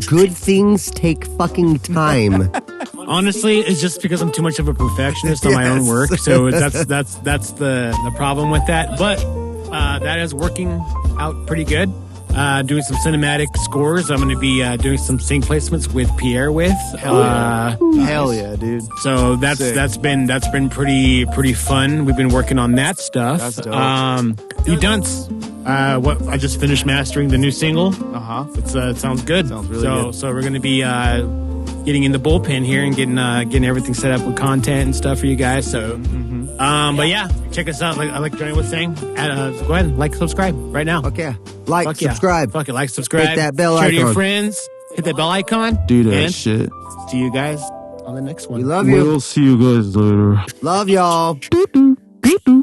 good things take fucking time. honestly, it's just because I'm too much of a perfectionist on my own work. So that's the problem with that. But that is working out pretty good. Doing some cinematic scores. I'm going to be doing some sync placements with Pierre with. Hell yeah, dude. So Sick. that's been pretty fun. We've been working on that stuff. That's dope. Thee Dunce. What I just finished mastering the new single. It sounds good. Sounds really good. So we're gonna be getting in the bullpen here and getting everything set up with content and stuff for you guys. So, but yeah, check us out. Like Johnny was saying, go ahead and like, subscribe right now. Okay. Like, Fuck yeah. subscribe. Fuck it, like, subscribe. Hit that bell Share to your icon. friends. Hit that bell icon. Do that and shit. See you guys on the next one. We love you. We'll see you guys later. Love y'all. Doo-doo. Doo-doo.